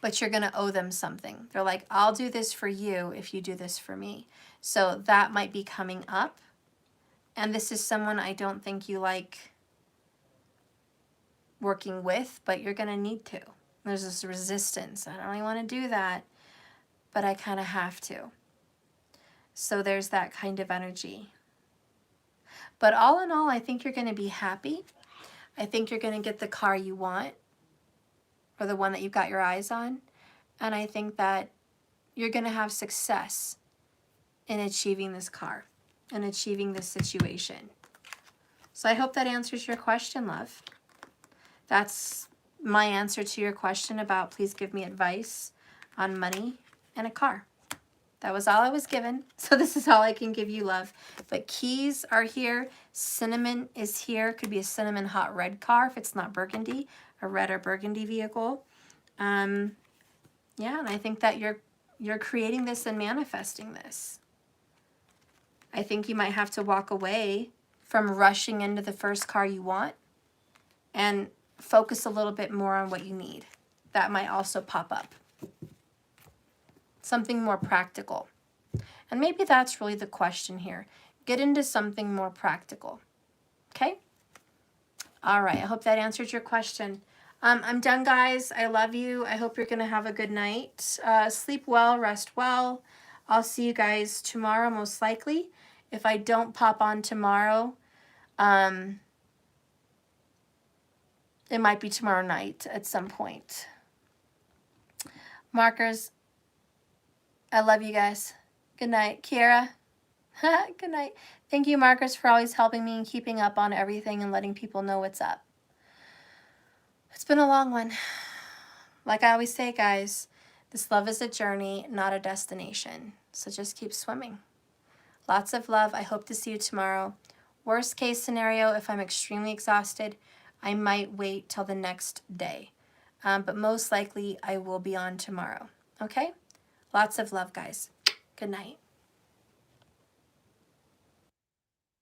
But you're going to owe them something. They're like, I'll do this for you if you do this for me. So that might be coming up. And this is someone I don't think you like working with, but you're going to need to. There's this resistance. I don't really want to do that, but I kind of have to. So there's that kind of energy. But all in all, I think you're going to be happy. I think you're going to get the car you want, or the one that you've got your eyes on. And I think that you're going to have success in achieving this car and achieving this situation. So I hope that answers your question, love. That's my answer to your question about please give me advice on money and a car. That was all I was given, so this is all I can give you, love. But keys are here. Cinnamon is here. Could be a cinnamon hot red car if it's not burgundy, a red or burgundy vehicle. Yeah, and I think that you're creating this and manifesting this. I think you might have to walk away from rushing into the first car you want and focus a little bit more on what you need. That might also pop up. Something more practical. And maybe that's really the question here. Get into something more practical. Okay? All right. I hope that answered your question. I'm done, guys. I love you. I hope you're going to have a good night. Sleep well. Rest well. I'll see you guys tomorrow, most likely. If I don't pop on tomorrow, it might be tomorrow night at some point. Markers. I love you guys. Good night. Kiara. Good night. Thank you, Marcus, for always helping me and keeping up on everything and letting people know what's up. It's been a long one. Like I always say, guys, this love is a journey, not a destination. So just keep swimming. Lots of love. I hope to see you tomorrow. Worst case scenario, if I'm extremely exhausted, I might wait till the next day. But most likely, I will be on tomorrow. Okay? Lots of love, guys. Good night.